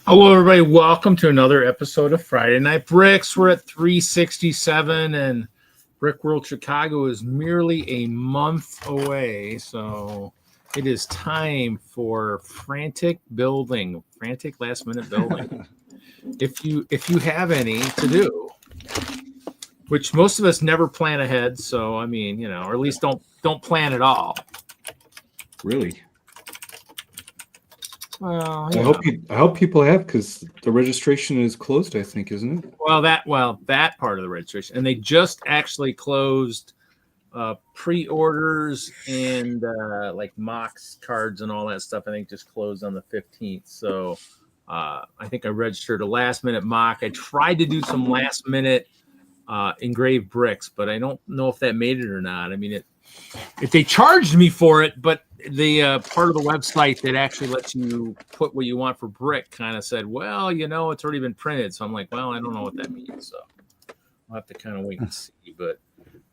Hello, everybody. Welcome to another episode of Friday Night Bricks. We're at 367, and Brickworld Chicago is merely a month away. So it is time for frantic last-minute building. if you have any to do, which most of us never plan ahead. So I mean, or at least don't plan at all. Really? Well, I hope people have, because the registration is closed, I think, isn't it? Well, that part of the registration, and they just actually closed pre-orders and like MOCs cards and all that stuff. I think just closed on the 15th. So I think I registered a last-minute MOC. I tried to do some last-minute engraved bricks, but I don't know if that made it or not. I mean, if they charged me for it, but the part of the website that actually lets you put what you want for brick kind of said, well, it's already been printed. So I'm like, well, I don't know what that means. So I'll have to kind of wait and see. But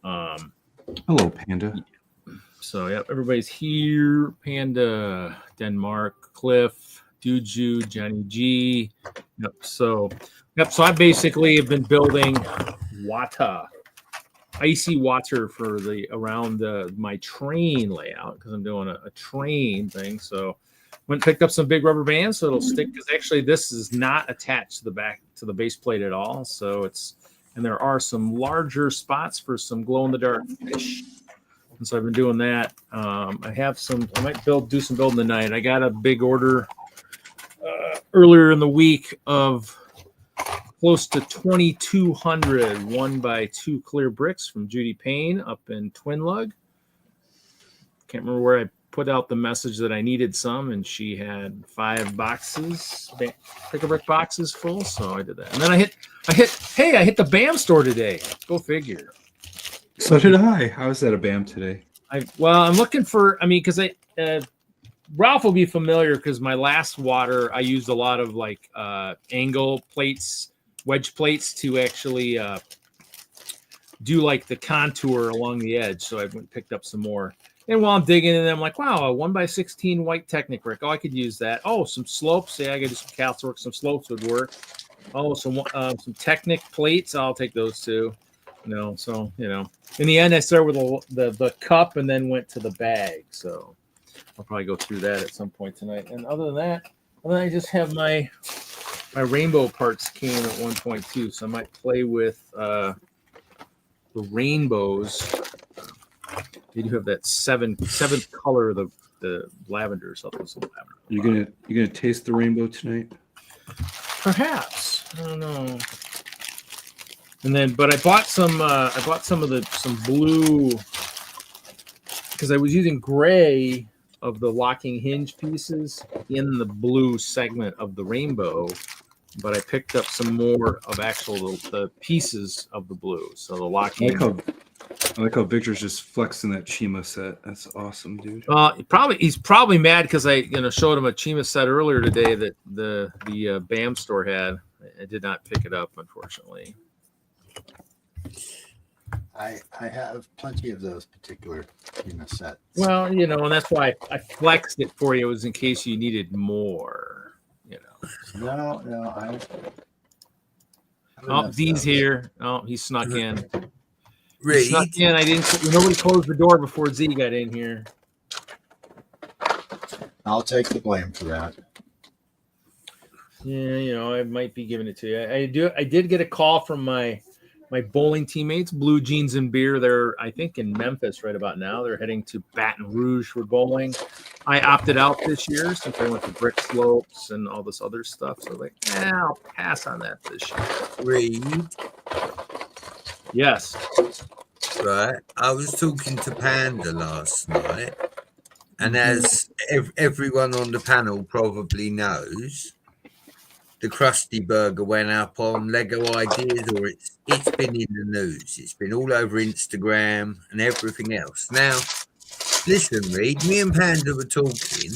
hello, Panda. So yeah, everybody's here. Panda, Denmark, Cliff, Duju, Johnny G. Yep. So I basically have been building icy water for around my train layout, because I'm doing a train thing. So went and picked up some big rubber bands so it'll stick, because actually this is not attached to the base plate at all. So and there are some larger spots for some glow in the dark fish. And so I've been doing that. I might do some building tonight. I got a big order earlier in the week of close to 2,200 1x2 clear bricks from Judy Payne up in Twin Lug. Can't remember where I put out the message that I needed some, and she had 5 boxes, pick-a-brick boxes full. So I did that, and then I hit the BAM store today. Go figure. So did I. I was at a BAM today. I'm looking for. Because Ralph will be familiar, because my last water I used a lot of like angle plates, wedge plates to actually do like the contour along the edge. So I went and picked up some more. And while I'm digging in, I'm like, wow, a 1x16 white Technic brick. Oh, I could use that. Oh, some slopes. Yeah, I could do some cast work. Some slopes would work. Oh, some Technic plates. I'll take those too. So in the end, I started with the cup and then went to the bag. So I'll probably go through that at some point tonight. And other than that, I just have my rainbow parts came at 1.2, so I might play with the rainbows. They do have that seventh color of the lavender. So it was lavender. You're gonna taste the rainbow tonight? Perhaps, I don't know. And then, but I bought some blue because I was using gray of the locking hinge pieces in the blue segment of the rainbow, but I picked up some more of the pieces of the blue. So the locking. I like how Victor's just flexing that Chima set. That's awesome, dude. He's probably mad because I showed him a Chima set earlier today that the BAM store had. I did not pick it up, unfortunately. I have plenty of those particular sets. Well, and that's why I flexed it for you. It was in case you needed more. No, Oh, Dee's here. Oh, he snuck in. Reed. He snuck in. Nobody closed the door before Z got in here. I'll take the blame for that. Yeah, I might be giving it to you. I did get a call from my bowling teammates, Blue Jeans and Beer. They're, I think, in Memphis right about now. They're heading to Baton Rouge for bowling. I opted out this year since I went to Brick Slopes and all this other stuff. So I'll pass on that this year. Reed. Yes. Right. I was talking to Panda last night, and as everyone on the panel probably knows, the Krusty Burger went up on Lego Ideas, or it's been in the news. It's been all over Instagram and everything else. Now, listen, Reed, me and Panda were talking,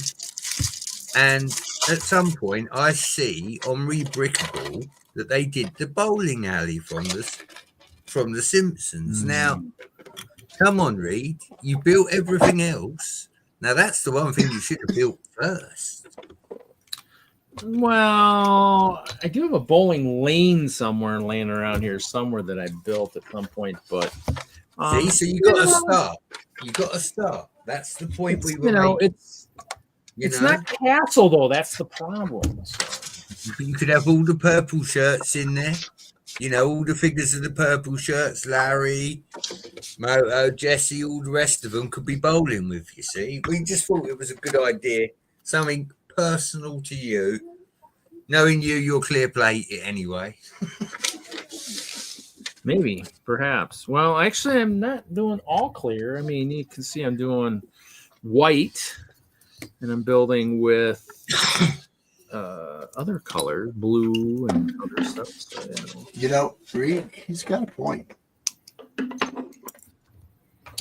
and at some point I see on Rebrickable that they did the bowling alley from the Simpsons. Now, come on, Reed, you built everything else. Now, that's the one thing you should have built first. Well, I do have a bowling lane somewhere laying around here somewhere that I built at some point, but see, so you got to start. You got to start. That's the point we were making. It's not Castle though. That's the problem. So. You could have all the purple shirts in there. All the figures of the purple shirts, Larry, Moto, Jesse, all the rest of them could be bowling with you. See, we just thought it was a good idea. Something personal to you. Knowing you'll clear plate it anyway. Maybe, perhaps. Well, actually, I'm not doing all clear. I mean, you can see I'm doing white, and I'm building with other colors, blue and other stuff. So, Reed, he's got a point.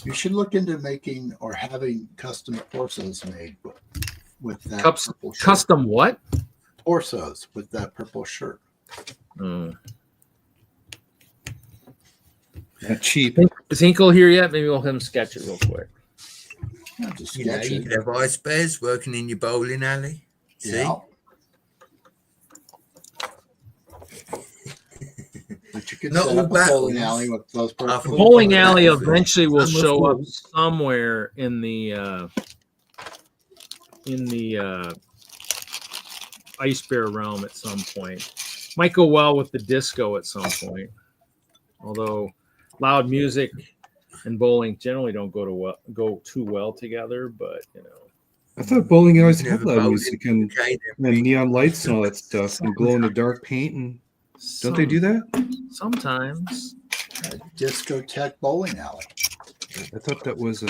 You should look into making or having custom torsos made with that purple shirt. Custom what? Torsos with that purple shirt. Not cheap. Is Hinkle here yet? Maybe we'll have him sketch it real quick. You could have ice bears working in your bowling alley. See? Yeah. But you could Not set all up a bowling battles. alley with those The purple. Bowling alley eventually will show up somewhere in the Ice Bear realm at some point. Might go well with the disco at some point. Although loud music and bowling generally don't go too well together, but I thought bowling always You had never loud bowled music in and, the UK, and neon lights and all that stuff and glow in the dark paint. And don't they do that? Sometimes. Discotheque bowling alley. I thought that was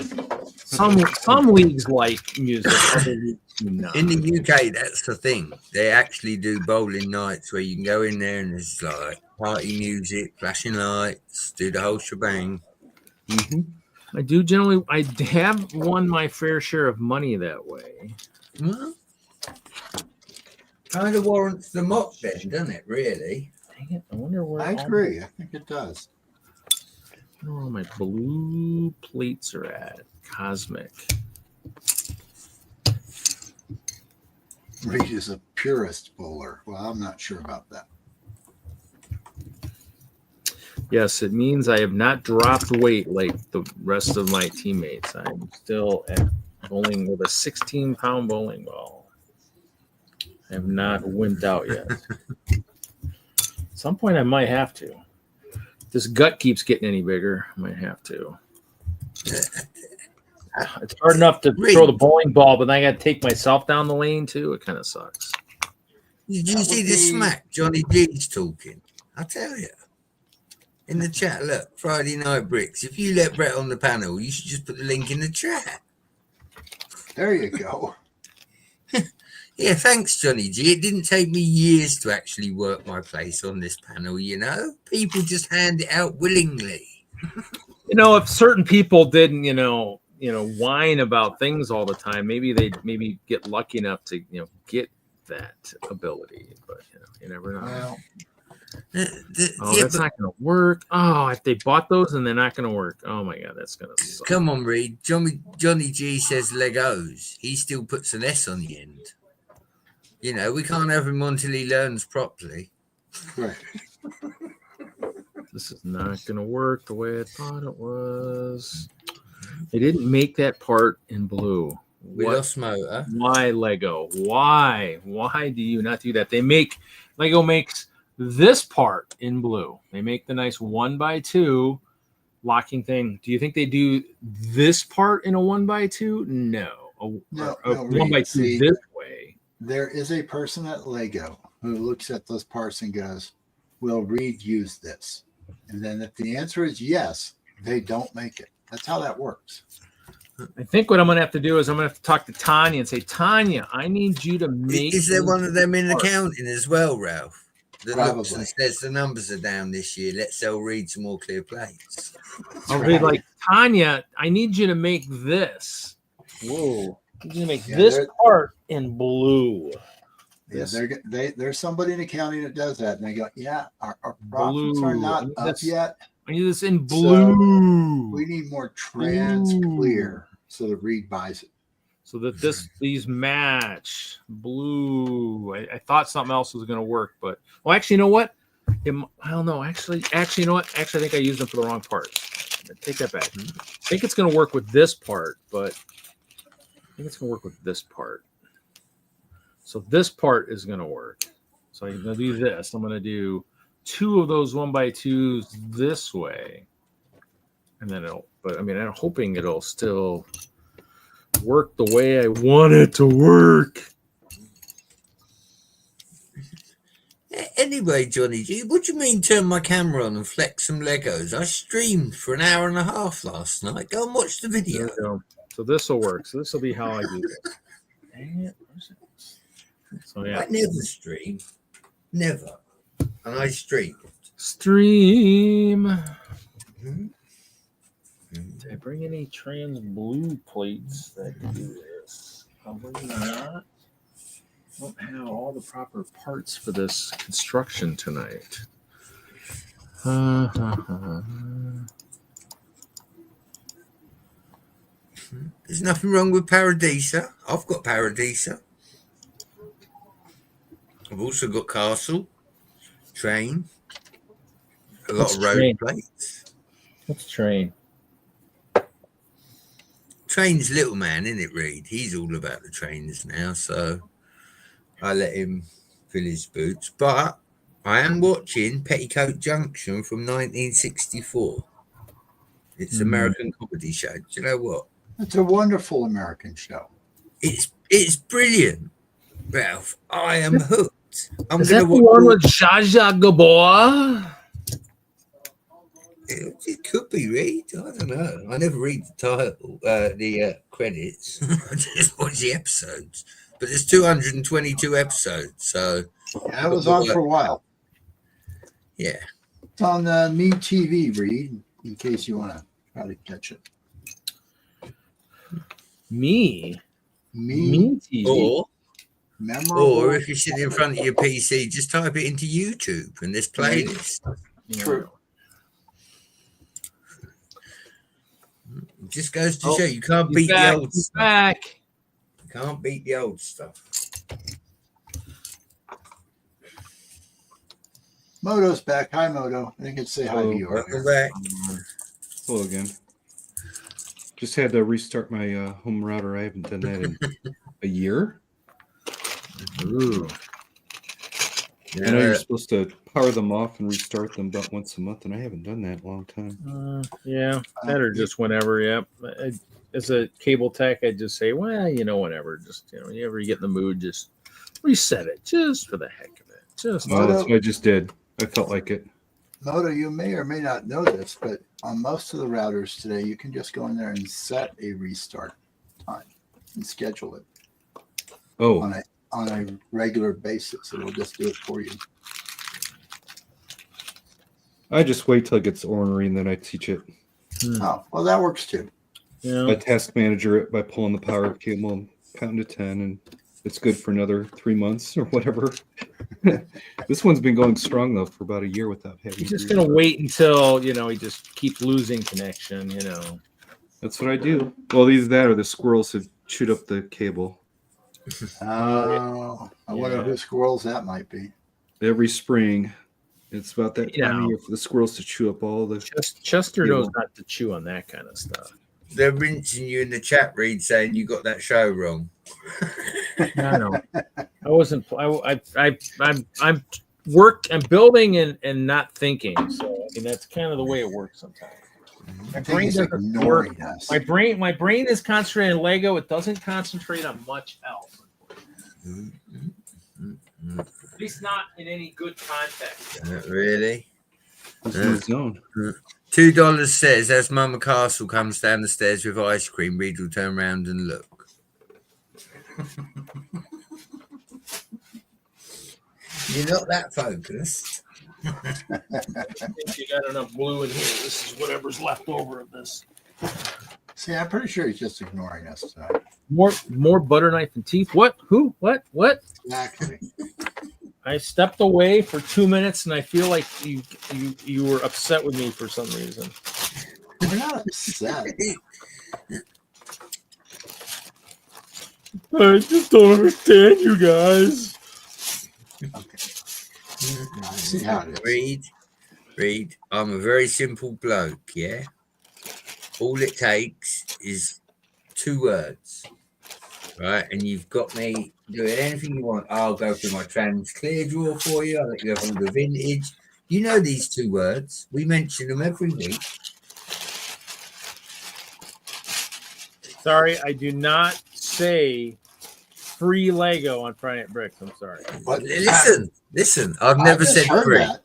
Some leagues like music, other leagues do not. In the UK, that's the thing. They actually do bowling nights where you can go in there and there's like party music, flashing lights, do the whole shebang. I have won my fair share of money that way. Well, kind of warrants the mock then, doesn't it, really? Dang it, I wonder where I agree. I think it does. I don't know where my blue plates are at. Cosmic. Reed is a purist bowler. Well, I'm not sure about that. Yes, it means I have not dropped weight like the rest of my teammates. I'm still at bowling with a 16-pound bowling ball. I have not wimped out yet. At some point, I might have to. If this gut keeps getting any bigger, I might have to. it's hard enough to Really? throw the bowling ball, but then I got to take myself down the lane too. It kind of sucks. Did you That see would the be- smack Johnny G's talking? I tell you. In the chat, look, Friday Night Bricks. If you let Brett on the panel, you should just put the link in the chat. There you go. Yeah, thanks, Johnny G. It didn't take me years to actually work my place on this panel, you know? People just hand it out willingly. You know, if certain people didn't, whine about things all the time, maybe they'd get lucky enough to, get that ability. But you never know. Well, That's not going to work. Oh, if they bought those and they're not going to work. Oh my God, that's going to suck. Come on, Reed. Johnny G says Legos. He still puts an S on the end. You know, we can't have him until he learns properly. right. This is not going to work the way I thought it was. They didn't make that part in blue. We lost motor. Why, Lego? Why? Why do you not do that? Lego makes this part in blue. They make the nice 1x2 locking thing. Do you think they do this part in a 1x2? No. No, a no, 1x2 see, this way. There is a person at Lego who looks at those parts and goes, "Will Reed use this?" And then if the answer is yes, they don't make it. That's how that works. I think what I'm going to have to do is I'm going to have to talk to Tanya and say, Tanya, I need you to make. Is there one of them in part. accounting as well, Ralph? That looks Probably. and says the numbers are down this year. Let's sell Reed some more clear plates. I'll be like, Tanya, I need you to make this. Whoa. I need you to make Yeah, this they're- part in blue. Yeah, This there's somebody in accounting that does that, and they go, "Yeah, our profits blue. are I not need up this- yet. I need this in blue. We need more trans Ooh. clear so that Reed buys it." So that these match blue. I thought something else was going to work, but actually, you know what? I don't know. Actually, you know what? Actually, I think I used them for the wrong parts. Take that back. I think it's going to work with this part, but I think it's going to work with this part. So this part is going to work. So I'm going to do this. I'm going to do 2 of those 1x2s this way, and then I'm hoping it'll still work the way I want it to work. Anyway, Johnny G, what do you mean turn my camera on and flex some Legos? I streamed for an hour and a half last night. Go and watch the video. There we go. So this will work. So this will be how I do this. Dang it. Where's it? So yeah. I never stream. Never. And I stream. Stream. Mhm. Did I bring any trans blue plates that can do this? Probably not. Don't have all the proper parts for this construction tonight. There's nothing wrong with Paradisa. I've got Paradisa. I've also got Castle, Train, a lot What's of road Train? plates. Let's train. Train's little man, isn't it, Reed? He's all about the trains now, so I let him fill his boots. But I am watching Petticoat Junction from 1964. It's an American comedy show. Do you know what? It's a wonderful American show. It's brilliant, Ralph. I am hooked. I'm Is that gonna the watch one all- with Zsa Zsa Gabor? It could be Reed. I don't know. I never read the title, the credits. I just watch the episodes. But there's 222 episodes, so Yeah, it was on for a while. yeah. It's on Me TV, Reed, in case you want to try to catch it. Me Me, TV. Or memorable. if you sit in front of your PC, just type it into YouTube and this playlist. True. It just goes to Oh, show you can't He's beat back. the old He's stuff. back. You can't beat the old stuff. Moto's back. Hi, Moto. I think it's say hi to you. Welcome back. Hello again. Just had to restart my home router. I haven't done that in a year. Ooh. I know you're supposed to power them off and restart them about once a month, and I haven't done that in a long time. Yeah, that or just whenever. Yep. a cable tech, I just say, well, whatever. Just whenever you get in the mood, just reset it, just for the heck of it. Just Well, that's what I just did. I felt like it. Moto, you may or may not know this, but on most of the routers today, you can just go in there and set a restart time and schedule it Oh, on a regular basis. It'll just do it for you. I just wait till it gets ornery and then I teach it. Oh, well, that works too. I task manager it by pulling the power cable and counting to 10, and it's good for another 3 months or whatever. This one's been going strong though for about a year without having. He's just gonna wait until he just keeps losing connection. That's what I do. Well, either that or the squirrels have chewed up the cable. Oh, I wonder whose squirrels that might be. Every spring, it's about that time of year for the squirrels to chew up all the. Chester knows not to chew on that kind of stuff. They're rinsing you in the chat, Reed, saying you got that show wrong. No, I wasn't. I'm building and not thinking. So that's kind of the way it works sometimes. My brain doesn't work. My brain is concentrated on Lego. It doesn't concentrate on much else. At least not in any good context. Really? Zone. $2 says, as Mama Castle comes down the stairs with ice cream, Reed will turn around and look. You're not that focused. I think you got enough blue in here. This is whatever's left over of this. See, I'm pretty sure he's just ignoring us tonight. More butter knife and teeth. What? Who? What? Exactly. I stepped away for 2 minutes, and I feel like you were upset with me for some reason. We're not upset. I just don't understand you guys. Okay. I see how it is. Reed, I'm a very simple bloke, yeah? All it takes is 2 words, right? And you've got me doing anything you want. I'll go through my trans clear drawer for you. I'll let you have all the vintage. You know these 2 words. We mention them every week. Sorry, I do not say free Lego on Friday Night Bricks. I'm sorry. But Listen. I've never said free. That.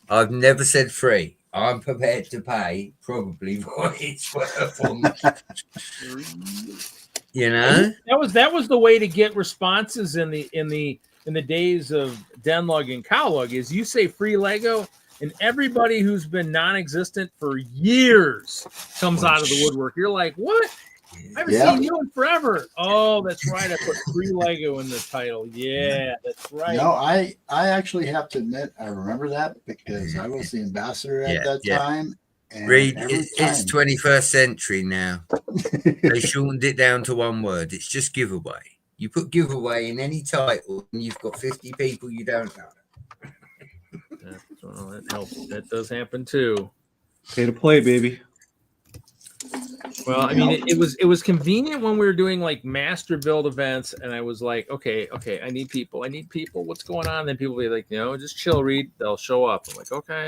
I've never said free. I'm prepared to pay probably what it's worth. That was the way to get responses in the days of Denlug and Cowlug is you say free Lego and everybody who's been non-existent for years comes out of the woodwork. You're like, what? I haven't seen you in forever. Oh, that's right. I put free Lego in the title. Yeah, that's right. No, I actually have to admit I remember that because I was the ambassador at that time. And Reed, it's 21st century now. They shortened it down to 1 word. It's just giveaway. You put giveaway in any title and you've got 50 people you don't know. Well, that helps. That does happen too. Pay to play, baby. Well, I mean, it was convenient when we were doing like master build events, and I was like, okay, I need people. What's going on? And then people be like, just chill, Reed. They'll show up. I'm like, okay,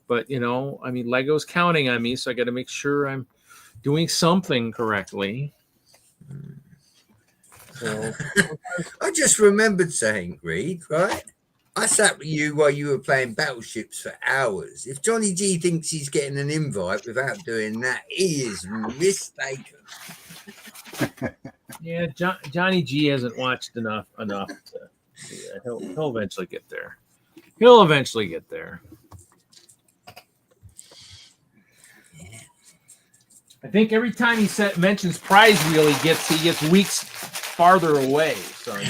but I mean, Lego's counting on me, so I got to make sure I'm doing something correctly. So I just remembered saying, Reed, right? I sat with you while you were playing Battleships for hours. If Johnny G thinks he's getting an invite without doing that, he is mistaken. Yeah, Johnny G hasn't watched enough. He'll eventually get there. I think every time he mentions prize wheel, he gets weeks farther away. So be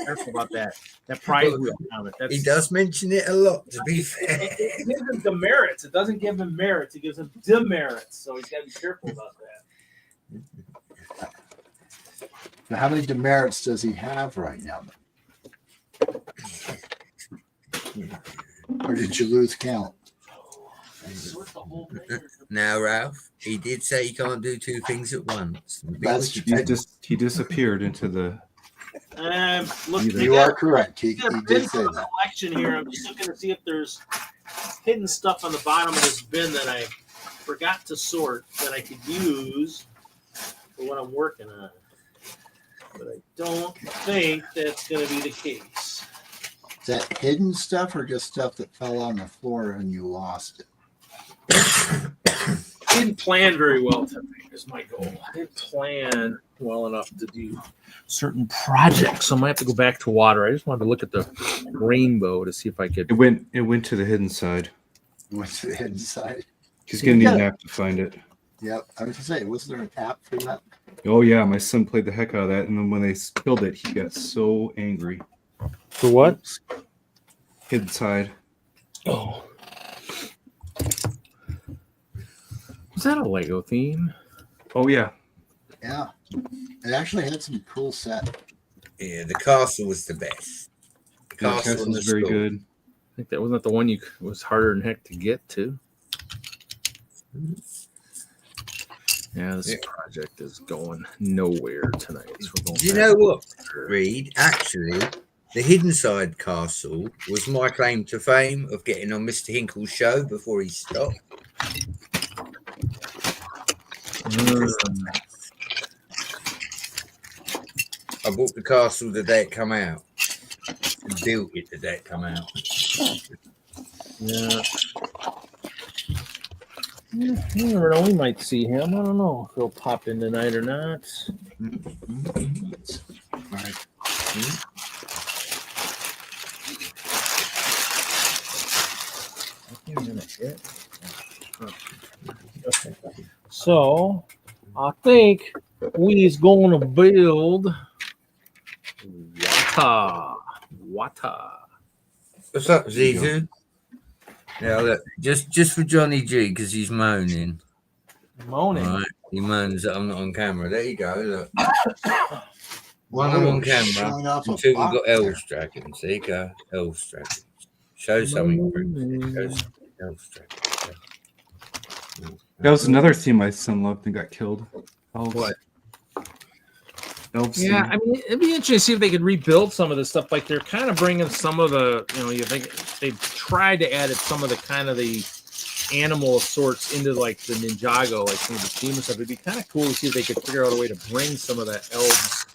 careful about that. That prize wheel comment. He does mention it a lot, to be fair. It gives him demerits. It doesn't give him merits. It gives him demerits. So he's got to be careful about that. Now, how many demerits does he have right now? Or did you lose count? Now, Ralph, he did say he can't do 2 things at once. He disappeared into the. Look, you are correct. He did say that. Collection here. I'm just looking to see if there's hidden stuff on the bottom of this bin that I forgot to sort that I could use. for what I'm working on. But I don't think that's going to be the case. Is that hidden stuff or just stuff that fell on the floor and you lost it? I didn't plan very well today is my goal. I didn't plan well enough to do certain projects. So I might have to go back to water. I just wanted to look at the rainbow to see if I could. It went to the hidden side. What's the hidden side? He's gonna need an app to find it. Yep. I was gonna say, was there an app for that? Oh yeah, my son played the heck out of that, and then when they killed it, he got so angry. For what? Hidden side. Oh. Was that a Lego theme? Oh yeah. Yeah. It actually had some cool set. Yeah, the castle was the best. The Yeah, castle and the Castle's very school. good. I think that wasn't the one you was harder than heck to get to. Yeah, this project is going nowhere tonight. So we're going Do you back know what, to- Reed? Actually, the Hidden Side Castle was my claim to fame of getting on Mr. Hinkle's show before he stopped. I bought the castle the day it come out. And built it the day it come out. Yeah. You never know. We might see him. I don't know if he'll pop in tonight or not. All right. Okay. So, I think we's going to build Wata. What's up, Zizu? Yeah, look, just for Johnny G, because he's moaning. Moaning. Right, he moans that I'm not on camera. There you go. Look, one I'm on camera. Showing off a And two, we've box got there. Elves Dragons. There you go, Elves Dragons. Show something. Bruce. Show something. Elves Dragons. That was another theme my son loved and got killed. Elves. What? Elves. Yeah, theme. I mean, it'd be interesting to see if they could rebuild some of this stuff. Like they're kind of bringing some of the, you think they've tried to add some of the kind of the animal sorts into like the Ninjago, like some of the theme and stuff. It'd be kind of cool to see if they could figure out a way to bring some of that elves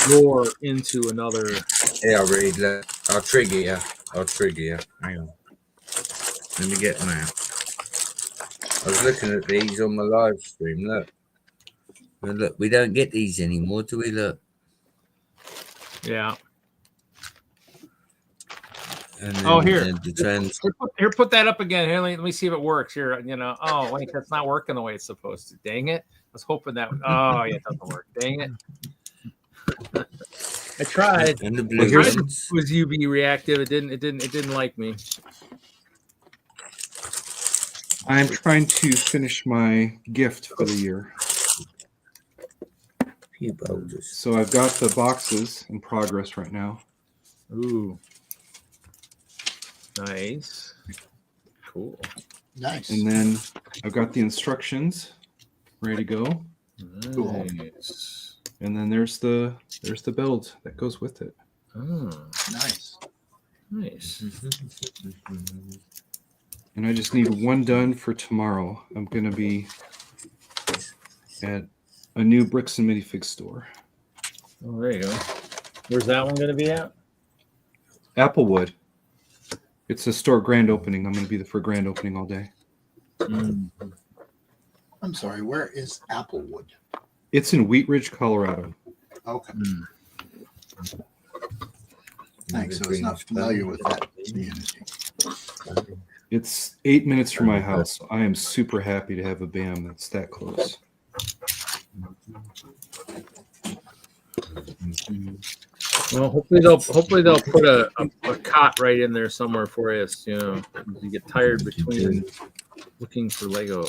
lore into another. Yeah, I'll read. Look, I'll trigger you. Hang on. Let me get them out. I was looking at these on my live stream. Look. And look, we don't get these anymore, do we? Look. Yeah. And then, Oh, here. The trans. Here, put that up again. Here, let me see if it works. Here, oh, wait, that's not working the way it's supposed to. Dang it. I was hoping that. Oh, yeah, it doesn't work. Dang it. I tried. And the I blue tried to ones. was UV reactive. It didn't like me. I'm trying to finish my gift for the year. Few boulders. So I've got the boxes in progress right now. Ooh. Nice. Cool. Nice. And then I've got the instructions ready to go. Nice. And then there's the build that goes with it. Oh, Nice. nice. And I just need one done for tomorrow. I'm gonna be at a new bricks and minifig store. Oh, there you go. Where's that one going to be at? Applewood. It's a store grand opening. I'm gonna be there for grand opening all day. Mm. I'm sorry. Where is Applewood? It's in Wheat Ridge, Colorado. Okay. Mm. Thanks. I was not familiar with that community. It's 8 minutes from my house. I am super happy to have a BAM that's that close. Well, hopefully they'll put a cot right in there somewhere for us. You get tired between looking for Lego.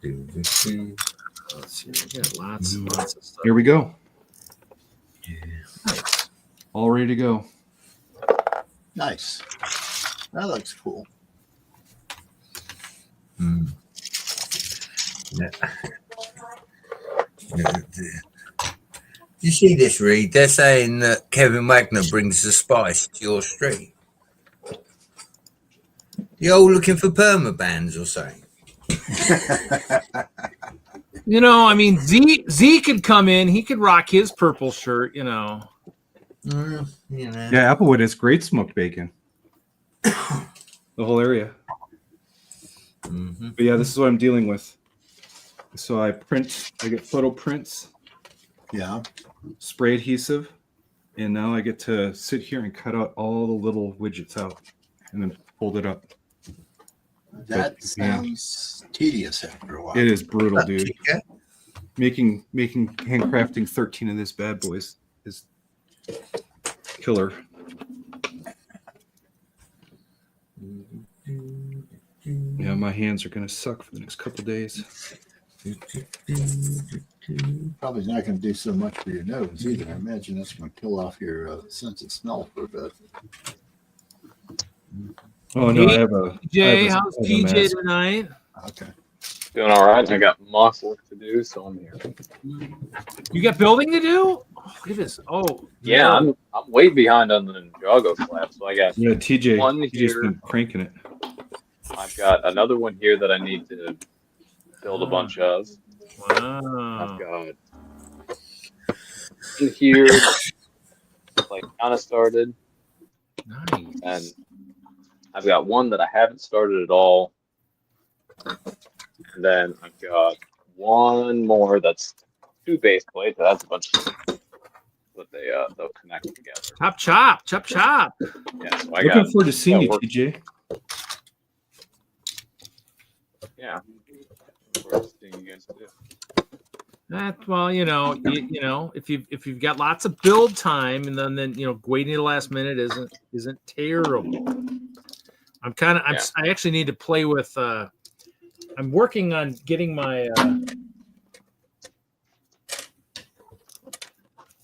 Let's see. We got lots and lots of stuff. Here we go. Nice. All ready to go. Nice. That looks cool. You see this, Reed? They're saying that Kevin Wagner brings the spice to your street. You all looking for perma bands or something? You know, I mean, Z could come in. He could rock his purple shirt. You know. You know. Yeah, Applewood has great smoked bacon. The whole area. Mm-hmm. But yeah, this is what I'm dealing with. So I get photo prints, Yeah. spray adhesive, and now I get to sit here and cut out all the little widgets out and then fold it up. That sounds tedious after a while. It is brutal, dude. Yeah. Making handcrafting 13 of this bad boys is killer. Yeah, my hands are gonna suck for the next couple days. Probably not going to do so much for your nose either. I imagine that's going to kill off your sense of smell for a bit. Oh no, I have a TJ, I have how's a TJ mask. tonight? Okay. Doing all right. I got mock work to do, so I'm here. You got building to do? Oh, look at this. Oh, Yeah, I'm way behind on the Ninjago slab, so I got Yeah, TJ. One TJ's here. been cranking it. I've got another one here that I need to build a bunch of. Wow. I've got in here, like kind of started, Nice. and I've got one that I haven't started at all. And then I've got one more that's 2 base plates. That's a bunch of but they'll connect together. Chop, chop, chop, chop. Yeah, so I Looking got forward to seeing you, work. TJ. yeah. Forward to seeing you guys too. That well, you know, if you've got lots of build time, and then you know, waiting to the last minute isn't terrible. I actually need to play with. I'm working on getting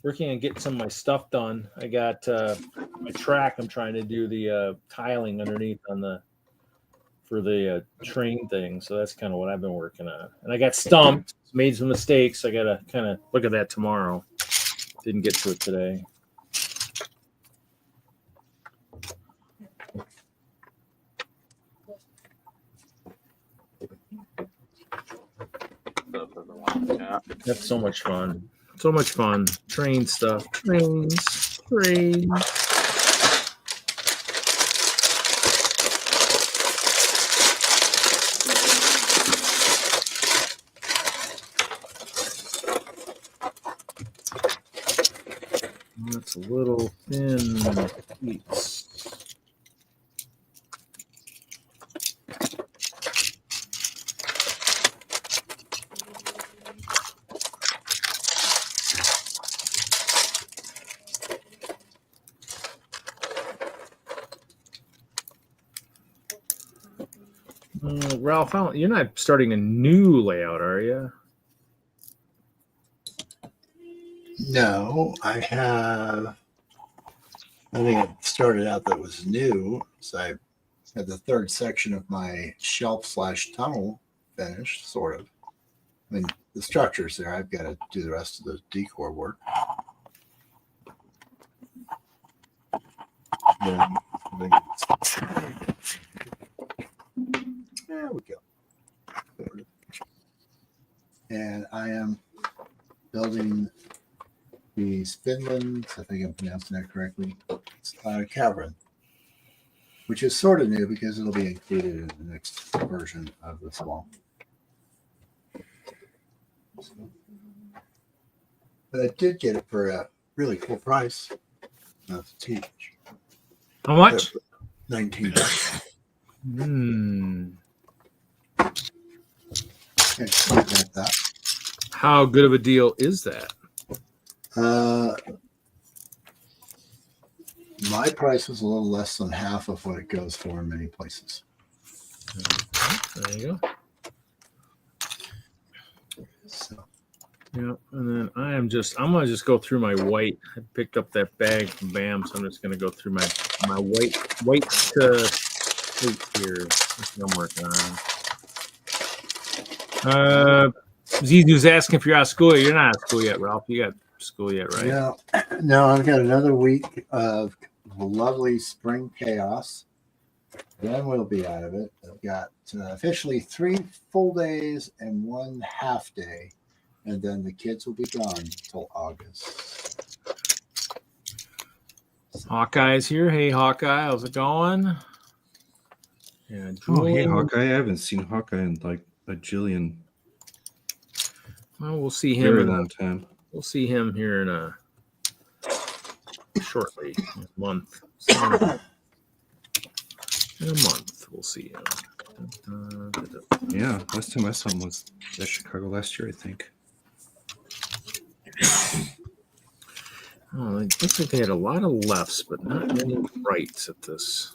getting some of my stuff done. I got my track. I'm trying to do the tiling underneath for the train thing. So that's kind of what I've been working on. And I got stumped, made some mistakes. I got to kind of look at that tomorrow. Didn't get to it today. Yeah. That's so much fun. So much fun. Train stuff. Trains. That's a little thin piece. Ralph, you're not starting a new layout, are you? No, I think it started out that was new. So I had the third section of my shelf/tunnel finished, sort of. I mean, the structure's there. I've got to do the rest of the decor work. There we go. And I am building these Finlands, I think I'm pronouncing that correctly, cavern, which is sort of new because it'll be included in the next version of the small. But I did get it for a really cool price. Not to teach. How much? $19. Okay, so I got that. How good of a deal is that? My price was a little less than half of what it goes for in many places. There you go. So, Yeah, and then I'm gonna just go through my white. I picked up that bag from BAM, so I'm just gonna go through my white plate here. That's what I'm working on. Zizu's asking if you're out of school. You're not out of school yet, Ralph. You got school yet, right? yeah, no, I've got another week of lovely spring chaos. Then we'll be out of it. I've got officially 3 full days and 1 half day, and then the kids will be gone until August. Hawkeye's here. Hey, Hawkeye, how's it going? Yeah. Oh, hey, Jewel. Hawkeye. I haven't seen Hawkeye in like a jillion, Well, we'll see him. very In long time. we'll see him here in a shortly, in a month. In a month, we'll see him. Yeah, last time I saw him was at Chicago last year, I think. Oh, it looks like they had a lot of lefts, but not many rights at this.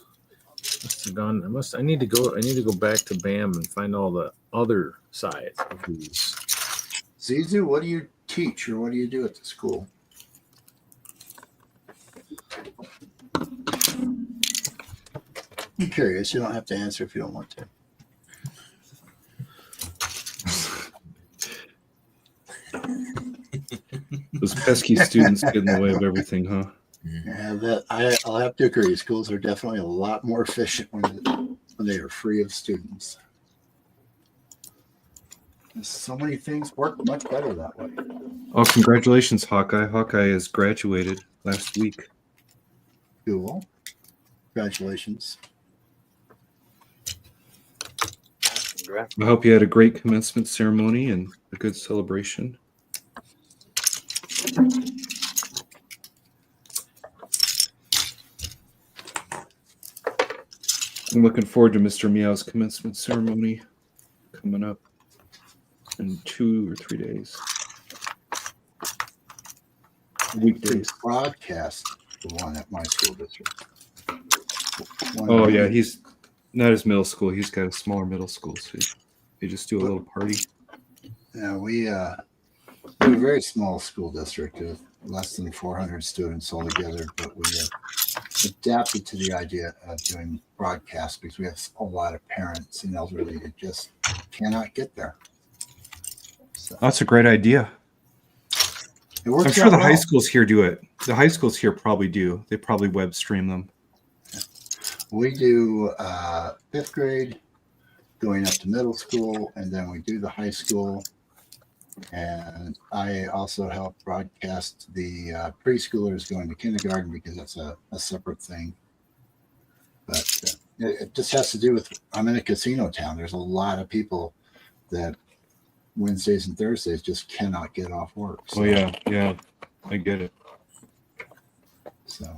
Must have gone. I need to go back to BAM and find all the other sides of these. Zizu, what do you teach or what do you do at the school? I'm curious. You don't have to answer if you don't want to. Those pesky students get in the way of everything, huh? Yeah, I'll have to agree. Schools are definitely a lot more efficient when they are free of students. So many things work much better that way. Oh, congratulations, Hawkeye. Hawkeye has graduated last week. Cool. Congratulations. Congrats. I hope you had a great commencement ceremony and a good celebration. I'm looking forward to Mr. Meow's commencement ceremony coming up in 2 or 3 days. Weekdays. Broadcast the one at my school district. Oh yeah, he's not his middle school. He's got a smaller middle school, so they just do a little party. Yeah, we're a very small school district of less than 400 students altogether, but we have adapted to the idea of doing broadcasts because we have a lot of parents and elderly that just cannot get there. So That's a great idea. it works I'm sure out the high well. schools here do it. The high schools here probably do. They probably web stream them. We do 5th grade, going up to middle school, and then we do the high school. And I also help broadcast the preschoolers going to kindergarten because that's a separate thing. But it just has to do with, I'm in a casino town. There's a lot of people that Wednesdays and Thursdays just cannot get off work. So, Oh yeah, I get it. So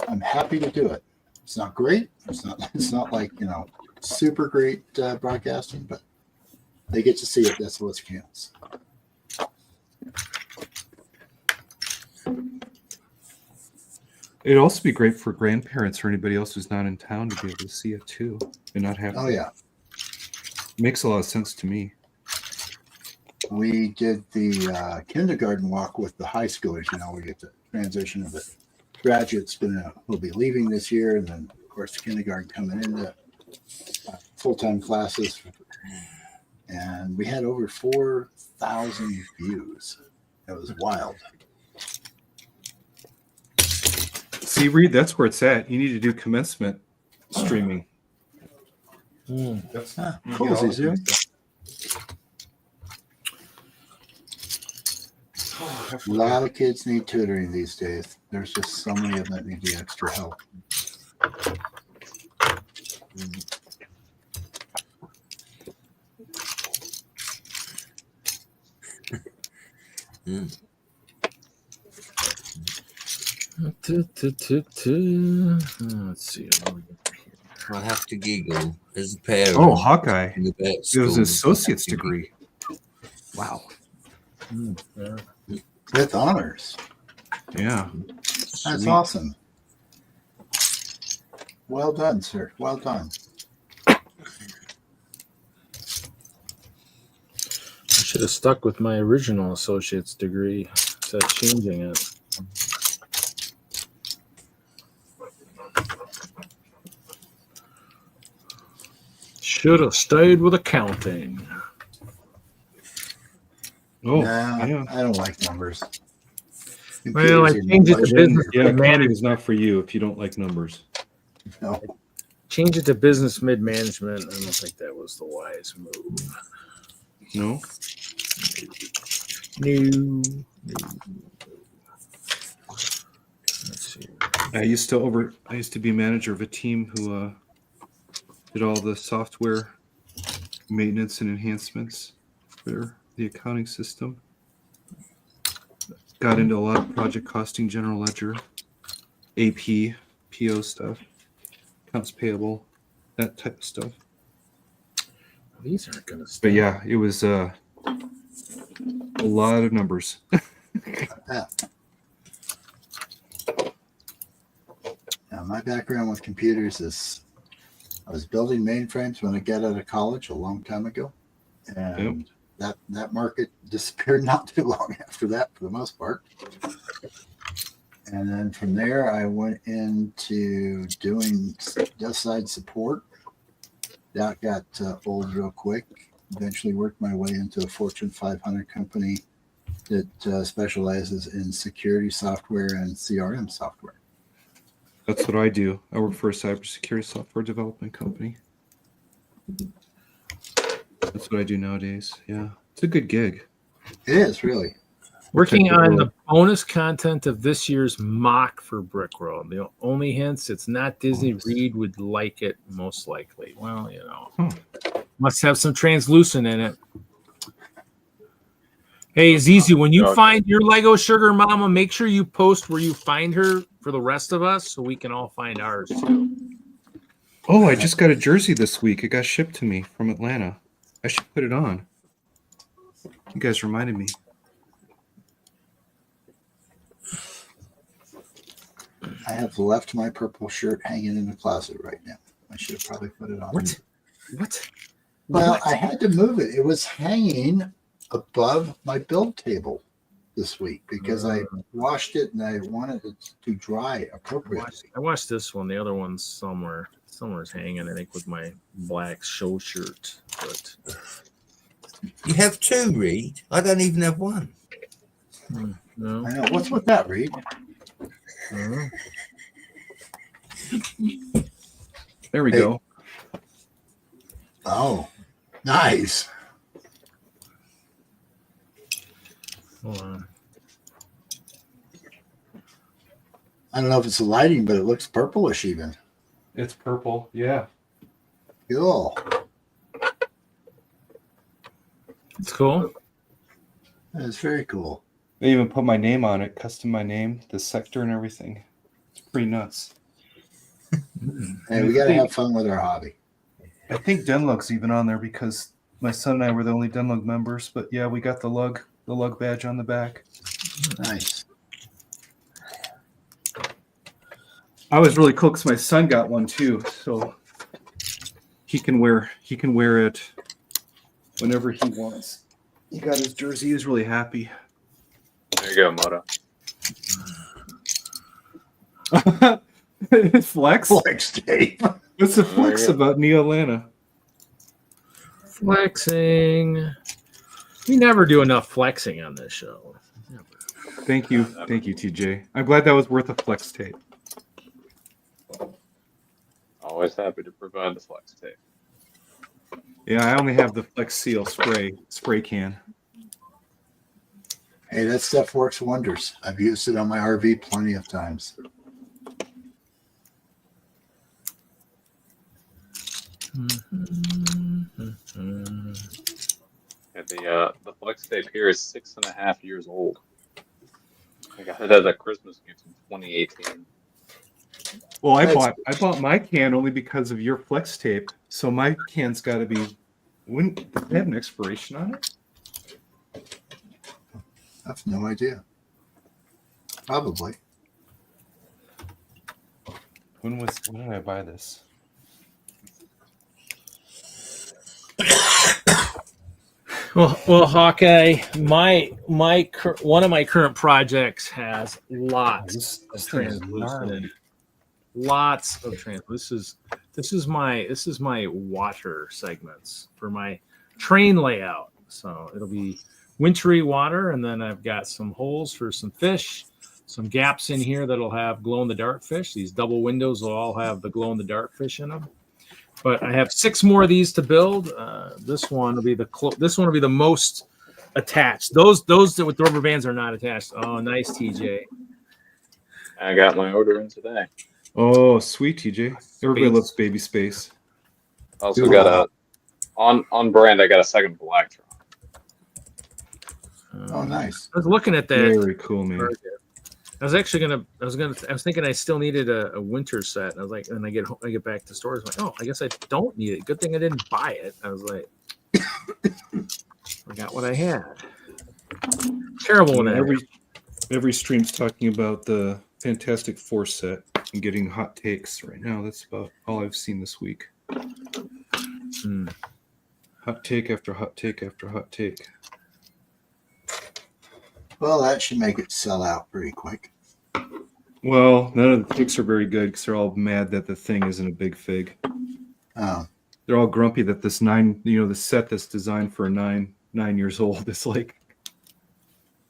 I'm happy to do it. It's not great. It's not like, super great broadcasting, but they get to see it. That's what counts. It'd also be great for grandparents or anybody else who's not in town to be able to see it too and not have. Oh yeah. Makes a lot of sense to me. We did the kindergarten walk with the high schoolers. We get the transition of the graduates who'll be leaving this year, and then of course the kindergarten coming into full-time classes. And we had over 4,000 views. It was wild. See, Reed, that's where it's at. You need to do commencement streaming. That's Cool, Zizu. A lot of kids need tutoring these days. There's just so many of them that need the extra help. Let's see. I have to giggle as a parent. Oh, Hawkeye. in the vet It was school. an associate's degree. Wow. Yeah. With honors. Yeah. That's Sweet. awesome. Well done, sir. Well done. I should have stuck with my original associate's degree instead of changing it. Should have stayed with accounting. Oh, Nah, yeah. I don't like numbers. Well, I Computers are changed it to budgeting business. Yeah, Management. accounting is not for you if you don't like numbers. No. change it to business mid-management. I don't think that was the wise move. No. No. Let's see. I used to be manager of a team who did all the software maintenance and enhancements for the accounting system. Got into a lot of project costing, general ledger, AP, PO stuff, accounts payable, that type of stuff. These aren't going to. But yeah, it was a lot of numbers. Yeah. Now, my background with computers is I was building mainframes when I got out of college a long time ago, and that market disappeared not too long after that, for the most part. And then from there, I went into doing desk side support. That got old real quick. Eventually worked my way into a Fortune 500 company that specializes in security software and CRM software. That's what I do. I work for a cybersecurity software development company. That's what I do nowadays. Yeah, it's a good gig. It is, really. Working on the bonus content of this year's mock for Brickworld. The only hints, it's not Disney. Reed would like it most likely. Well, you know, must have some translucent in it. Hey, Zizi, when you find your Lego Sugar Mama, make sure you post where you find her for the rest of us so we can all find ours too. Oh, I just got a jersey this week. It got shipped to me from Atlanta. I should put it on. You guys reminded me. I have left my purple shirt hanging in the closet right now. I should have probably put it on. What? Well, What? I had to move it. It was hanging above my build table this week because I washed it and I wanted it to dry appropriately. I watched this one. The other one's somewhere's hanging, I think, with my black show shirt. But You have two, Reed. I don't even have one. no. I know. What's with that, Reed? There we go. Oh, nice. Hold on. I don't know if it's the lighting, but it looks purplish even. It's purple. Yeah. Cool. It's cool. That's very cool. They even put my name on it, custom my name, the sector and everything. It's pretty nuts. Hey, we got to have fun with our hobby. I think Denlug's even on there because my son and I were the only Denlug members. But yeah, we got the lug badge on the back. Nice. I was really cool because my son got one too, so he can wear it whenever he wants. He got his jersey. He was really happy. There you go, Moto. Flex? Flex tape. What's the flex about Neo Atlanta? Flexing. We never do enough flexing on this show. Never. Thank you, TJ. I'm glad that was worth a flex tape. Always happy to provide the flex tape. Yeah, I only have the Flex Seal spray can. Hey, that stuff works wonders. I've used it on my RV plenty of times. Yeah, the flex tape here is 6.5 years old. I got it as a Christmas gift in 2018. Well, I bought my can only because of your flex tape. So my can's got to be. Does it have an expiration on it? I have no idea. Probably. When did I buy this? Well, Hawkeye, one of my current projects has lots of translucent in it. Lots of translucent. This is my water segments for my train layout. So it'll be wintry water, and then I've got some holes for some fish, some gaps in here that'll have glow in the dark fish. These double windows will all have the glow in the dark fish in them. But I have 6 more of these to build. This one will be the most attached. Those that with the rubber bands are not attached. Oh, nice, TJ. I got my order in today. Oh, sweet, TJ. Everybody loves baby space. Also got on brand. I got a second black truck. Oh, nice. I was looking at that. Very cool, man. I was thinking I still needed a winter set. I was like, and I get back to stores. I'm like, oh, I guess I don't need it. Good thing I didn't buy it. I was like, forgot what I had. Terrible when every stream's talking about the Fantastic Four set and getting hot takes right now. That's about all I've seen this week. Hot take after hot take after hot take. Well, that should make it sell out pretty quick. Well, none of the takes are very good because they're all mad that the thing isn't a big fig. Oh, They're all grumpy that this the set that's designed for a 9 years old is like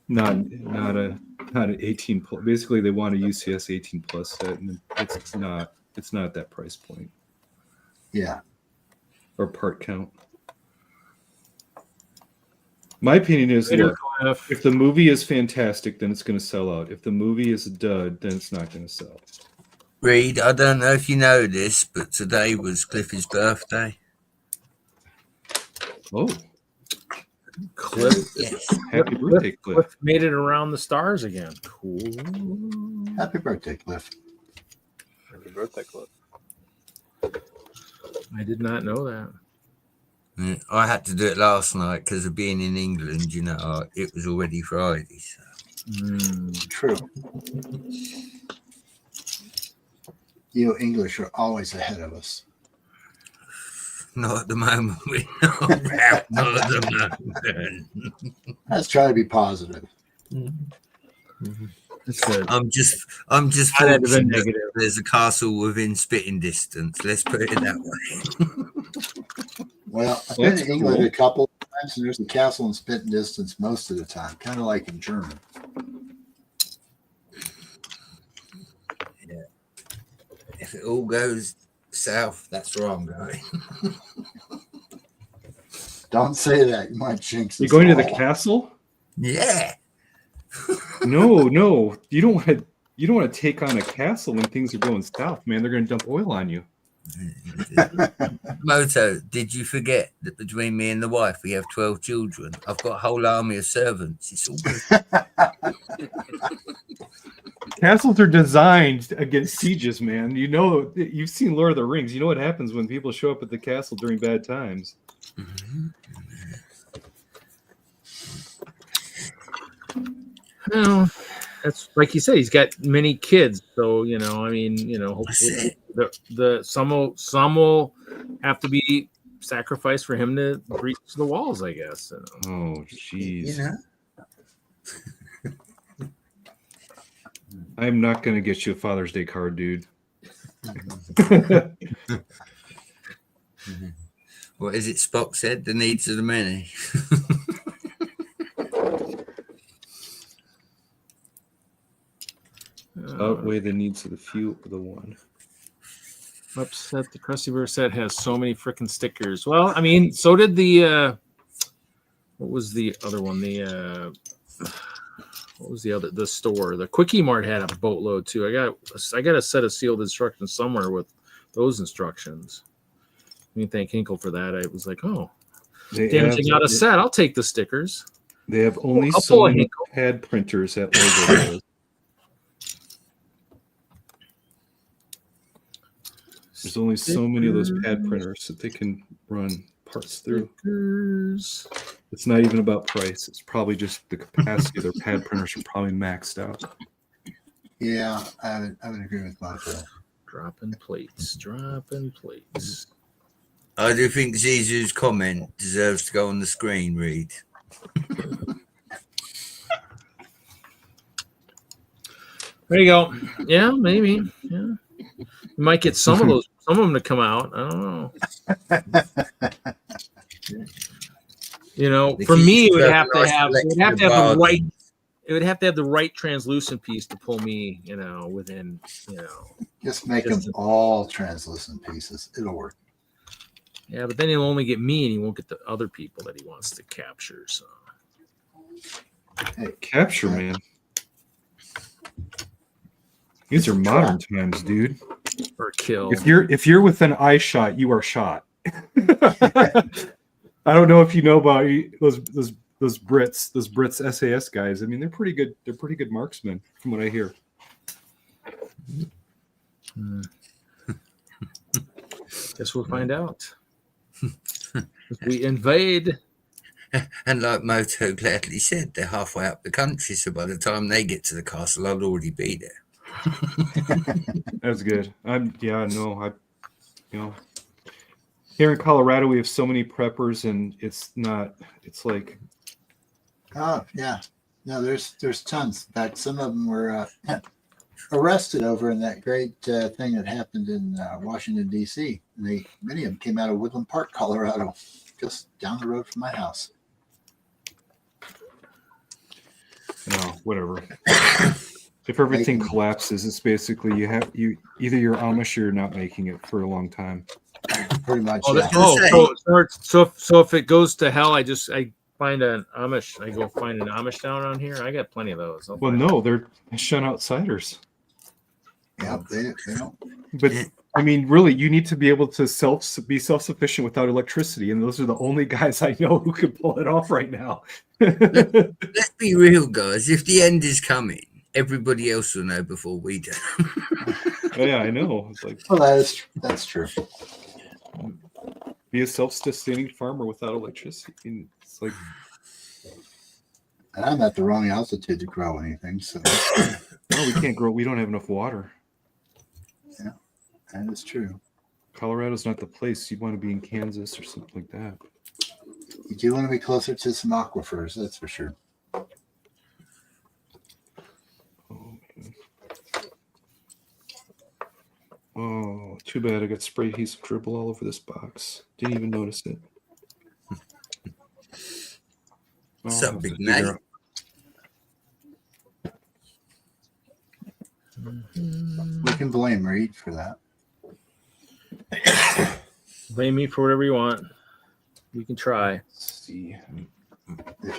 not an 18 plus. Basically, they want a UCS 18 plus set, and it's not at that price point yeah. or part count. My opinion is, look, if the movie is fantastic, then it's going to sell out. If the movie is a dud, then it's not going to sell. Reed, I don't know if you know this, but today was Cliffy's birthday. Oh, Cliff. Yes. happy birthday, Cliff. Cliff made it around the stars again. Cool. Happy birthday, Cliff. Happy birthday, Cliff. I did not know that. Yeah, I had to do it last night because of being in England. You know, it was already Friday. So. True. You English are always ahead of us. Not at the moment. We're not at the moment. Let's try to be positive. That's good. I'm just I'd have been fortunate negative. that there's a castle within spitting distance. Let's put it that way. Well, I've been That's to England cool. a couple of times, and there's a castle in spitting distance most of the time, kind of like in German. Yeah. If it all goes south, that's where I'm going. Don't say that. You might jinx You're us going to the all. castle? Yeah. No. You don't want to take on a castle when things are going south, man. They're going to dump oil on you. Moto, did you forget that between me and the wife we have 12 children? I've got a whole army of servants. It's all good. Castles are designed against sieges, man. You know, you've seen Lord of the Rings. You know what happens when people show up at the castle during bad times. Well, that's like you said. He's got many kids, so I mean, hopefully some will have to be sacrificed for him to breach the walls, I guess. Oh, jeez. You know? I'm not going to get you a Father's Day card, dude. What is it Spock said? The needs of the many. Outweigh the needs of the few or the one. Upset the Krusty Burger set has so many freaking stickers. Well, I mean, so did the what was the other one? The store? The Quickie Mart had a boatload too. I got a set of sealed instructions somewhere with those instructions. I mean, thank Hinkle for that. I was like, oh, damaging out a set. I'll take the stickers. They have only I'll so pull a many Hinkle. pad printers at Lego. There's only so many of those pad printers that they can run parts through. Stickers. It's not even about price. It's probably just the capacity of their pad printers are probably maxed out. Yeah, I would agree with Michael. Dropping plates. I do think Zizou's comment deserves to go on the screen, Reed. There you go. Yeah, maybe. Yeah, you might get some of them to come out. I don't know. For me, it would have to have the right. It would have to have the right translucent piece to pull me, within, Just make them all translucent pieces. It'll work. Yeah, but then he'll only get me, and he won't get the other people that he wants to capture. So Capture, man. These are modern times, dude. or kill. If you're within eye shot, you are shot. I don't know if you know about those Brits SAS guys. I mean, they're pretty good. They're pretty good marksmen, from what I hear. Guess we'll find out. We invade. And like Moto gladly said, they're halfway up the country, so by the time they get to the castle, I'll already be there. That's good. Here in Colorado, we have so many preppers, and it's like, Oh yeah, no, there's tons. In fact, some of them were arrested over in that great thing that happened in Washington D.C. And many of them came out of Woodland Park, Colorado, just down the road from my house. whatever. If everything collapses, it's basically either you're Amish or you're not making it for a long time. Pretty much. Oh, Yeah. so if it goes to hell, I find an Amish. I go find an Amish town around here. I got plenty of those. Well, no, they're shun outsiders. Yeah, they don't. But I mean, really, you need to be able to be self-sufficient without electricity, and those are the only guys I know who can pull it off right now. Let's be real, guys. If the end is coming, everybody else will know before we do. Yeah, I know. It's like, well, that's true. Be a self-sustaining farmer without electricity. And it's like, And I'm at the wrong altitude to grow anything, so no, we can't grow. We don't have enough water. yeah, that is true. Colorado's not the place. You want to be in Kansas or something like that. You do want to be closer to some aquifers, that's for sure. Oh, too bad. I got spray adhesive dribble all over this box. Didn't even notice it. What's up, big night? We can blame Reed for that. Blame me for whatever you want. You can try. Let's see.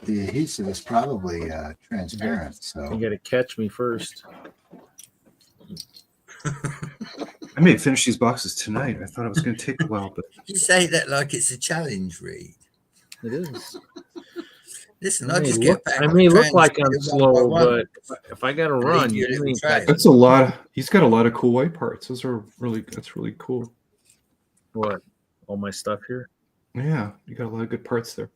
The adhesive is probably transparent, so You got to catch me first. I may finish these boxes tonight. I thought it was going to take a while, but You say that like it's a challenge, Reed. It is. Listen, I I may just look, get back. I on may the look like I'm train slow, one by but if I got to run, you you little ain't train. got that's a lot. He's got a lot of cool white parts. That's really cool. what? All my stuff here? Yeah, you got a lot of good parts there.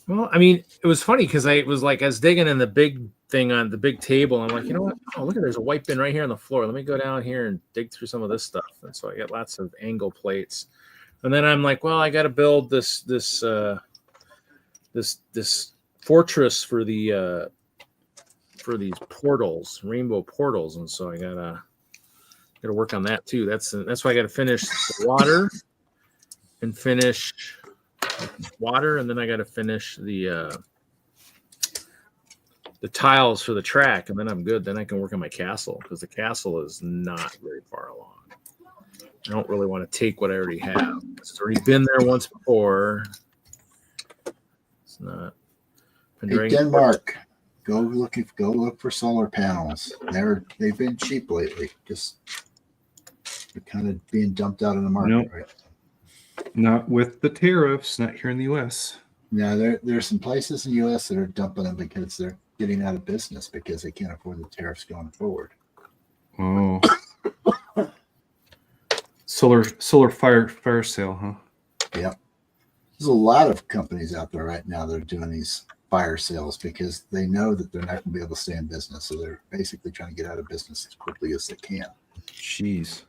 Well, I mean, it was funny because I was digging in the big thing on the big table. I'm like, you know what? Oh, look, there's a white bin right here on the floor. Let me go down here and dig through some of this stuff. And so I got lots of angle plates. And then I'm like, well, I got to build this fortress for these portals, rainbow portals. And so I gotta work on that too. That's why I got to finish the water and finish water, and then I got to finish the tiles for the track, and then I'm good. Then I can work on my castle because the castle is not very far along. I don't really want to take what I already have. It's already been there once before. It's not. hey, Denmark, go look for solar panels. They've been cheap lately. Just they're kind of being dumped out of the market, Nope. right? Not with the tariffs. Not here in the U.S. Now there's some places in the U.S. that are dumping them because they're getting out of business because they can't afford the tariffs going forward. Oh, solar fire sale, huh? Yeah, there's a lot of companies out there right now that are doing these fire sales because they know that they're not going to be able to stay in business, so they're basically trying to get out of business as quickly as they can. Jeez.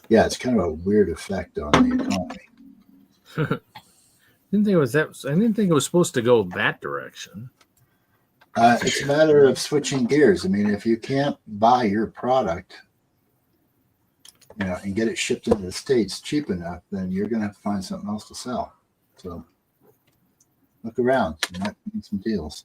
Yeah, it's kind of a weird effect on the economy. I didn't think it was supposed to go that direction. It's a matter of switching gears. I mean, if you can't buy your product, and get it shipped into the States cheap enough, then you're going to have to find something else to sell. So look around. You might find some deals.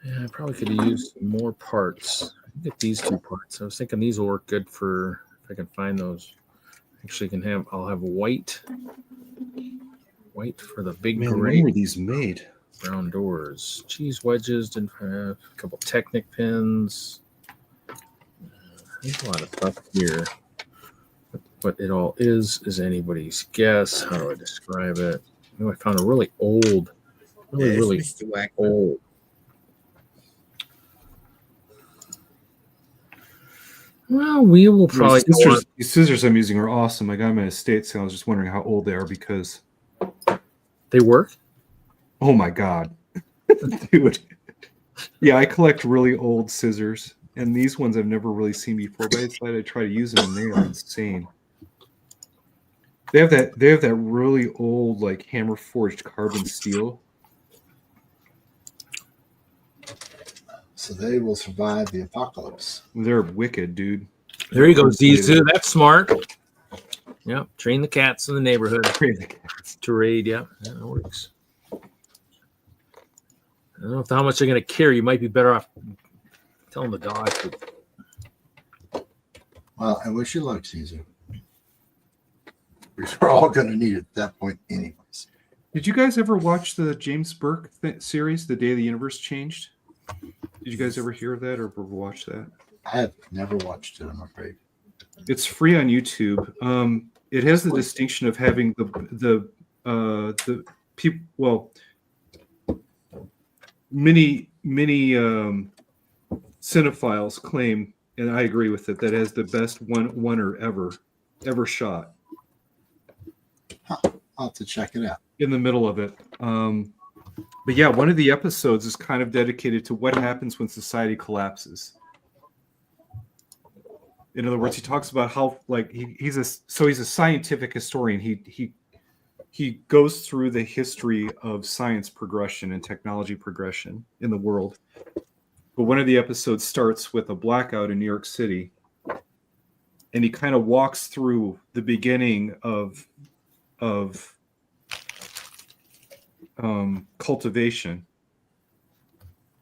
Yeah, I probably could have used more parts. Get these 2 parts. I was thinking these will work good for if I can find those. Actually, I'll have white for the big Man, gray when were these made? brown doors. Cheese wedges. Didn't have a couple Technic pins. There's a lot of stuff here. What it all is anybody's guess. How do I describe it? I found a really old, There's really Mr. Wackman. old. Well, we will probably These scissors I'm using are awesome. I got them at a estate sale. I was just wondering how old they are because, they work. oh my god, dude. Yeah, I collect really old scissors, and these ones I've never really seen before. But I decided to try to use them, and they are insane. They have that really old like hammer forged carbon steel. So they will survive the apocalypse. They're wicked, dude. There you go, Zizu. That's smart. Yep. Train the cats in the neighborhood to raid. Yeah, that works. I don't know how much they're going to carry. You might be better off telling the dog. Well, I wish you luck, Caesar. We're all going to need it at that point anyways. Did you guys ever watch the James Burke series, The Day the Universe Changed? Did you guys ever hear of that or ever watch that? I have never watched it, I'm afraid. It's free on YouTube. It has the distinction of having the people. Well, many cinephiles claim, and I agree with it, that it has the best oneer ever shot. I'll have to check it out. In the middle of it. But yeah, one of the episodes is kind of dedicated to what happens when society collapses. In other words, he talks about how like he's a scientific historian. He goes through the history of science progression and technology progression in the world. But one of the episodes starts with a blackout in New York City, and he kind of walks through the beginning of cultivation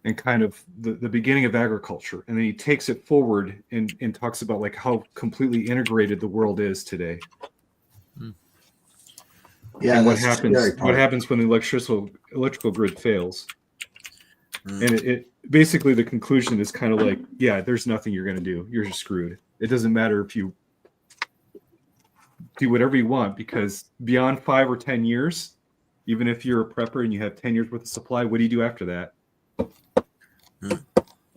and kind of the beginning of agriculture, and then he takes it forward and talks about like how completely integrated the world is today. Yeah, and what happens when the electrical grid fails. And it basically, the conclusion is kind of like, yeah, there's nothing you're going to do. You're just screwed. It doesn't matter if you do whatever you want, because beyond 5 or 10 years, even if you're a prepper and you have 10 years worth of supply, what do you do after that?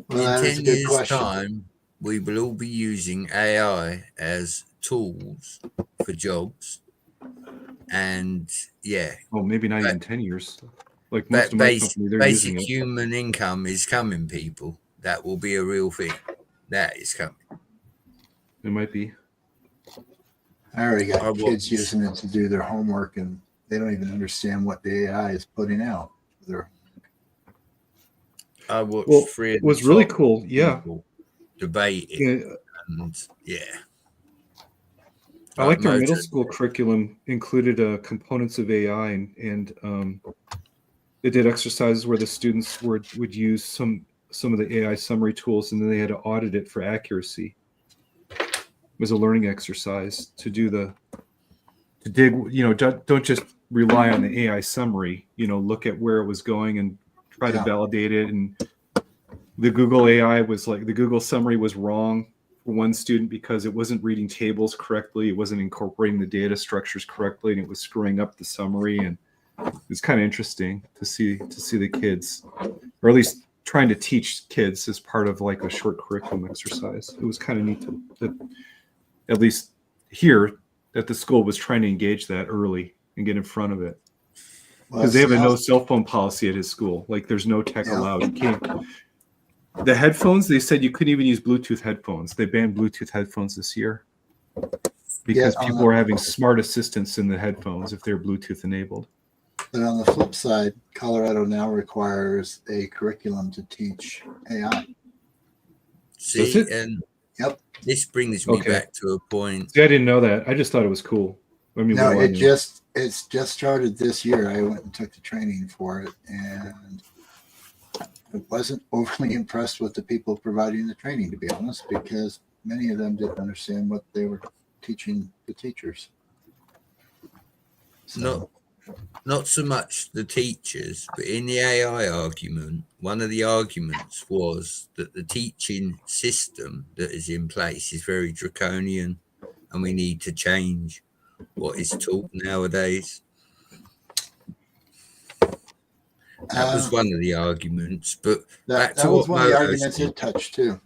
Well, in 10 years' time, we will all be using AI as tools for jobs. And yeah. Well, maybe not even 10 years. Like most of my company, they're using it. Basic human income is coming, people. That will be a real thing. That is coming. It might be. I already got kids using it to do their homework, and they don't even understand what the AI is putting out. I watched it was really cool. Yeah. Debating. And yeah. I like their middle school curriculum included components of AI, and they did exercises where the students would use some of the AI summary tools, and then they had to audit it for accuracy. It was a learning exercise to dig, don't just rely on the AI summary, look at where it was going and try to validate it. And the Google AI was like, the Google summary was wrong for one student because it wasn't reading tables correctly. It wasn't incorporating the data structures correctly, and it was screwing up the summary. And it's kind of interesting to see the kids, or at least trying to teach kids as part of like a short curriculum exercise. It was kind of neat that at least here that the school was trying to engage that early and get in front of it. Because they have a no cell phone policy at his school. Like there's no tech allowed. You can't. The headphones, they said you couldn't even use Bluetooth headphones. They banned Bluetooth headphones this year because people are having smart assistants in the headphones if they're Bluetooth enabled. But on the flip side, Colorado now requires a curriculum to teach AI. See, and this brings me back to a point. See, I didn't know that. I just thought it was cool. I mean, no, it's just started this year. I went and took the training for it, and wasn't overly impressed with the people providing the training, to be honest, because many of them didn't understand what they were teaching the teachers. So, Not so much the teachers, but in the AI argument, one of the arguments was that the teaching system that is in place is very draconian and we need to change what is taught nowadays. That was one of the arguments, but that was one of the arguments it touched too.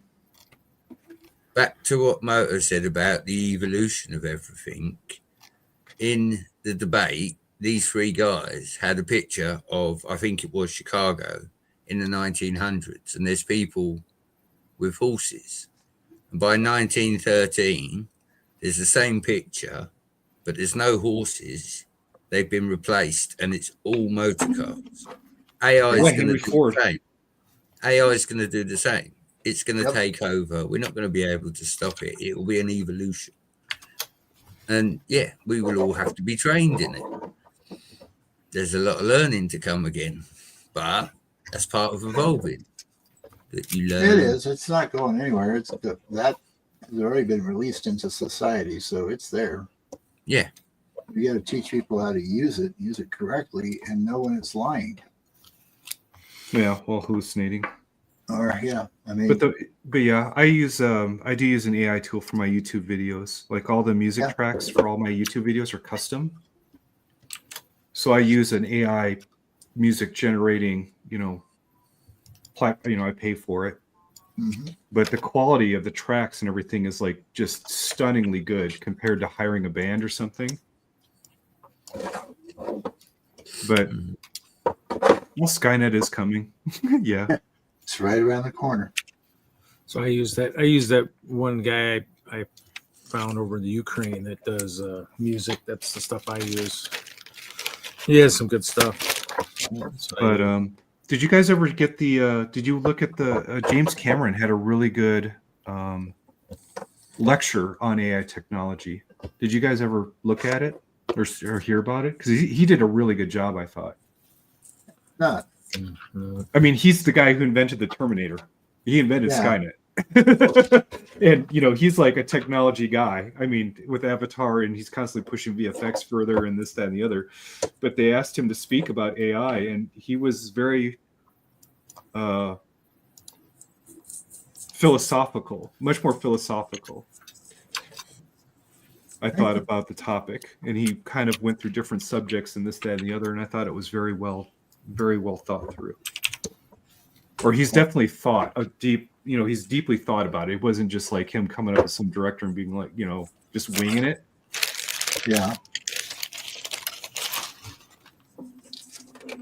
Back to what Moto said about the evolution of everything. In the debate, these three guys had a picture of, I think it was Chicago in the 1900s, and there's people with horses. And by 1913, there's the same picture, but there's no horses. They've been replaced, and it's all motor cars. AI is going to do the same. AI is going to do the same. It's going to take over. We're not going to be able to stop it. It will be an evolution. And yeah, we will all have to be trained in it. There's a lot of learning to come again, but that's part of evolving. That you learn. It is. It's not going anywhere. That has already been released into society, so it's there. Yeah. You got to teach people how to use it correctly, and know when it's lying. Yeah, well, hallucinating. Or yeah, I mean, but yeah, I do use an AI tool for my YouTube videos. Like all the music tracks for all my YouTube videos are custom. So I use an AI music generating, I pay for it. Mm-hmm. But the quality of the tracks and everything is like just stunningly good compared to hiring a band or something. But well, Skynet is coming. Yeah. It's right around the corner. So I use that one guy I found over in the Ukraine that does music. That's the stuff I use. He has some good stuff. So but did you guys ever get the? Did you look at the James Cameron had a really good lecture on AI technology? Did you guys ever look at it or hear about it? Because he did a really good job, I thought. Not. I mean, he's the guy who invented the Terminator. He invented Skynet. And, he's like a technology guy. I mean, with Avatar, and he's constantly pushing VFX further and this, that, and the other. But they asked him to speak about AI, and he was very philosophical, much more philosophical. I thought about the topic, and he kind of went through different subjects and this, that, and the other, and I thought it was very well thought through. Or he's definitely thought a deep, he's deeply thought about it. It wasn't just like him coming up with some director and being like, just winging it. Yeah.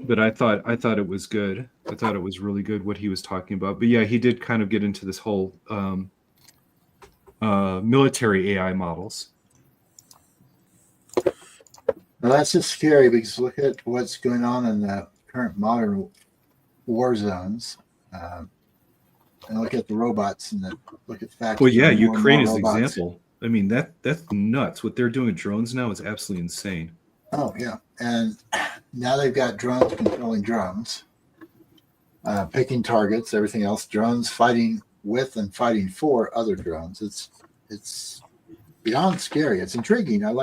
But I thought it was good. I thought it was really good what he was talking about. But yeah, he did kind of get into this whole military AI models. Well, that's just scary because look at what's going on in the current modern war zones. And look at the robots and look at the fact. Well, yeah, Ukraine is an example. I mean, that's nuts. What they're doing with drones now is absolutely insane. Oh, yeah. And now they've got drones controlling drones, picking targets, everything else. Drones fighting with and fighting for other drones. It's beyond scary. It's intriguing. I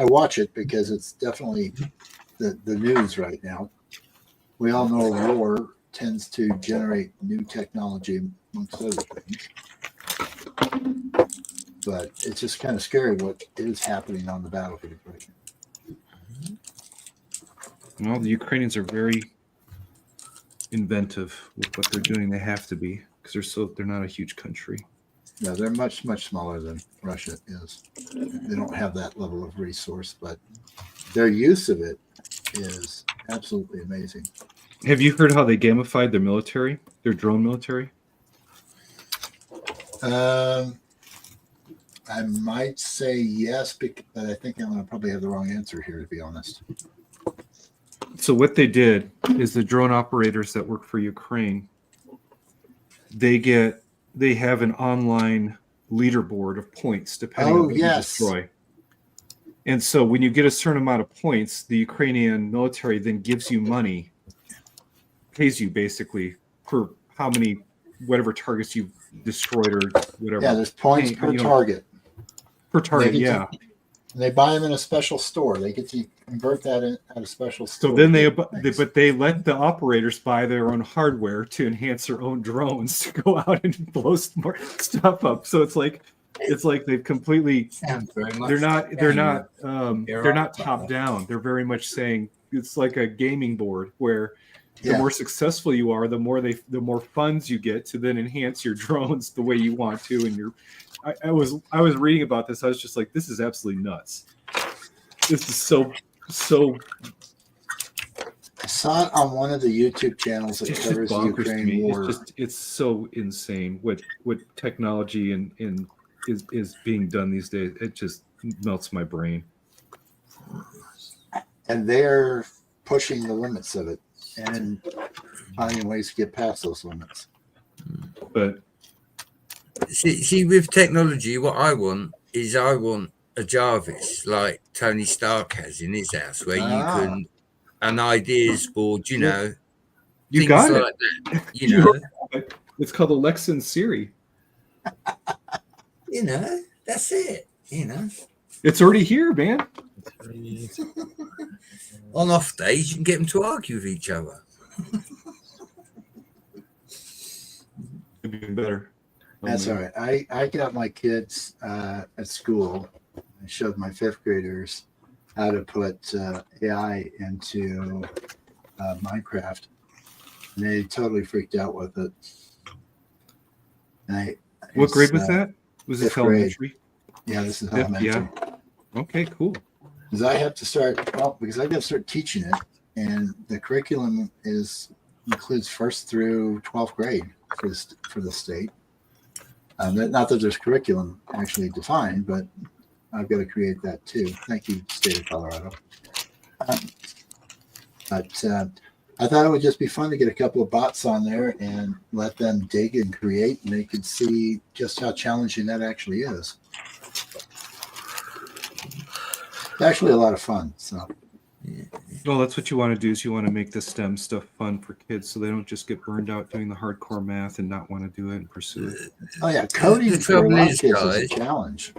watch it because it's definitely the news right now. We all know war tends to generate new technology amongst other things. But it's just kind of scary what is happening on the battlefield right now. Well, the Ukrainians are very inventive with what they're doing. They have to be because they're not a huge country. No, they're much, much smaller than Russia is. They don't have that level of resource, but their use of it is absolutely amazing. Have you heard how they gamified their military, their drone military? I might say yes, but I think I'm going to probably have the wrong answer here, to be honest. So what they did is the drone operators that work for Ukraine, they have an online leaderboard of points depending on what you destroy. And so when you get a certain amount of points, the Ukrainian military then gives you money, pays you basically for how many whatever targets you've destroyed or whatever. Yeah, there's points per target. Per target, yeah. And they buy them in a special store. They get to convert that at a special store. So then they let the operators buy their own hardware to enhance their own drones to go out and blow some more stuff up. So it's like they've completely they're not top down. They're very much saying it's like a gaming board where the more successful you are, the more funds you get to then enhance your drones the way you want to. And I was reading about this. I was just like, this is absolutely nuts. This is so. I saw it on one of the YouTube channels that covers the Ukraine war. It's so insane what technology and is being done these days. It just melts my brain. And they're pushing the limits of it and finding ways to get past those limits. But see, with technology, what I want a Jarvis like Tony Stark has in his house, where you can an ideas board, you know, you things got like it. That, you know, it's called Alexa and Siri. You know, that's it. You know, it's already here, man. On off days, you can get them to argue with each other. It'd be better. That's all right. I got my kids at school. I showed my 5th graders how to put AI into Minecraft, and they totally freaked out with it. What grade was that? Was it elementary? Yeah, this is elementary. Yeah. Okay, cool. Because I have to start, because I've got to start teaching it, and the curriculum includes 1st through 12th grade for the state. Not that there's curriculum actually defined, but I've got to create that too. Thank you, State of Colorado. But I thought it would just be fun to get a couple of bots on there and let them dig and create, and they could see just how challenging that actually is. It's actually a lot of fun. So, well, that's what you want to do, is you want to make the STEM stuff fun for kids, so they don't just get burned out doing the hardcore math and not want to do it and pursue it. Oh yeah, coding for a lot of kids is a challenge.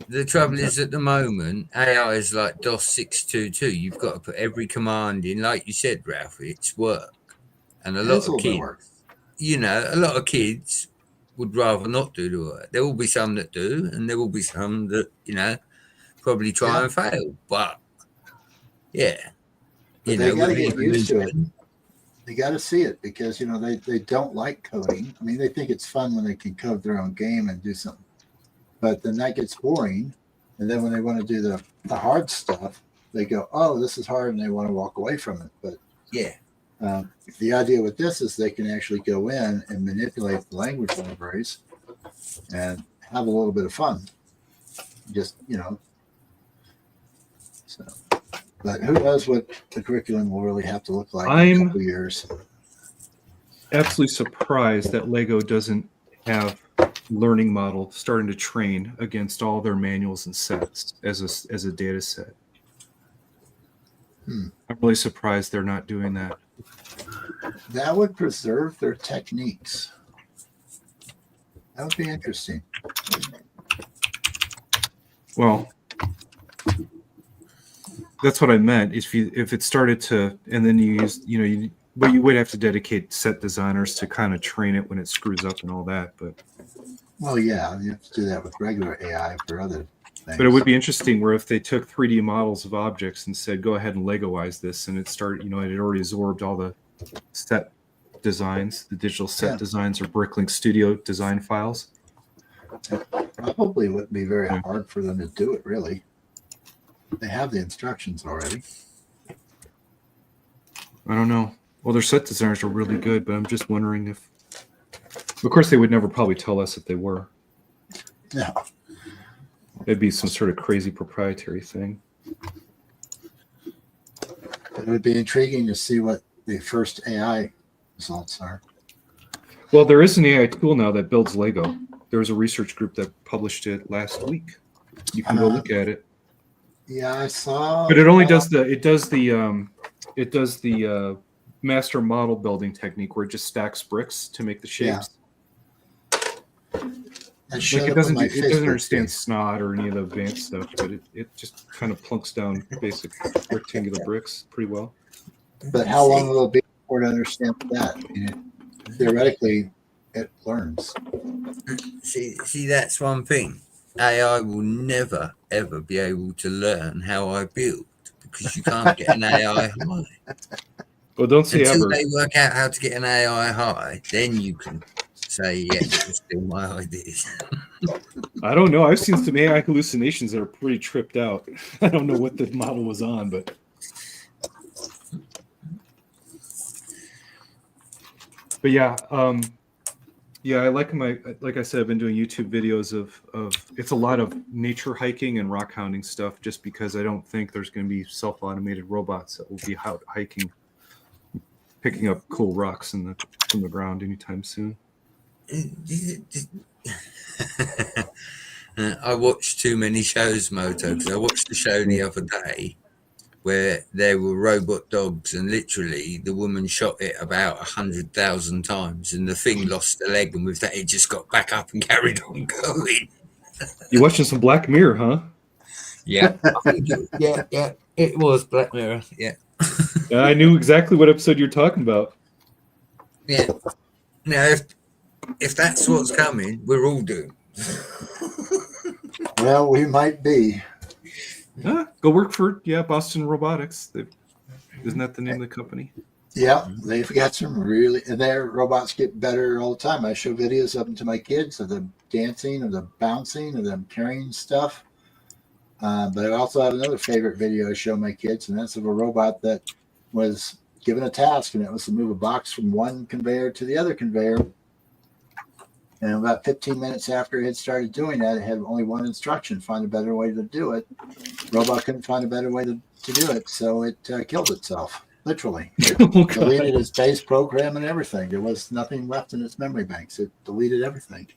The trouble is, at the moment, AI is like DOS 622. You've got to put every command in, like you said, Ralph. It's work, and a lot of kids, you know, a lot of kids would rather not do the work. There will be some that do, and there will be some that, you know, probably try and fail. But yeah, but they got to get used to it. They got to see it, because you know they don't like coding. I mean, they think it's fun when they can code their own game and do something. But then that gets boring. And then when they want to do the hard stuff, they go, oh, this is hard, and they want to walk away from it. But yeah, the idea with this is they can actually go in and manipulate the language libraries and have a little bit of fun. Just, you know. So, but who knows what the curriculum will really have to look like in a couple years. Absolutely surprised that Lego doesn't have learning model starting to train against all their manuals and sets as a data set. I'm really surprised they're not doing that. That would preserve their techniques. That would be interesting. Well, that's what I meant. If it started to, and then you use, but you would have to dedicate set designers to kind of train it when it screws up and all that. But well, yeah, you have to do that with regular AI for other things. But it would be interesting where if they took 3D models of objects and said, go ahead and Legoize this, and it started, it had already absorbed all the set designs, the digital set designs or Bricklink Studio design files. It probably wouldn't be very hard for them to do it, really. They have the instructions already. I don't know. Well, their set designers are really good, but I'm just wondering if, of course, they would never probably tell us if they were. No. It'd be some sort of crazy proprietary thing. It would be intriguing to see what the first AI results are. Well, there is an AI tool now that builds Lego. There was a research group that published it last week. You can go look at it. Yeah, I saw. But it only does the master model building technique where it just stacks bricks to make the shapes. That Like it doesn't understand snot or any of the advanced stuff, but it just kind of plunks down basic rectangular bricks pretty well. But how long will it be before it understands that? I mean, theoretically, it learns. See, that's one thing. AI will never ever be able to learn how I build because you can't get an AI high. Well, don't say Until ever. they work out how to get an AI high, then you can say, yeah, it was still my ideas. I don't know. I've seen some AI hallucinations that are pretty tripped out. I don't know what the model was on, but yeah, I like I said, I've been doing YouTube videos of it's a lot of nature hiking and rock hounding stuff, just because I don't think there's going to be self-automated robots that will be out hiking, picking up cool rocks from the ground anytime soon. I watched too many shows, Moto, because I watched the show the other day where there were robot dogs and literally the woman shot it about 100,000 times and the thing lost a leg, and with that it just got back up and carried on going. You watching some Black Mirror, huh? Yeah, it was Black Mirror. Yeah. Yeah, I knew exactly what episode you're talking about. Yeah. Now, if that's what's coming, we're all doomed. Well, we might be. Go work for Boston Robotics. Isn't that the name of the company? Yeah, they've got some really, and their robots get better all the time. I show videos of them to my kids, of them dancing, of them bouncing, of them carrying stuff. But I also have another favorite video I show my kids, and that's of a robot that was given a task, and it was to move a box from one conveyor to the other conveyor. And about 15 minutes after it had started doing that, it had only one instruction: find a better way to do it. The robot couldn't find a better way to do it, so it killed itself, literally. It deleted its base program and everything. There was nothing left in its memory banks. It deleted everything.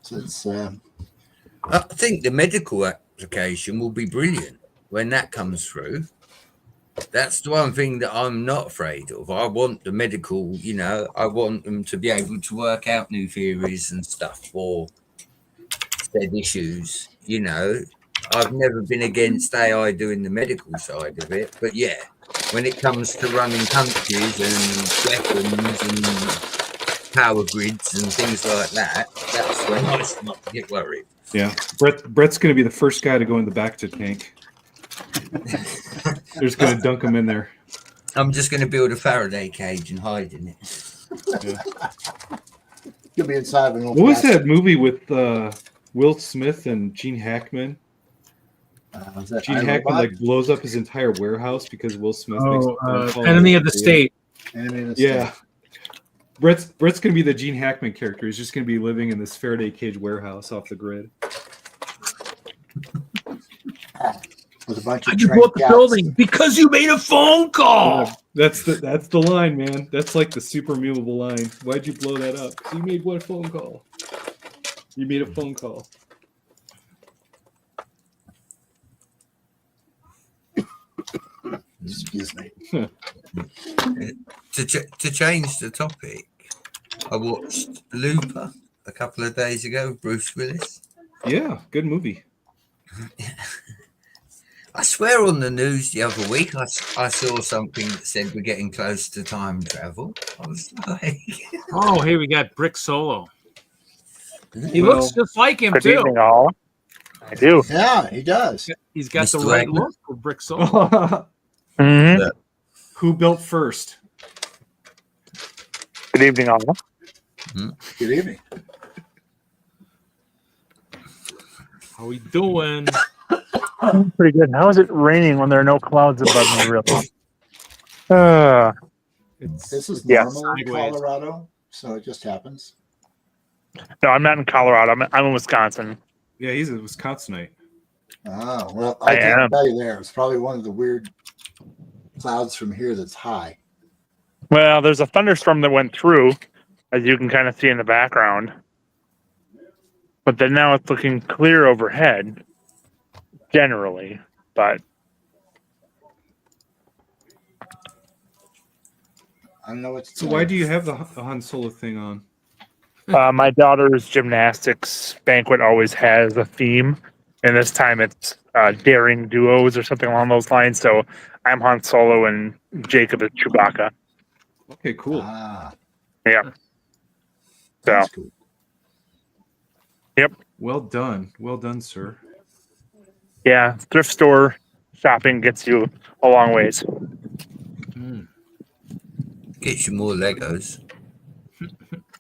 So it's... I think the medical application will be brilliant when that comes through. That's the one thing that I'm not afraid of. I want the medical, I want them to be able to work out new theories and stuff for said issues. I've never been against AI doing the medical side of it, but yeah, when it comes to running countries and weapons and power grids and things like that, that's when I start to get worried. Yeah, Brett's going to be the first guy to go in the back to tank. They're just going to dunk him in there. I'm just going to build a Faraday cage and hide in it. Yeah. You'll be inside of an old... What was that movie with Will Smith and Gene Hackman? Gene Hackman blows up his entire warehouse because Will Smith makes Enemy of the State. Yeah. Brett's going to be the Gene Hackman character. He's just going to be living in this Faraday cage warehouse off the grid. With a bunch of I just bought the building because you made a phone call. That's the line, man. That's like the super memeable line. Why'd you blow that up? You made what phone call? You made a phone call. Excuse me. To change the topic, I watched Looper a couple of days ago with Bruce Willis. Yeah, good movie. I swear on the news the other week I saw something that said we're getting close to time travel. I was like... Oh, here we got Brick Solo. He looks just like him, Good too. evening, all. I do. Yeah, he does. He's got Mr. the right Wagner. look for Brick Solo. Mm-hmm. Yeah. Who built first? Good evening, all. Good evening. How we doing? Pretty good. How is it raining when there are no clouds above me, really? This is Yes. normal in Colorado, so it just happens. No, I'm not in Colorado. I'm in Wisconsin. Yeah, he's a Wisconsinite. Oh, well, I I can't am. tell you there. It's probably one of the weird clouds from here that's high. Well, there's a thunderstorm that went through, as you can kind of see in the background. But then now it's looking clear overhead, generally. But I don't know what to So tell why do you have the Han Solo thing on? My daughter's gymnastics banquet always has a theme, and this time it's daring duos or something along those lines. So I'm Han Solo and Jacob is Chewbacca. Okay, cool. Ah, Yeah. So that's cool. Well done, sir. yeah, thrift store shopping gets you a long ways. Get you more Legos.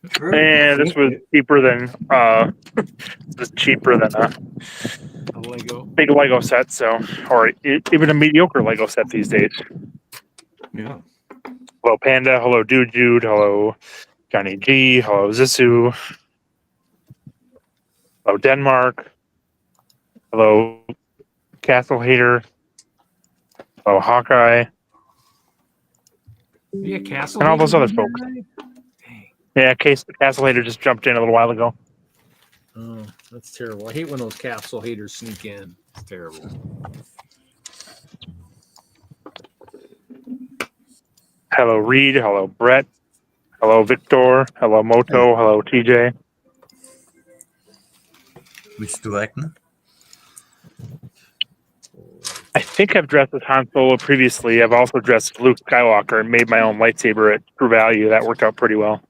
True. And this was cheaper than A Lego. big Lego set. So, or even a mediocre Lego set these days. Yeah. Hello Panda. Hello Dude Jude. Hello Johnny G. Hello Zissou. Hello Denmark. Hello Castle Hater. Hello Hawkeye. Yeah, Castle. And all those Hater other folks. tonight? Dang. Yeah, Castle Hater just jumped in a little while ago. Oh, that's terrible. I hate when those capsule haters sneak in. It's terrible. Hello Reed. Hello Brett. Hello Victor. Hello Moto. Hello TJ. Mr. Wagner. I think I've dressed as Han Solo previously. I've also dressed as Luke Skywalker and made my own lightsaber at True Value. That worked out pretty well.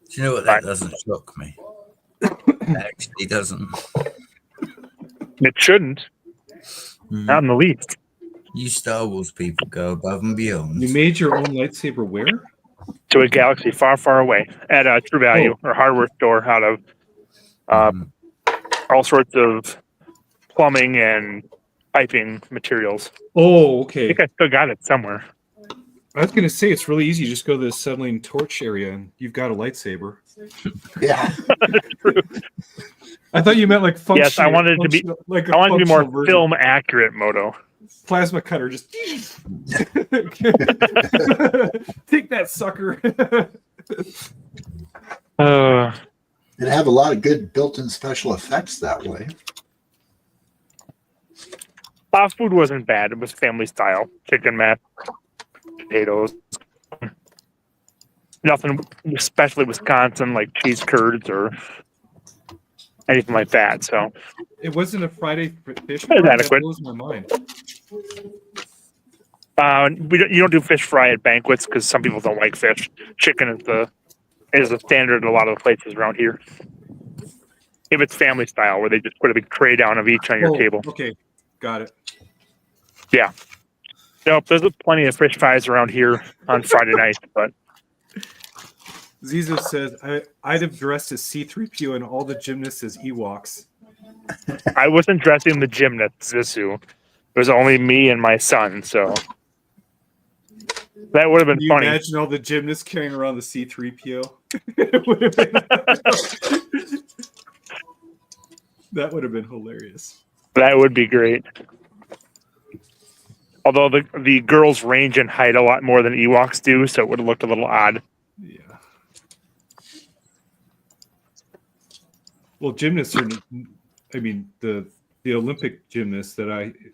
Do you know what? That doesn't shock me. It actually doesn't. It shouldn't. Not in the least. You Star Wars people go above and beyond. You made your own lightsaber where? To a galaxy far, far away at a True Value or hardware store out of all sorts of plumbing and piping materials. Oh, I okay. think I still got it somewhere. I was going to say it's really easy. Just go to the settling torch area and you've got a lightsaber. Yeah. I thought you meant like function. Yes, I wanted it to be. Like I wanted to be more functional version. film accurate, Moto. Plasma cutter. Just take that sucker. It have a lot of good built-in special effects that way. Food wasn't bad. It was family style. Chicken mashed potatoes. Nothing especially Wisconsin like cheese curds or anything like that. So It wasn't a Friday fish It's fry? That adequate. blows my mind. you don't do fish fry at banquets because some people don't like fish. Chicken is the standard at a lot of the places around here. If it's family style, where they just put a big tray down of each on your table. Okay, got it. Yeah. Nope, there's plenty of fish fries around here on Friday night, but Zizo says, I'd have dressed as C-3PO and all the gymnasts as Ewoks. I wasn't dressing the gymnast, Zissou. It was only me and my son, so that would have been Can you funny. imagine all the gymnasts carrying around the C-3PO? It would have been... That would have been hilarious. That would be great. Although the girls range in height a lot more than Ewoks do, so it would have looked a little odd. Yeah. Well, gymnasts are, I mean, the Olympic gymnasts that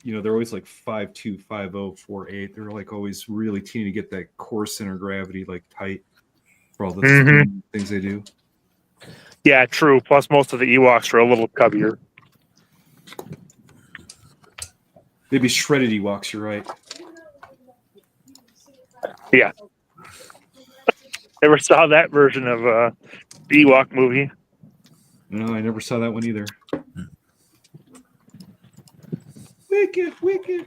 they're always like 5'2", 5'0", 4'8". They're like always really teeny to get that core center of gravity like tight for all the things they do. Yeah, true. Plus, most of the Ewoks are a little cubbier. They'd be shredded Ewoks, you're right. Yeah. Ever saw that version of the Ewok movie? No, I never saw that one either. Wicked, wicked.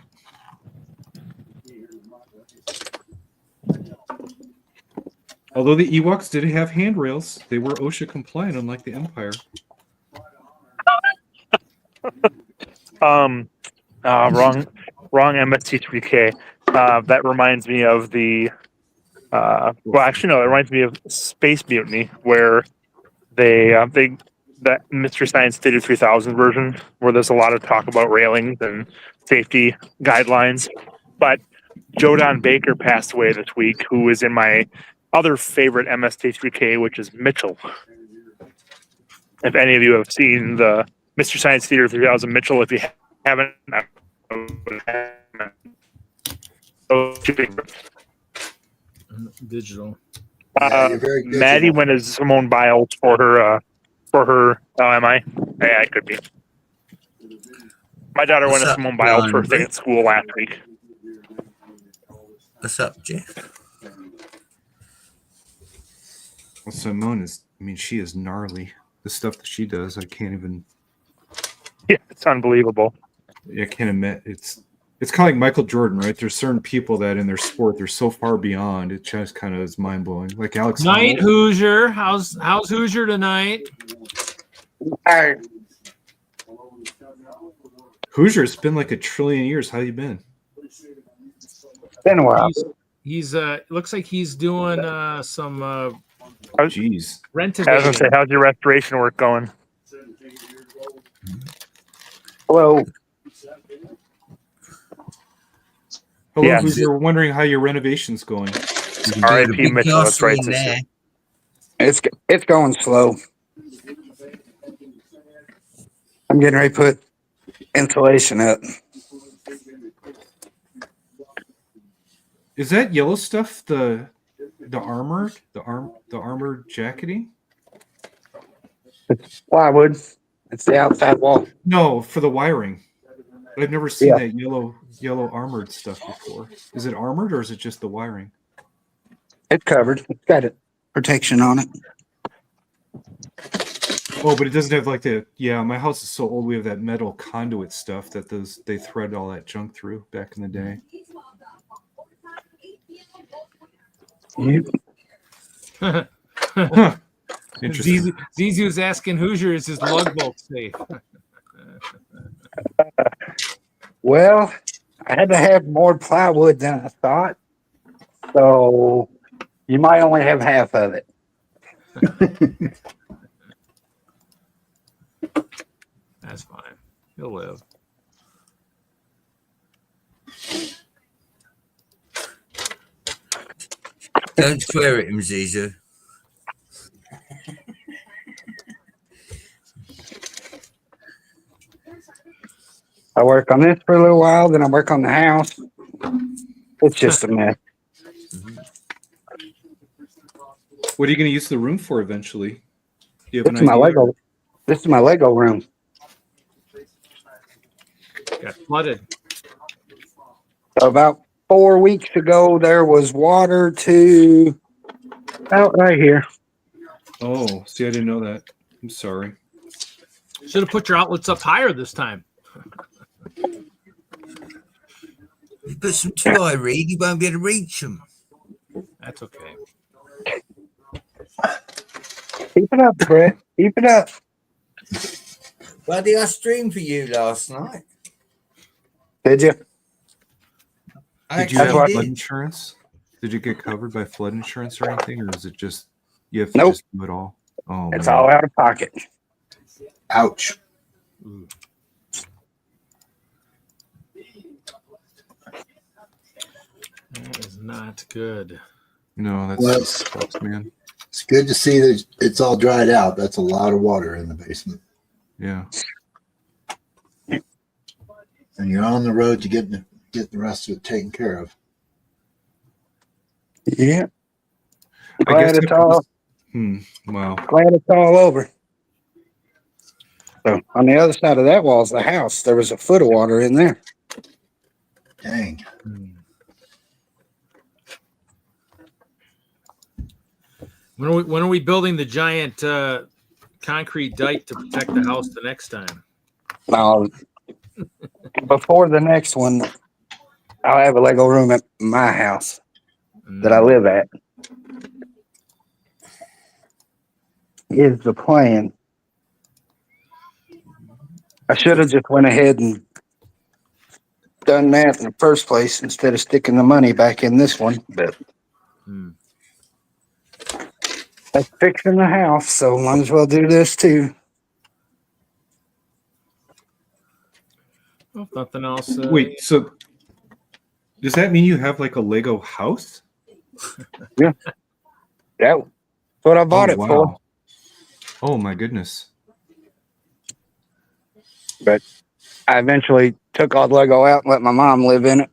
Although the Ewoks did have handrails, they were OSHA compliant, unlike the Empire. Wrong MST3K. That reminds me of the. Well, actually, no. It reminds me of Space Mutiny, where that Mystery Science Theater 3000 version, where there's a lot of talk about railings and safety guidelines. But Jodan Baker passed away this week, who is in my other favorite MST3K, which is Mitchell. If any of you have seen the Mystery Science Theater 3000 Mitchell, if you haven't, digital. Yeah, you're very Maddie digital. went as Simone Biles for her LMI. Yeah, it could be. My daughter What's went as up, Simone Biles John? first thing at school last week. What's up, Jeff? Well, Simone is. I mean, she is gnarly. The stuff that she does, I can't even. Yeah, it's unbelievable. I can't admit it's. It's kind of like Michael Jordan, right? There's certain people that in their sport they're so far beyond. It just kind of is mind blowing. Like Alex. Night Honnold. Hoosier. How's Hoosier tonight? Hoosier, it's been like 1 trillion years. How you been? Been a while. He's looks like he's doing some Jeez. I was gonna say, renovating. how's your restoration work going? Hello. Hello, Yes. Hoosier. We're wondering how your renovation's going. You can do R.I.P. the big Mitchell, that's right, plastering sister. there. It's going slow. I'm getting ready to put insulation up. Is that yellow stuff the armored armored jacketing? Plywood. It's the outside wall. No, for the wiring. I've never seen Yeah. that yellow armored stuff before. Is it armored or is it just the wiring? It's covered. It's got a protection on it. Oh, but it doesn't have like the my house is so old we have that metal conduit stuff that they thread all that junk through back in the day. Huh. Interesting. Zizi was asking Hoosier, is his lug bolt safe? Well, I had to have more plywood than I thought. So you might only have half of it. That's fine. He'll live. Don't swear at him, Ziza. I work on this for a little while, then I work on the house. It's just a mess. What are you going to use the room for eventually? Do you have This an is my idea? Lego. This is my Lego room. Got flooded. So about 4 weeks ago, there was water to out right here. Oh, see, I didn't know that. I'm sorry. Should have put your outlets up higher this time. You put some too high, Reed, you won't be able to reach them. That's okay. Keep it up, Brett. Keep it up. Buddy, I streamed for you last night. Did you? I Did you have actually flood did. insurance? Did you get covered by flood insurance or anything, or is it just you have to Nope. just do it all? Oh, It's man. all out of pocket. Ouch. Ooh. That is not good. No, that's Well, sucks, man. It's good to see that it's all dried out. That's a lot of water in the basement. Yeah. And you're on the road to get the rest of it taken care of. Yeah. I Glad guess it's all wow. glad it's all over. So on the other side of that wall is the house. There was a foot of water in there. Dang. When are we building the giant concrete dike to protect the house the next time? Now, before the next one, I'll have a Lego room at my house that I live at. Is the plan. I should have just went ahead and done that in the first place instead of sticking the money back in this one, but that's fixing the house, so might as well do this too. Well, if nothing else. Wait, so does that mean you have like a Lego house? That's what I bought it for. Oh my goodness. But I eventually took all the Lego out and let my mom live in it.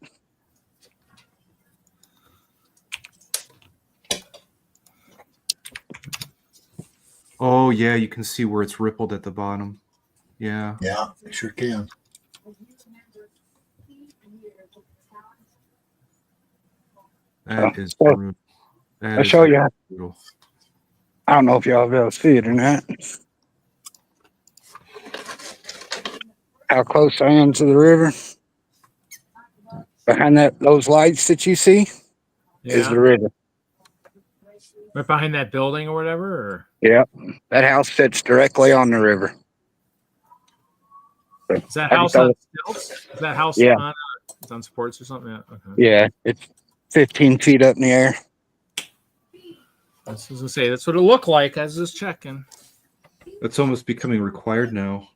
Oh yeah, you can see where it's rippled at the bottom. Yeah. Yeah, you sure can. That is Well, brutal. That I'll is show you. brutal. I don't know if y'all will see it or not. How close I am to the river. Behind those lights that you see is Yeah, the river. right behind that building or whatever. Or Yep. That house sits directly on the river. So is that I house just on thought, stilts? Is that house yeah, on it's on supports or something? Yeah. Okay. yeah. It's 15 feet up in the air. I was gonna say that's what it looked like. I was just checking. That's almost becoming required now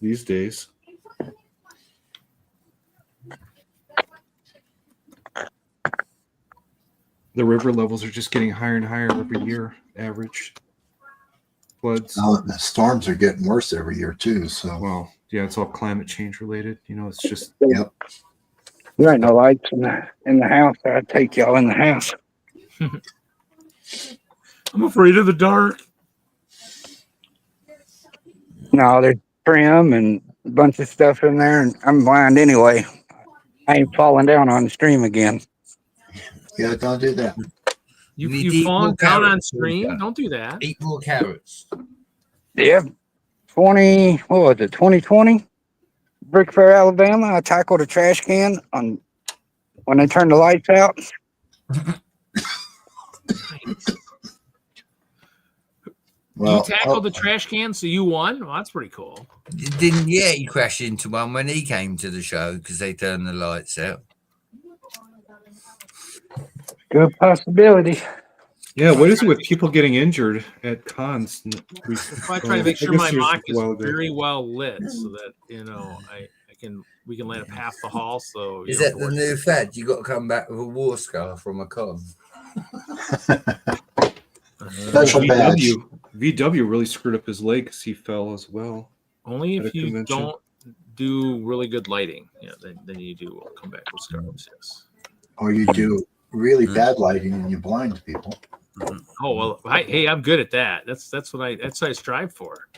these days. The river levels are just getting higher and higher every year, average. Floods. Now the storms are getting worse every year too. So Well, yeah, it's all climate change related. You know, it's just yep. There ain't no lights in the house. I'd take y'all in the house. I'm afraid of the dark. No, there's trim and a bunch of stuff in there, and I'm blind anyway. I ain't falling down on the stream again. Yeah, don't do that. You need you to eat fallen more down on carrots, stream? Luca. Don't do that. Eat more carrots. Yeah, 20. What was it? 2020, Brick Fair, Alabama. I tackled a trash can on when they turned the lights out. Well, you tackled the trash can, so you won. Well, that's pretty cool. Didn't he crash into one when he came to the show because they turned the lights out? Good possibility. yeah. What is it with people getting injured at cons? I try to make sure my mock is while ago. very well lit, so that we can light up half the hall. So Is you don't that have to the worry. new fad? You got to come back with a war scar from a con. special badge. VW really screwed up his leg because he fell as well. Only at a if you convention. don't do really good lighting, yeah, then you do come back with scarves. Yes. Or you do really bad lighting and you blind people. Oh well, hey, I'm good at that. That's what I strive for.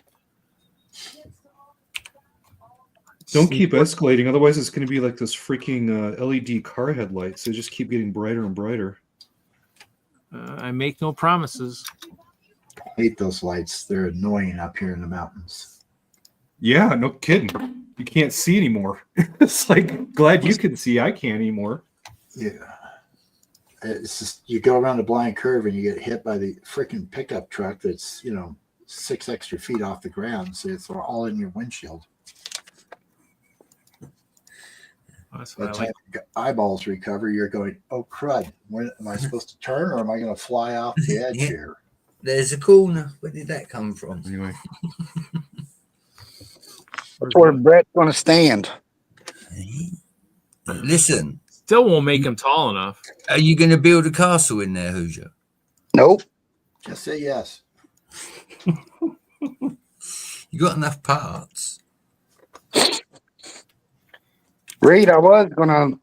Don't keep escalating, otherwise it's going to be like those freaking LED car headlights. They just keep getting brighter and brighter. I make no promises. I hate those lights. They're annoying up here in the mountains. Yeah, no kidding. You can't see anymore. It's like, glad you can see. I can't anymore. Yeah. It's just you go around a blind curve and you get hit by the freaking pickup truck that's 6 extra feet off the ground, so it's all in your windshield. That's By what the I time like. your eyeballs recover, you're going, oh crud, when am I supposed to turn, or am I going to fly off the edge Yeah. here? There's a corner. Where did that come from? Anyway, That's where Brett's going to stand. Listen, Still won't make him tall enough. are you going to build a castle in there, Hoosier? Nope. Just say yes. You got enough parts. Reed, I was going to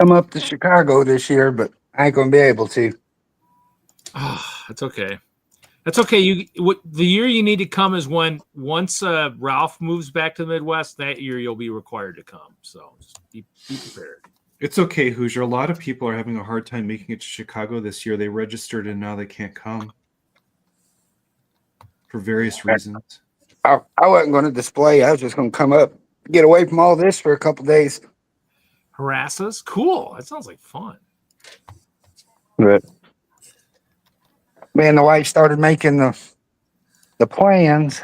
come up to Chicago this year, but I ain't going to be able to. That's okay. That's okay. The year you need to come is once Ralph moves back to the Midwest. That year you'll be required to come. So just be prepared. it's okay, Hoosier. A lot of people are having a hard time making it to Chicago this year. They registered and now they can't come for various reasons. I wasn't going to display. I was just going to come up, get away from all this for a couple days. Harass us? Cool. That sounds like fun. But me and the wife started making the plans,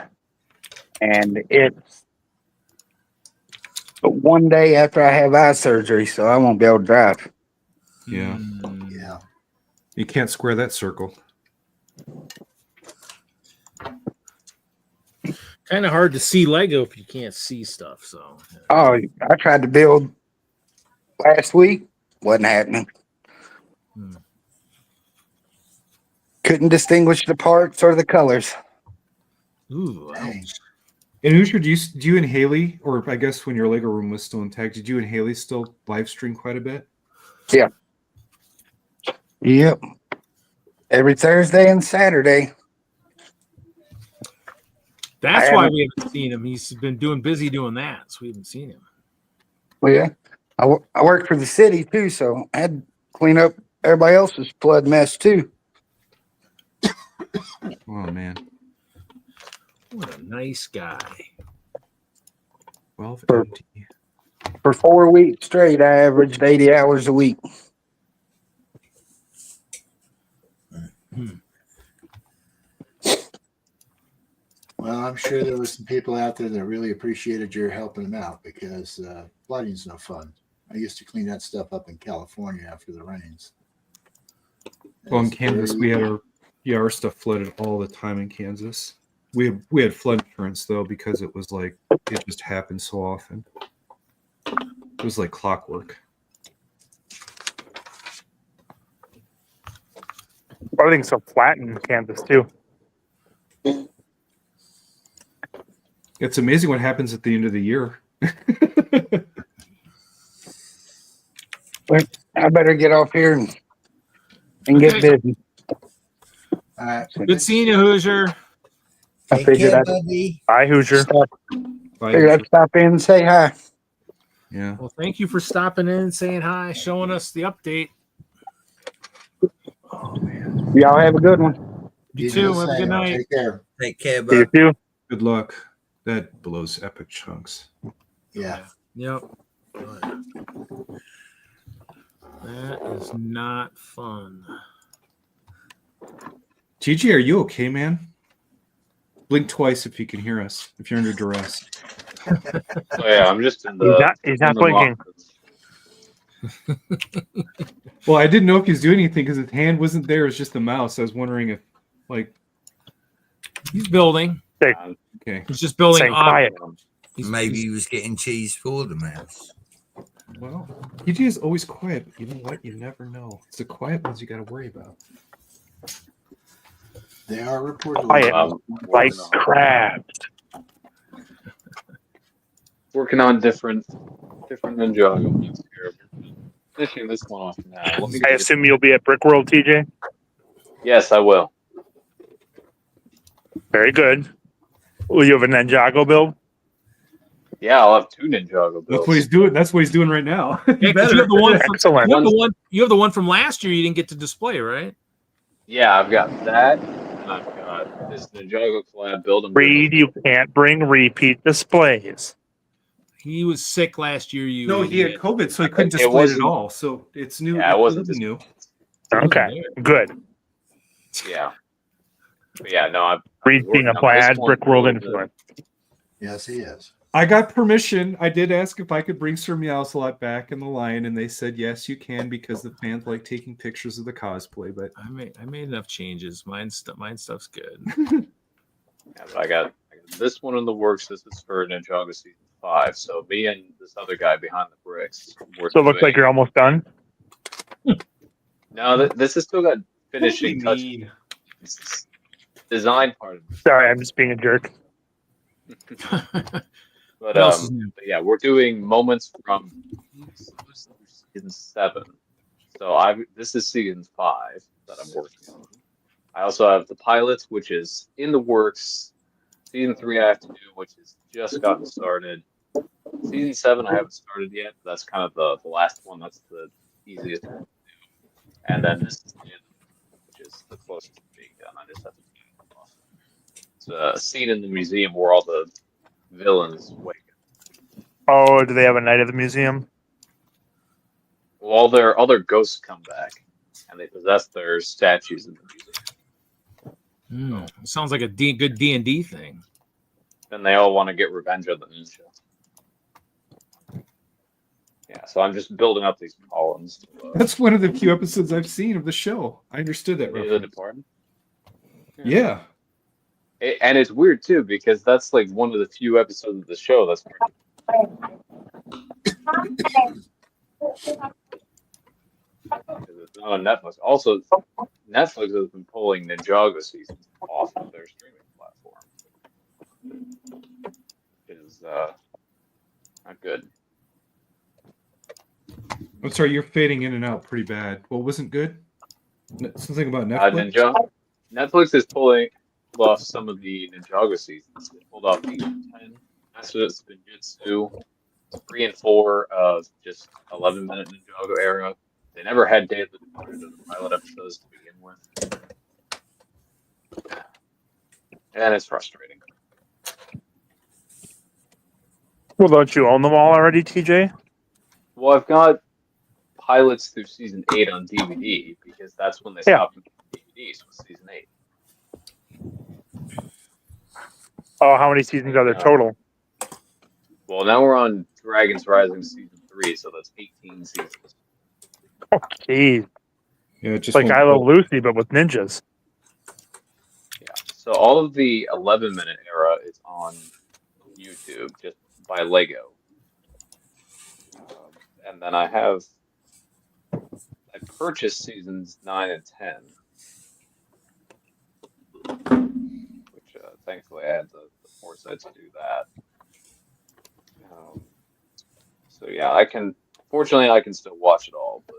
and it's one day after I have eye surgery, so I won't be able to drive. Yeah. Yeah. You can't square that circle. Kind of hard to see Lego if you can't see stuff. So Oh, I tried to build last week. Wasn't happening. Couldn't distinguish the parts or the colors. Ooh, Dang. And Hoosier, do you and Haley, or I guess when your Lego room was still intact, did you and Haley still live stream quite a bit? Yeah. Yep. Every Thursday and Saturday. That's I why haven't- we haven't seen him. He's been busy doing that, so we haven't seen him. Well, yeah. I worked for the city too, so I had to clean up everybody else's flood mess too. Oh man. What a nice guy. 12 For- MT. For 4 weeks straight, I averaged 80 hours a week. Well, I'm sure there was some people out there that really appreciated your helping them out because flooding's no fun. I used to clean that stuff up in California after the rains. Well, in It's Kansas, very- we had our stuff flooded all the time in Kansas. We had flood insurance though because it was like it just happened so often. It was like clockwork. Everything's so flat in Kansas too. It's amazing what happens at the end of the year. I better get off here and get Okay. busy. All right. Good seeing you, Hoosier. I Take figured care, I'd buddy. Bye, Hoosier. stop in and say hi. Yeah. Well, thank you for stopping in and saying hi, showing us the update. Y'all have a good one. You do too. the Have a same. good night. Take care. Take care, See you bud. too. Good luck. That blows epic chunks. Yeah. Yep. That is not fun. TG, are you okay, man? Blink twice if you can hear us. If you're under duress. Oh yeah, I'm just in the. He's not in the blinking. box. Well, I didn't know if he's doing anything because his hand wasn't there. It was just the mouse. I was wondering if, like, He's building. okay. He's just building Saying up. quiet. Maybe he was getting cheese for the mouse. Well, TG is always quiet, but you know what? You never know. It's the quiet ones you got to worry about. They are reportedly. Quiet. Like Working on- crabs. working on different Ninjago ones here. Finishing this one off now. Let me I get- assume you'll be at Brickworld, TJ. Yes, I will. Very good. Will you have a Ninjago build? Yeah, I'll have 2 Ninjago That's builds. what he's doing. That's what he's doing right now. Yeah, 'cause you have the one from, Excellent. you have the one from last year you didn't get to display, right? Yeah, I've got that, and I've got this Ninjago collab build. I'm Reed, doing- you can't bring repeat displays. He was sick last year. You No, he had idiot. COVID, so he couldn't It display it at wasn't- all. So it's new. Yeah, it wasn't totally new. Okay, good. Yeah. But yeah, no, I've Reed being a working on this plaid one Brickworld for the- influence. Yes, he is. I got permission. I did ask if I could bring Sir Meowsalot back in the line, and they said yes, you can because the fans like taking pictures of the cosplay. But I made enough changes. Mine stuff's good. Yeah, but I got this one in the works. This is for Ninjago season 5. So me and this other guy behind the bricks. we're So it looks like doing- you're almost done. No, this has still got finishing What do touches. you mean? This is design part of it. Sorry, I'm just being a jerk. But, What else is new? but yeah, we're doing moments from season 7. So this is season 5 that I'm working on. I also have the pilots, which is in the works. Season 3 I have to do, which has just gotten started. Season 7 I haven't started yet. But that's kind of the last one. That's the easiest one to do. And then this is the end, which is the closest to being done. I just have to finish it off. It's a scene in the museum where all the villains wake up. Oh, do they have a night at the museum? Well, all their ghosts come back, and they possess their statues in the museum. Sounds like a good D&D thing. Then they all want to get revenge on the ninja. Yeah, so I'm just building up these columns. That's one of the few episodes I've seen of the show. I understood that The reference. department. Yeah. And it's weird too because that's like one of the few episodes of the show that's because it's not on Netflix. Also, Netflix has been pulling Ninjago seasons off of their streaming platform, which is not good. I'm sorry, you're fading in and out pretty bad. What wasn't good? Something about Netflix? Ninja. Netflix is pulling. pulled off some of the Ninjago seasons. They pulled off the 10 Masters of Spinjitzu, 3 and 4 of just 11-minute Ninjago era. They never had Day of the Departed or the pilot episodes to begin with. And it's frustrating. Well, don't you own them all already, TJ? Well, I've got pilots through season 8 on DVD because that's when they stopped making DVDs, was season 8. Oh, how many seasons are there total? Well, now we're on Dragons Rising season 3, so that's 18 seasons. Oh, geez. Yeah, It's like I Love Lucy, but with ninjas. Yeah. So all of the 11-minute era is on YouTube just by Lego. And then I purchased seasons 9 and 10, which thankfully I had the foresight to do that. So yeah, fortunately I can still watch it all, but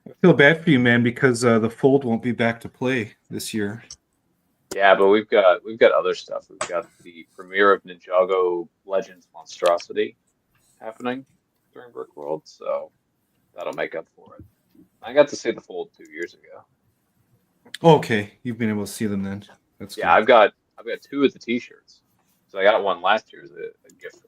I feel bad for you, man, because the Fold won't be back to play this year. yeah, but we've got other stuff. We've got the premiere of Ninjago Legends Monstrosity happening during Brickworld, so that'll make up for it. I got to see the Fold 2 years ago. Oh, okay, you've been able to see them then. That's Yeah, good. I've got 2 of the T-shirts. So I got one last year as a gift.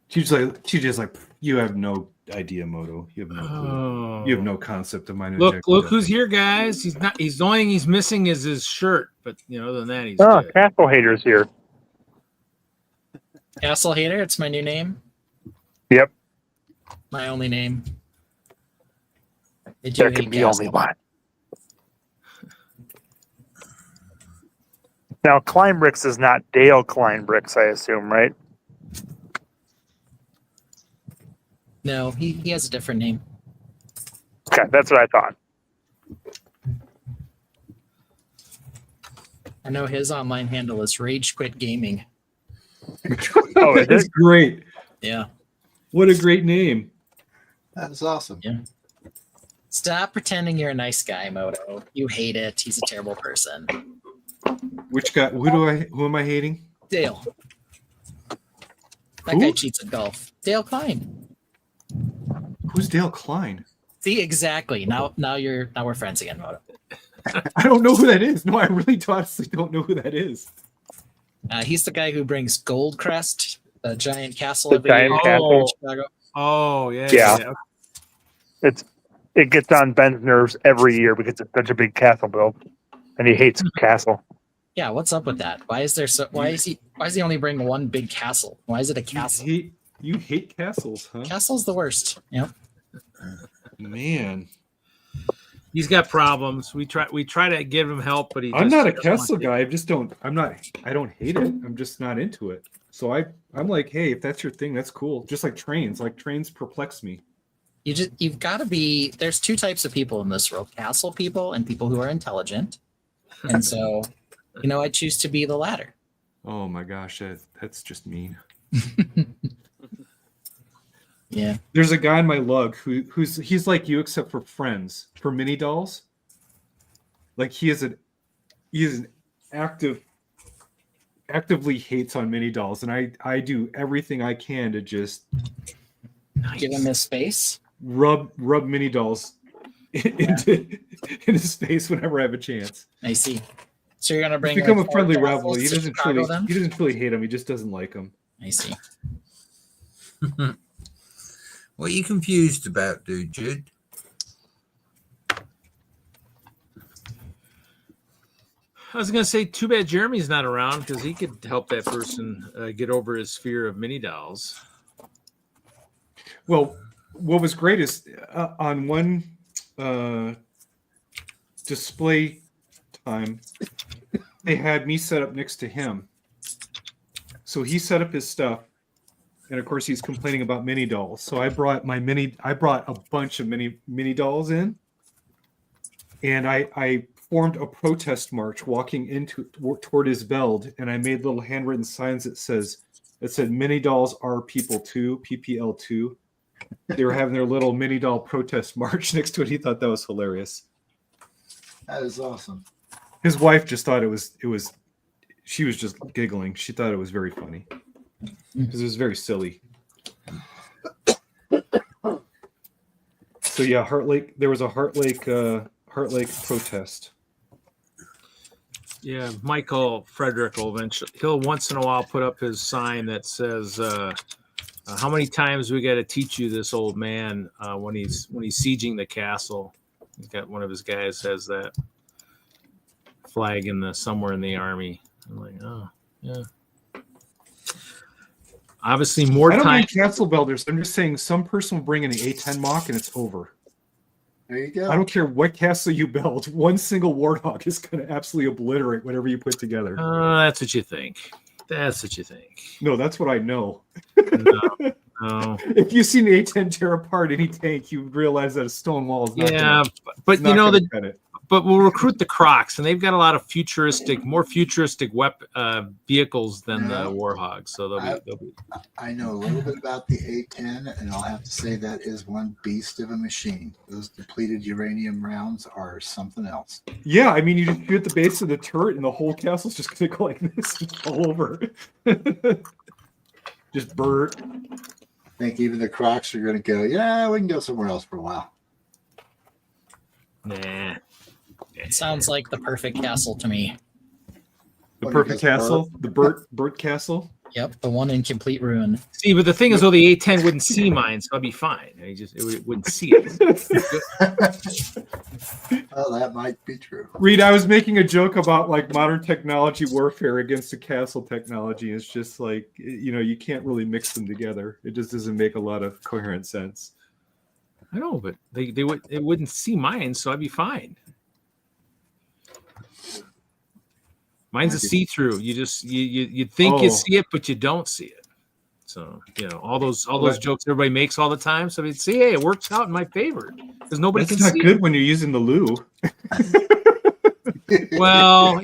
TJ's like, you have no idea, Moto. You have no clue. Oh. You have no concept of my new Look who's here, guys. He's not. He's the only thing he's missing is his shirt. But other than that, he's Oh, good. Castle Hater's here. Castle Hater, it's my new name. Yep. My only name. I do There hate can be Castle. only one. Now, Klein Bricks is not Dale Klein Bricks, I assume, right? No, he has a different name. Okay, that's what I thought. I know his online handle is Rage Quit Gaming. Oh, is That's it? great. Yeah. What a great name. That is awesome. Yeah. Stop pretending you're a nice guy, Moto. You hate it. He's a terrible person. Which guy? Who am I hating? Dale. That Who? guy cheats at golf. Dale Klein. Who's Dale Klein? See, exactly. Now we're friends again, Moto. I don't know who that is. No, I really honestly don't know who that is. He's the guy who brings Goldcrest, the giant castle The every giant year castle. in Chicago. Oh yeah. Yeah. It gets on Ben's nerves every year because it's such a big castle build, and he hates castle. Yeah, what's up with that? Why is he only bringing one big castle? Why is it a castle? You hate castles, huh? Castle's the worst. Yep. Man, He's got problems. We try to give him help, but I'm not a doesn't want castle to. guy. I don't hate it. I'm just not into it. So I'm like, hey, if that's your thing, that's cool. Just like trains. Like trains perplex me. You've got to be. There's 2 types of people in this world: castle people and people who are intelligent. And so, I choose to be the latter. Oh my gosh, that's just mean. Yeah. There's a guy in my lug he's like you except for friends for mini dolls. Like he is an actively hates on mini dolls, and I do everything I can to just Give him his space. rub mini dolls into his face whenever I have a chance. I see. So you're gonna It's bring become like, a friendly 4 rivalry. He castles to doesn't Chicago, then? really hate him. He just doesn't like him. I see. What are you confused about, dude, Jude? I was gonna say, too bad Jeremy's not around because he could help that person get over his fear of mini dolls. Well, what was great is on one display time, they had me set up next to him. So he set up his stuff, and of course he's complaining about mini dolls. So I brought a bunch of mini dolls in, and I formed a protest march walking toward his beld, and I made little handwritten signs that said mini dolls are people too, PPL2. They were having their little mini doll protest march next to it. He thought that was hilarious. That is awesome. His wife just thought it was. She was just giggling. She thought it was very funny because it was very silly. So yeah, Heart Lake. There was a Heart Lake protest. Yeah, Michael Frederick will eventually. He'll once in a while put up his sign that says, "How many times we got to teach you this, old man?" When he's sieging the castle, he's got one of his guys has that flag in the somewhere in the army. I'm like, oh yeah. Obviously, more I don't time. mean castle builders. I'm just saying some person will bring in an A10 mock and it's over. There you go. I don't care what castle you build. One single warthog is going to absolutely obliterate whatever you put together. That's what you think. That's what you think. No, that's what I know. No. If you've seen the A10 tear apart any tank, you realize that a stone wall is not. Yeah, but you know but we'll recruit the Crocs, and they've got a lot of more futuristic vehicles than the Warhogs. So they'll be. I know a little bit about the A10, and I'll have to say that is one beast of a machine. Those depleted uranium rounds are something else. Yeah, I mean, you just shoot the base of the turret, and the whole castle's just going to go like this all over. Just burn. I think even the Crocs are going to go, yeah, we can go somewhere else for a while. Nah. It sounds like the perfect castle to me. The perfect castle? The Burt Castle? Yep, the one in complete ruin. See, but the thing is, though, the A10 wouldn't see mine, so I'd be fine. It wouldn't see it. Well, that might be true. Reed, I was making a joke about like modern technology warfare against the castle technology. It's just like, you can't really mix them together. It just doesn't make a lot of coherent sense. I know, but it wouldn't see mine, so I'd be fine. Mine's a see-through. You think you see it, but you don't see it. So all those jokes everybody makes all the time. So hey, it works out in my favor because nobody That's can not see good it. when you're using the loo. Well,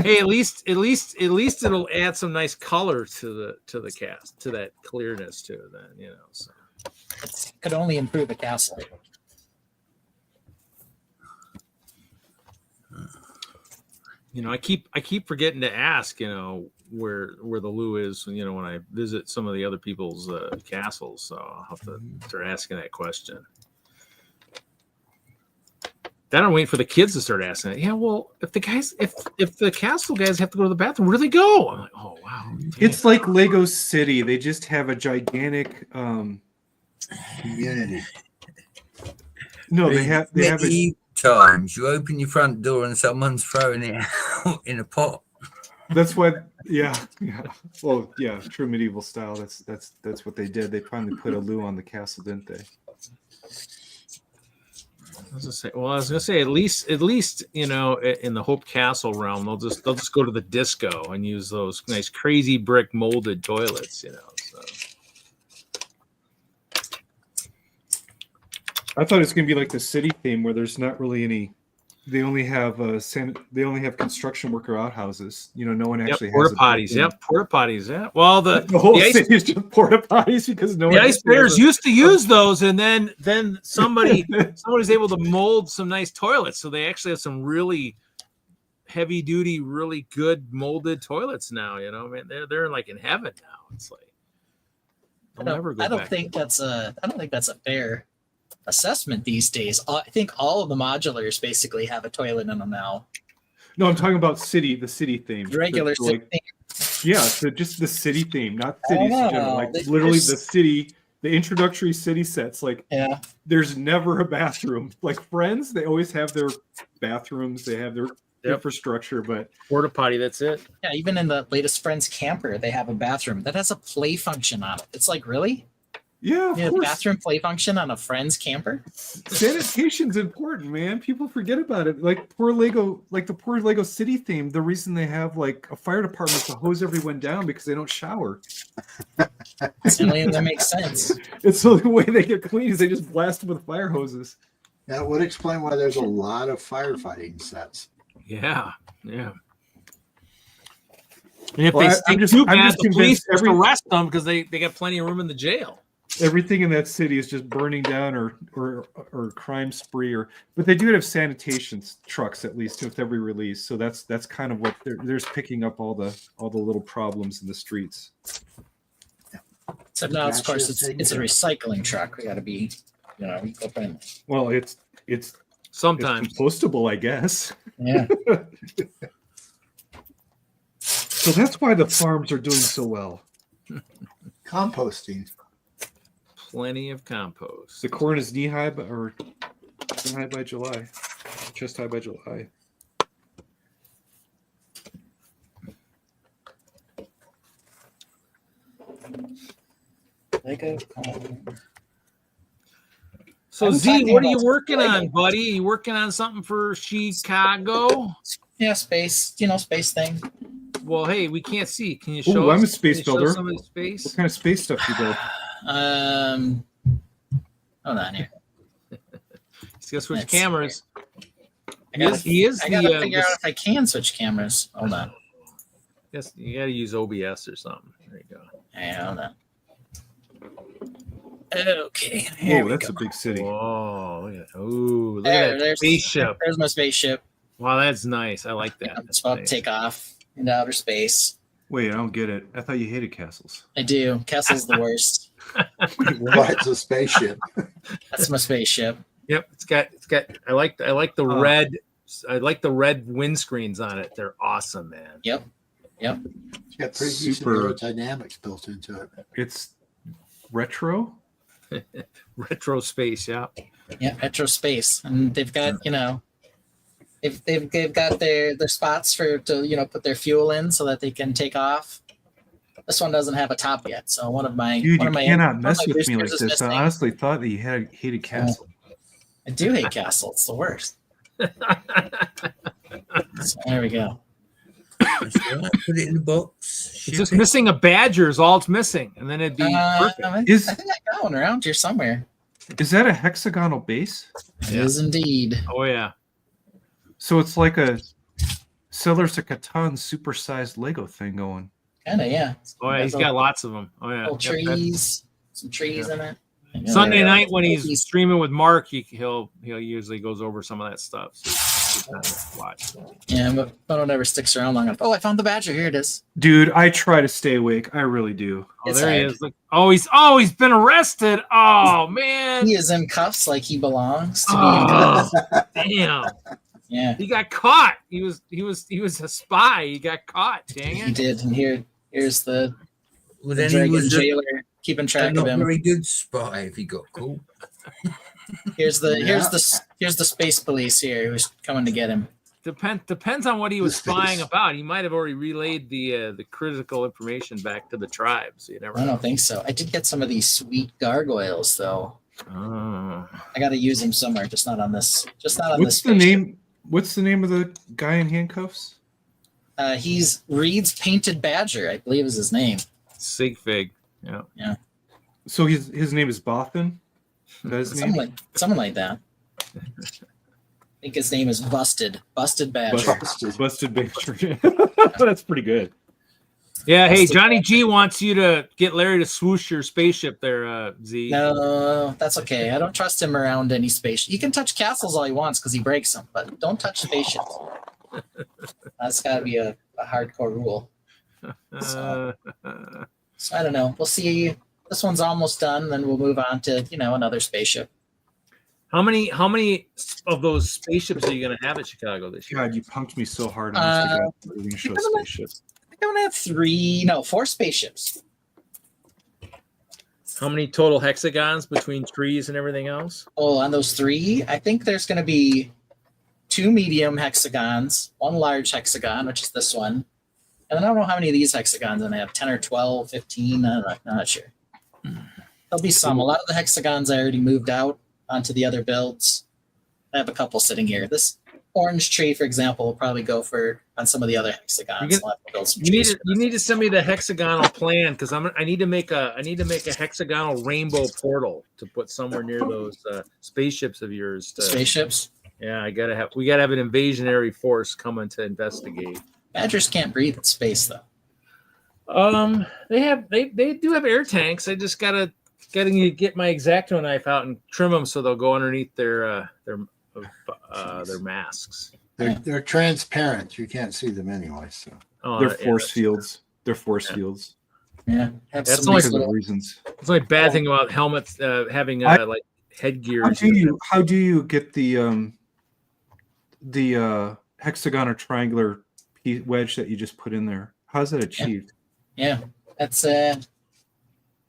hey, at least it'll add some nice color to the cast, to that clearness too. Then so It could only improve a castle. I keep forgetting to ask, where the loo is, when I visit some of the other people's castles. So I'll have to start asking that question. Then I'm waiting for the kids to start asking it. Yeah, well, if the castle guys have to go to the bathroom, where do they go? I'm like, oh wow. Damn. It's like Lego City. They just have a gigantic community. No, they have times you open your front door and someone's throwing it out in a pot. That's what, yeah. Well, yeah, true medieval style. That's what they did. They finally put a loo on the castle, didn't they? I was gonna say at least in the Hope Castle realm, they'll just go to the disco and use those nice crazy brick molded toilets. So. I thought it was going to be like the city theme where there's not really any. They only have construction worker outhouses. No one actually has porta potties. Yep, porta potties. Yeah. Well, the whole the city is just porta potties because no one. The ice bears used to use those, and then somebody's able to mold some nice toilets. So they actually have some really heavy duty, really good molded toilets now. Man, they're like in heaven now. It's like I don't think that's a fair assessment these days. I think all of the modulars basically have a toilet in them now. No, I'm talking about the city theme. Regular city theme. Yeah, so just the city theme, not cities in general. Like literally the city, the introductory city sets. Like, there's never a bathroom. Like Friends, they always have their bathrooms. They have their infrastructure, but porta potty. That's it. Yeah, even in the latest Friends camper, they have a bathroom that has a play function on it. It's like, really? Yeah, of course. Bathroom play function on a Friends camper. Sanitation's important, man. People forget about it. Like the poor Lego City theme. The reason they have like a fire department to hose everyone down because they don't shower. That makes sense. It's the only way they get clean is they just blast them with fire hoses. That would explain why there's a lot of firefighting sets. Yeah. And if they stink too bad, the police just arrest them because they got plenty of room in the jail. everything in that city is just burning down or crime spree but they do have sanitation trucks at least with every release. So that's kind of what they're just picking up all the little problems in the streets. Except now, of course, it's a recycling truck. We got to be, eco-friendly. Well, it's Sometimes. it's compostable, I guess. Yeah. So that's why the farms are doing so well. Composting. Plenty of compost. The corn is knee high by July, chest high by July. So I'm Z, talking what are you about working Lego. on, buddy? Are you working on something for Chicago? Yeah, space. Space thing. Well, hey, we can't see. Can you Ooh, show us? I'm a space can you show builder. some of the space? What kind of space stuff you build? Hold on here. He's gonna switch Let's- cameras. I gotta, He is I the. gotta figure out if I can switch cameras. Hold on. Yes, you got to use OBS or something. There you go. Yeah, hold on. Okay. Here Oh, we that's go. a big city. Whoa! Look at that. Ooh, look There, at that there's spaceship. There's my spaceship. Wow, that's nice. I like that. It's about to take off into outer space. Wait, I don't get it. I thought you hated castles. I do. Castle's the worst. Well, it's a spaceship. That's my spaceship. Yep, it's got. I like the Oh. red. I like the red windscreens on it. They're awesome, man. Yep. It's got pretty decent Super. aerodynamics built into it. It's retro. Retro space, yeah. Yeah, retro space, and they've got they've got their spots to put their fuel in so that they can take off. This one doesn't have a top yet, so one of my Dude, one you of my cannot mess one of my with me like boosters is this. I missing. honestly thought that you hated castle. I do hate Castle. It's the worst. So there we go. That's right. Put it in the box. It's ship just it. missing a badger is all it's missing, and then it'd be perfect. I Is think I got one around here somewhere. is that a hexagonal base? It is indeed. Oh yeah. So it's like a Settlers of Catan supersized Lego thing going. Kind of, yeah. Oh yeah. He's got lots of them. Oh yeah. Little Yep, that's- trees, some trees in it. Sunday night when he's streaming with Mark, he'll usually goes over some of that stuff. So watch. Yeah, but Photo never sticks around long enough. Oh, I found the badger. Here it is. Dude, I try to stay awake. I really do. Oh, It's there he hard. is. Look. He's been arrested. Oh man. He is in cuffs like he belongs to be in Oh, cuffs. damn. Yeah, He got caught. He was a spy. He got caught. Dang he it. did. And here's the Well, then he dragon was jailer keeping a track not of him. very good spy if he got caught. Here's the space police here who's coming to get him. Depends on what he was The spying space. about. He might have already relayed the critical information back to the tribe. So you never I know. don't think so. I did get some of these sweet gargoyles though. Oh. I got to use them somewhere, just not on this. Just not on What's this. the name? What's the name of the guy in handcuffs? He's Reed's Painted Badger, I believe is his name. Sig Fig. Yeah. So his name is Bothan. Is that his name? Something like that. I think his name is Busted Badger. Busted Badger. That's pretty good. Yeah. Hey, Johnny G wants you to get Larry to swoosh your spaceship there, Z. No, that's okay. I don't trust him around any space. He can touch castles all he wants because he breaks them, but don't touch spaceships. That's got to be a hardcore rule. So I don't know. We'll see. This one's almost done. Then we'll move on to another spaceship. How many of those spaceships are you going to have at Chicago this year? God, you punked me so hard on this. We're going to show spaceships. I think I'm gonna have 4 spaceships. How many total hexagons between trees and everything else? Oh, on those 3, I think there's gonna be 2 medium hexagons, 1 large hexagon, which is this one. And then I don't know how many of these hexagons I have, 10 or 12, 15, I don't know, I'm not sure. There'll be some. A lot of the hexagons I already moved out onto the other builds. I have a couple sitting here. This orange tree, for example, will probably go on some of the other hexagons. I'll have to build some trees. You need to send me the hexagonal plan because I need to make a hexagonal rainbow portal to put somewhere near those spaceships of yours. Spaceships? Yeah, we gotta have an invasionary force coming to investigate. Badgers can't breathe in space though. They do have air tanks. I just gotta getting to get my X-Acto knife out and trim them so they'll go underneath their masks. They're transparent. You can't see them anyway. So They're force fields. They're force fields. Yeah, have That's some only nice Because of little- reasons. It's the only bad thing about helmets having like headgear. How do you get the hexagon or triangular wedge that you just put in there? How's that achieved? Yeah, that's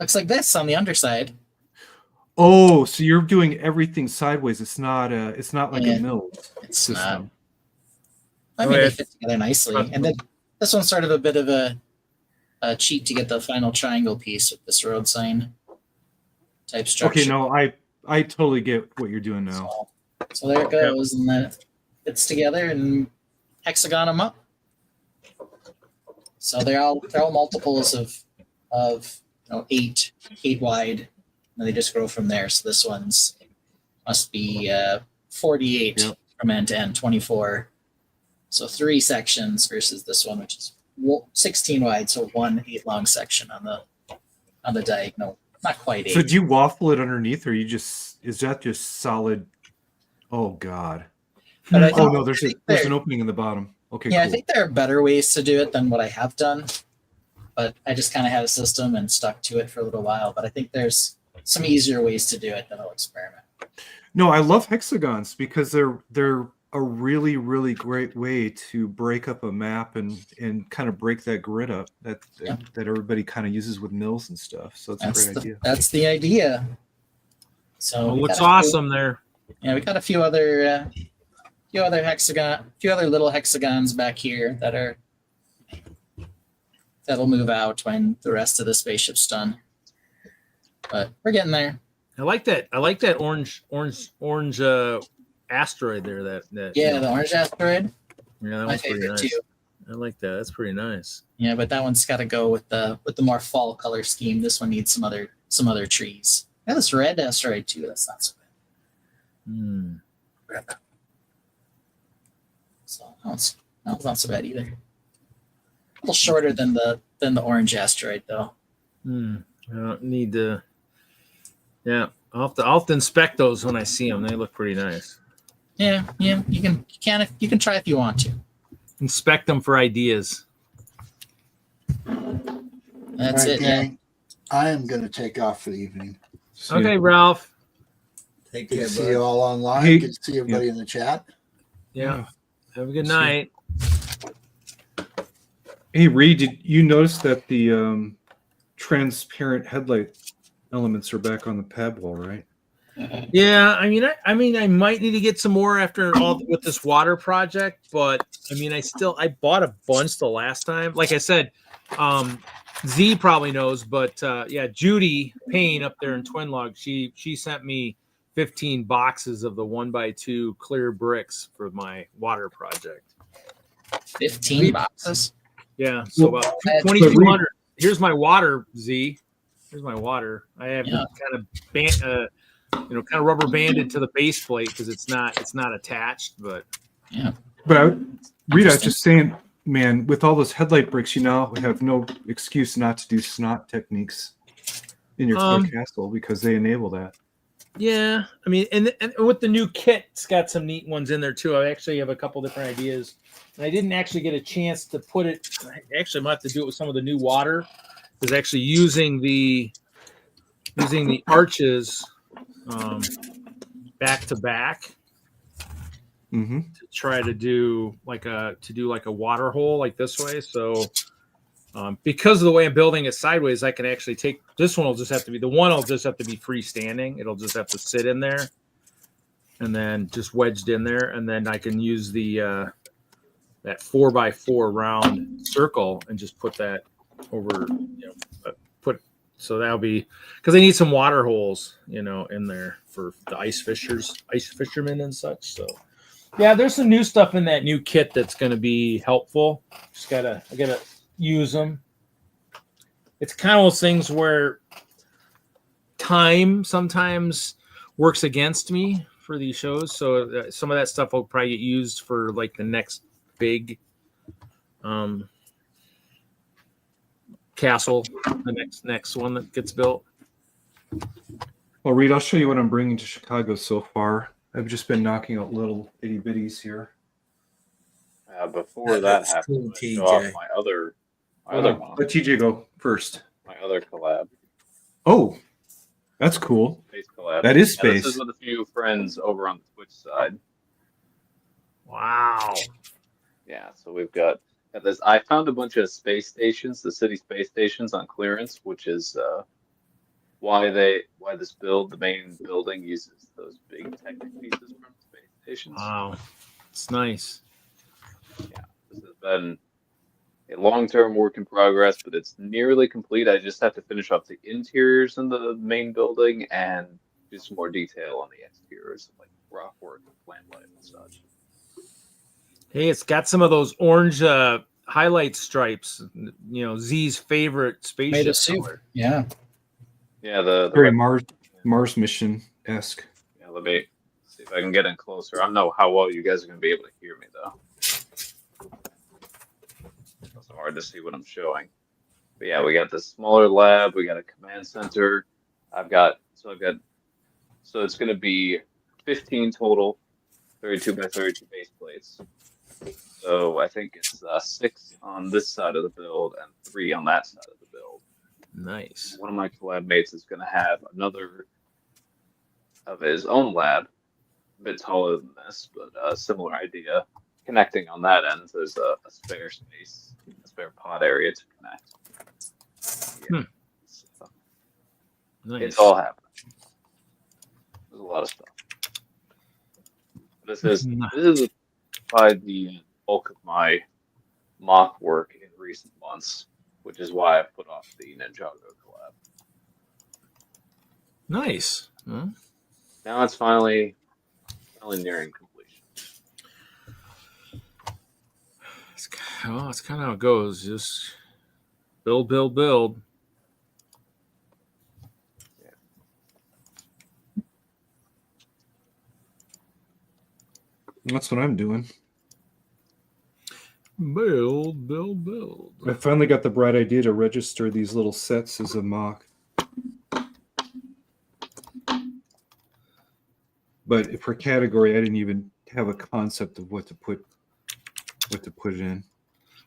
looks like this on the underside. Oh, so you're doing everything sideways. It's not like Yeah. a mill It's system. I Oh, mean, yeah. they fit together nicely. And then this one's sort of a bit of a cheat to get the final triangle piece with this road sign type structure. Okay, no, I totally get what you're doing now. So there it goes, and then it fits together and hexagon them up. So they're all multiples of 8 wide, and they just grow from there. So this one's must be 48 Yep. from end to end, 24. So 3 sections versus this one, which is 16 wide, so 1 8 long section on the diagonal. Not quite 8. So do you waffle it underneath, or is that just solid? Oh God. But I Oh think- no, I there's think an they're- opening in the bottom. Okay, Yeah, cool. I think there are better ways to do it than what I have done, but I just kind of had a system and stuck to it for a little while. But I think there's some easier ways to do it that I'll experiment. No, I love hexagons because they're a really, really great way to break up a map and kind of break that grid up that Yeah. that everybody kind of uses with mills and stuff. So it's a great idea. That's the idea. So Oh, we looks got a few- awesome there. Yeah, we got a few other little hexagons back here that'll move out when the rest of the spaceship's done. But we're getting there. I like that. I like that orange asteroid there. That Yeah, the orange asteroid, yeah, that my one's pretty favorite nice. too. I like that. That's pretty nice. Yeah, but that one's got to go with the more fall color scheme. This one needs some other trees. Yeah, this red asteroid too. That's not so bad. Hmm. So that one's not so bad either. A little shorter than the orange asteroid though. I don't need to. Yeah, I'll have to inspect those when I see them. They look pretty nice. Yeah. You can try if you want to. Inspect them for ideas. That's All right, it. Yeah. gang, I am going to take off for the evening. So, Okay, Ralph. Take Good care, to see bud. you all online. Hey, Good to see everybody in the chat. Yeah. Have a good See. night. Hey Reed, did you notice that the transparent headlight elements are back on the pad wall, right? Yeah, I might need to get some more after all with this water project, but I bought a bunch the last time. Like I said, Z probably knows, but yeah, Judy Payne up there in Twin Log, she sent me 15 boxes of the 1x2 clear bricks for my water project. 15 boxes. Yeah, so about Well, 2,200. Here's my water, Z. Here's my water. I have Yeah. it kind of rubber banded to the base plate because it's not attached. But But Reed, I was just saying, man, with all those headlight bricks, you now have no excuse not to do snot techniques in your castle because they enable that. yeah, and with the new kit, it's got some neat ones in there too. I actually have a couple different ideas. And I didn't actually get a chance to put it. Actually, I might have to do it with some of the new water. Is actually using the arches back to back Mm-hmm. to try to do like a water hole like this way. So because of the way I'm building it sideways, I can actually take this one. Will just have to be freestanding. It'll just have to sit in there, and then just wedged in there, and then I can use the that 4x4 round circle and just put that over. So that'll be because they need some water holes, in there for the ice fishermen and such. So. Yeah, there's some new stuff in that new kit that's going to be helpful. I gotta use them. It's kind of those things where time sometimes works against me for these shows. So some of that stuff will probably get used for like the next big castle, the next one that gets built. Well, Reed, I'll show you what I'm bringing to Chicago so far. I've just been knocking out little itty bitties here. Before That that looks happened, cool, I'm gonna show off TJ. my other Let TJ go first. my other collab, Oh, that's cool. space collab. That is Yeah, this space. is with a few friends over on the Twitch side. Wow. Yeah, so we've got this. I found a bunch of space stations, the city space stations on clearance, which is why the main building uses those big Technic pieces from space stations. Wow. It's nice. Yeah, this has been a long-term work in progress, but it's nearly complete. I just have to finish off the interiors in the main building and do some more detail on the exteriors, like rock work and plant life and such. Hey, it's got some of those orange highlight stripes. You know, Z's favorite Made spaceship a suit. color. Yeah. Yeah, the Very Mars mission-esque. yeah, let me see if I can get in closer. I don't know how well you guys are going to be able to hear me though. It's hard to see what I'm showing. But yeah, we got this smaller lab. We got a command center. So it's going to be 15 total, 32 by 32 base plates. So I think it's 6 on this side of the build and 3 on that side of the build. Nice. One of my collab mates is going to have another of his own lab, a bit taller than this, but a similar idea. Connecting on that end, there's a spare space, a spare pod area to connect. Yeah. So Nice. it's all happening. There's a lot of stuff. This is by the bulk of my mock work in recent months, which is why I put off the Ninjago collab. Nice. Huh? Now it's finally nearing completion. That's kind of how it goes. Just build, build, build. That's what I'm doing. Build, build, build. I finally got the bright idea to register these little sets as a mock. But for category, I didn't even have a concept of what to put it in.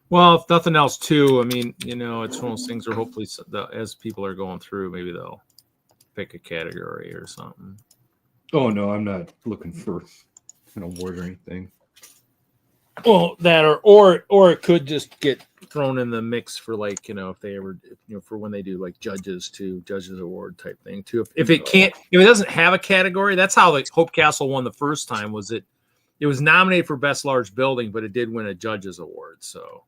Well, if nothing else, too, I mean, you know, it's one of those things where hopefully as people are going through, maybe they'll pick a category or something. Oh, no, I'm not looking for an award or anything. Well, that or it could just get thrown in the mix for, like, you know, if they ever, you know, for when they do like judges award type thing too. If it doesn't have a category, that's how like Hope Castle won the first time. Was it was nominated for best large building, but it did win a judges award. So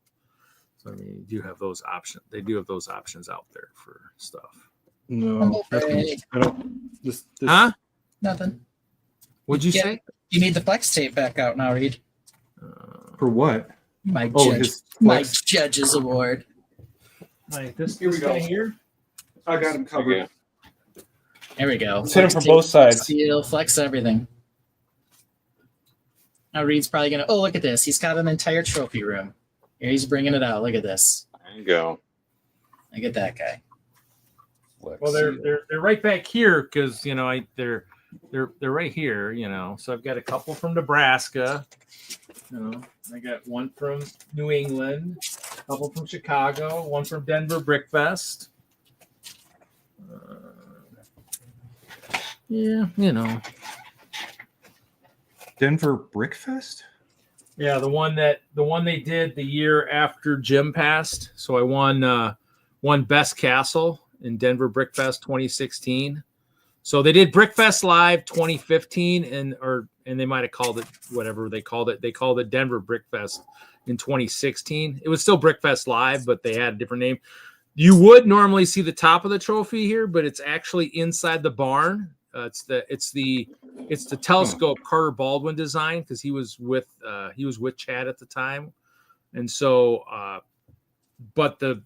I mean, you do have those options. They do have those options out there for stuff. No, I don't. This. Huh? Nothing. What'd you say? You need the flex tape back out now, Reed. For what? My his judges award. Like this. Here we go. Here. I got him covered. Yeah. There we go. Let's hit him Flex from tape, both sides. Steel, flex everything. Now Reed's probably gonna. Oh, look at this. He's got an entire trophy room. Here he's bringing it out. Look at this. There you go. Look at that guy. Well, they're right back here because you know they're right here. You know, so I've got a couple from Nebraska. You know, I got one from New England, a couple from Chicago, one from Denver Brickfest. Yeah, you know. Denver Brickfest? Yeah, the one they did the year after Jim passed. So I won Best Castle in Denver Brickfest 2016. So they did Brickfest Live 2015 and they might have called it whatever they called it. They called it Denver Brickfest in 2016. It was still Brickfest Live, but they had a different name. You would normally see the top of the trophy here, but it's actually inside the barn. It's the telescope Carter Baldwin design because he was with Chad at the time, and so but the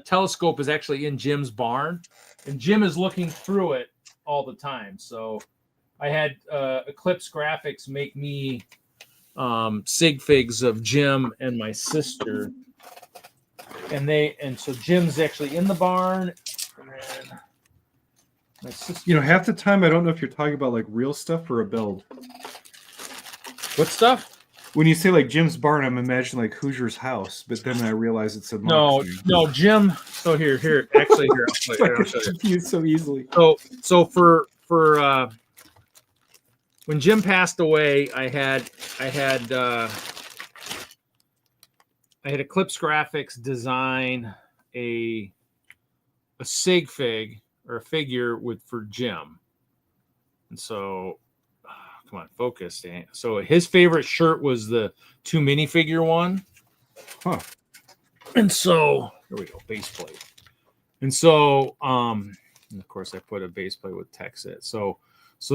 telescope is actually in Jim's barn, and Jim is looking through it all the time. So I had Eclipse Graphics make me sig figs of Jim and my sister, and so Jim's actually in the barn, and then You know, half the time I don't know if you're talking about like real stuff or a build. What stuff? When you say like Jim's barn, I'm imagining like Hoosier's house, but then I realize it's a No, MOC. no, Jim. So here. Actually, here. I I'll get show you. confused so easily. So for when Jim passed away, I had Eclipse Graphics design a sig fig or a figure for Jim, and so come on, focus, Dan. So his favorite shirt was the 2 minifigure one, and so here we go, base plate, and so and of course I put a base plate with text it. So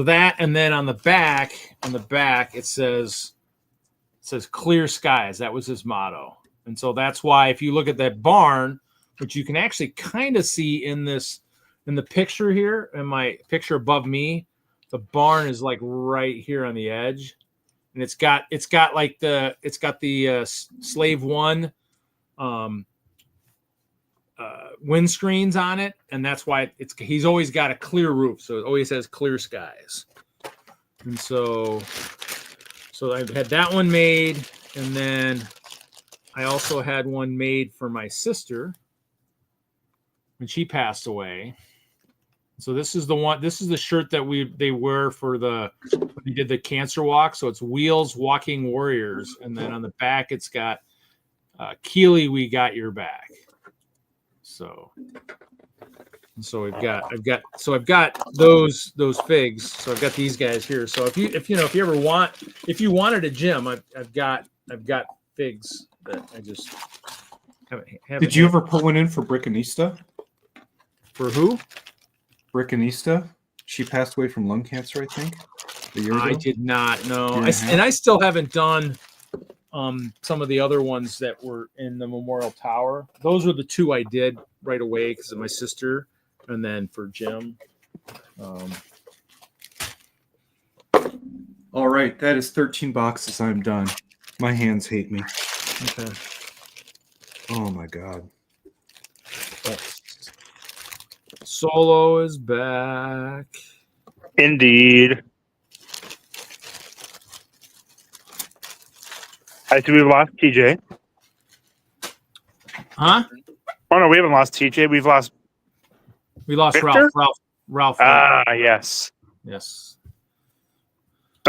that, and then on the back it says clear skies. That was his motto. And so that's why if you look at that barn, which you can actually kind of see in the picture here, in my picture above me, the barn is like right here on the edge. And it's got the Slave One windscreens on it, and that's why he's always got a clear roof, so it always has clear skies. And so I've had that one made, and then I also had one made for my sister when she passed away. So this is the shirt that they wear for we did the cancer walk. So it's Wheels Walking Warriors, and then on the back it's got Keely, we got your back. So I've got those figs. So I've got these guys here. So if you wanted a gym, I've got figs that I just haven't. Did you ever put one in for Brickanista? For who? Brickanista. She passed away from lung cancer, I think, a year ago. I did not know, Yeah. and I still haven't done some of the other ones that were in the Memorial Tower. Those were the 2 I did right away because of my sister, and then for Jim. All right, that is 13 boxes. I'm done. My hands hate me. Okay. Oh my god. Solo is back. Indeed. I see we've lost TJ. Huh? Oh no, we haven't lost TJ. We lost Victor? Ralph. Yes. Yes.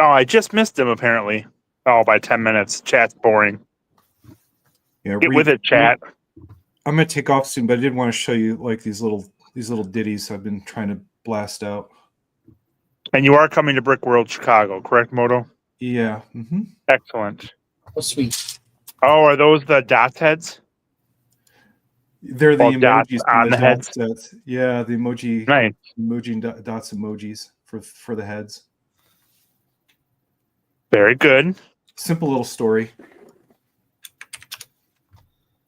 Oh, I just missed him apparently. Oh, by 10 minutes. Chat's boring. Yeah, Get with it, chat. I'm gonna take off soon, but I did want to show you like these little ditties I've been trying to blast out. And you are coming to Brickworld Chicago, correct, Moto? Yeah. Mm-hmm. Excellent. Oh, sweet. Oh, are those the dots heads? They're the dots emojis on from the the heads. dot sets. Yeah, the emoji, Nice. and dots emojis for the heads. Very good. Simple little story.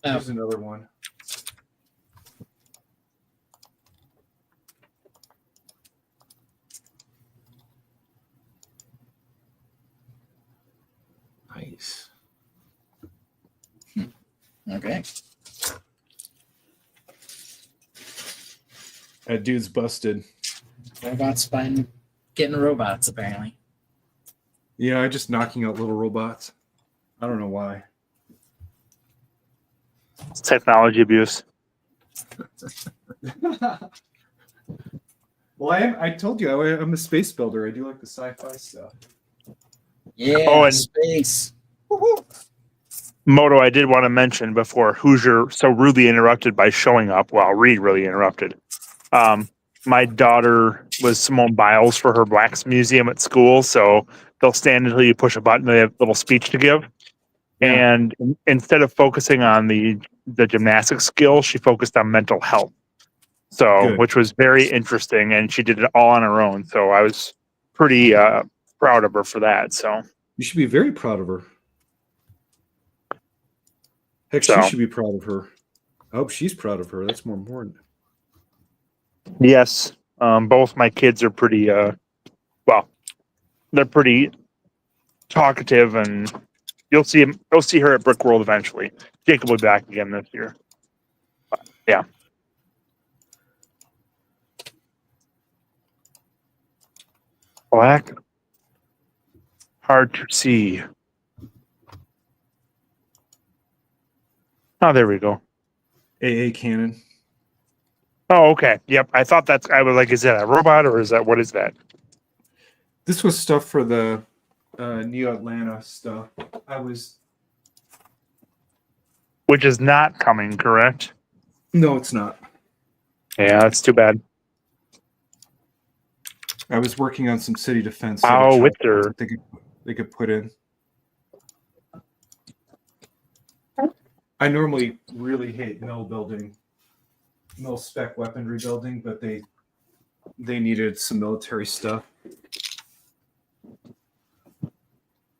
Oh. Here's another one. Nice. Okay. That dude's busted. Robots buying, getting robots apparently. Yeah, just knocking out little robots. I don't know why. It's technology abuse. Well, I told you I'm a space builder. I do like the sci-fi stuff. Yeah. Oh, and- space. Moto, I did want to mention before Hoosier so rudely interrupted by showing up. Well, Reed really interrupted. My daughter was Simone Biles for her Blacks Museum at school, so they'll stand until you push a button. They have a little speech to give. Yeah. And instead of focusing on the gymnastics skill, she focused on mental health. So, Good. which was very interesting, and she did it all on her own. So I was pretty proud of her for that. So You should be very proud of her. Heck, So- she should be proud of her. I hope she's proud of her. That's more important. yes, both my kids are pretty they're pretty talkative, and you'll see her at Brickworld eventually. Jacob will be back again this year. But, yeah. Black. Hard to see. Oh, there we go. AA cannon. Oh, okay. Yep. I thought that's. I was like, is that a robot or is that what is that? This was stuff for the Neo Atlanta stuff. Which is not coming, correct? No, it's not. Yeah, that's too bad. I was working on some city defense. Oh, that with their they could put in. I normally really hate mill spec weaponry building, but they needed some military stuff.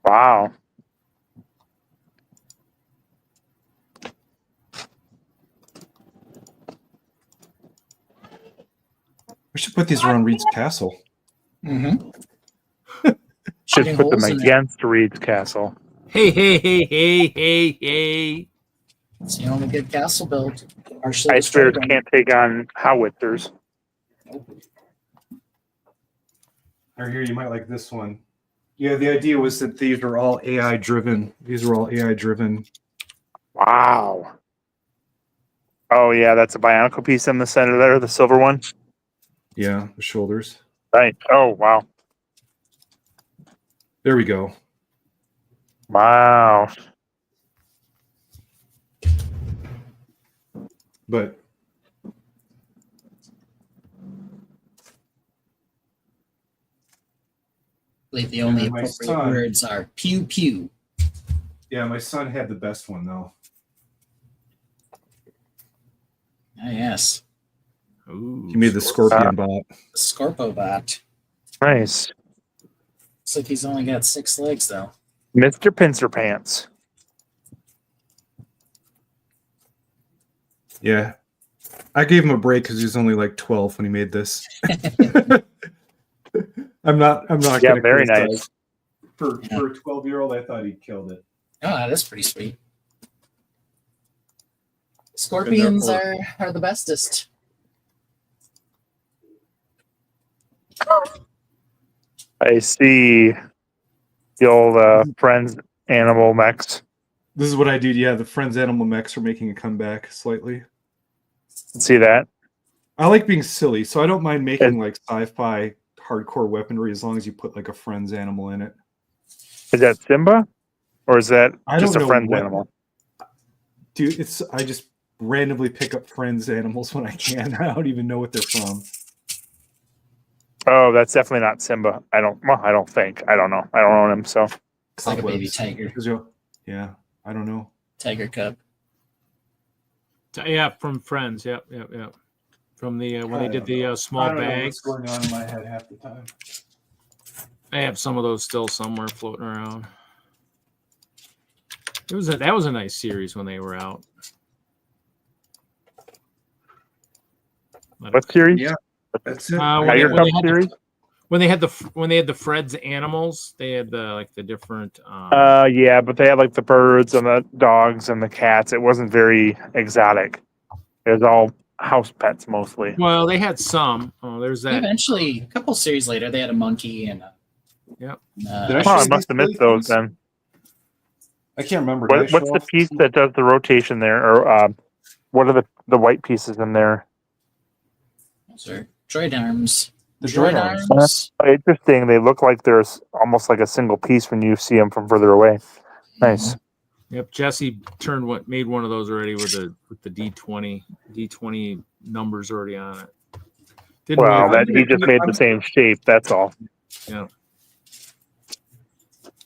wow. We should put these around Reed's Castle. Mm-hmm. Should Shooting put them holes in it. against Reed's Castle. Hey, hey, hey, hey, hey, hey. It's the only good castle build. Partially Ice bears destroyed. can't take on howitzers. Or here, you might like this one. Yeah, the idea was that these are all AI driven. These are all AI driven. Wow. Oh yeah, that's a bionicle piece in the center there, the silver one. Yeah, the shoulders. Right. Oh wow. There we go. Wow. But I believe the only Yeah, my appropriate son- words are pew pew. yeah, my son had the best one though. Ah, yes. Ooh, He made the scorpion bot. The Scorpobot. Nice. Looks like he's only got 6 legs, though. Mr. Pincer Pants. Yeah. I gave him a break because he was only like 12 when he made this. I'm not Yeah, gonna very criticize. nice. For a 12-year-old, I thought he killed it. Oh, that is pretty sweet. Scorpions are the bestest. I see the old Friends animal mechs. This is what I do. Yeah, the Friends Animal Mechs are making a comeback slightly. See that? I like being silly, so I don't mind making like sci-fi hardcore weaponry as long as you put like a Friends animal in it. Is that Simba? Or is that I just don't a know Friends what- animal? Dude, I just randomly pick up Friends animals when I can. I don't even know what they're from. Oh, that's definitely not Simba. I don't think. I don't know. I don't own him, so It's like a baby Cobwebs. tiger. Yeah, I don't know. Tiger cub. Yeah, from Friends. Yep. From the when they did the small I don't know bags. what's going on in my head half the time. I have some of those still somewhere floating around. That was a nice series when they were out. what series? Yeah. That's it. When Tiger they Cub had series? when they had the Fred's animals, they had the different. Yeah, but they had like the birds and the dogs and the cats. It wasn't very exotic. It was all house pets mostly. Well, they had some. Oh, there's that. Eventually, a couple series later, they had a monkey and a. Yep. Did I Oh, show I you must have these missed those things? then. I can't remember. Did I What's show the off piece these? that does the rotation there? Or what are the white pieces in there? Those are droid arms. The droid arms. Interesting. They look like there's almost like a single piece when you see them from further away. Nice. Yep. Jesse made one of those already with the D20 numbers already on it. Didn't Well, we- that he just made the same shape. That's all. Yeah.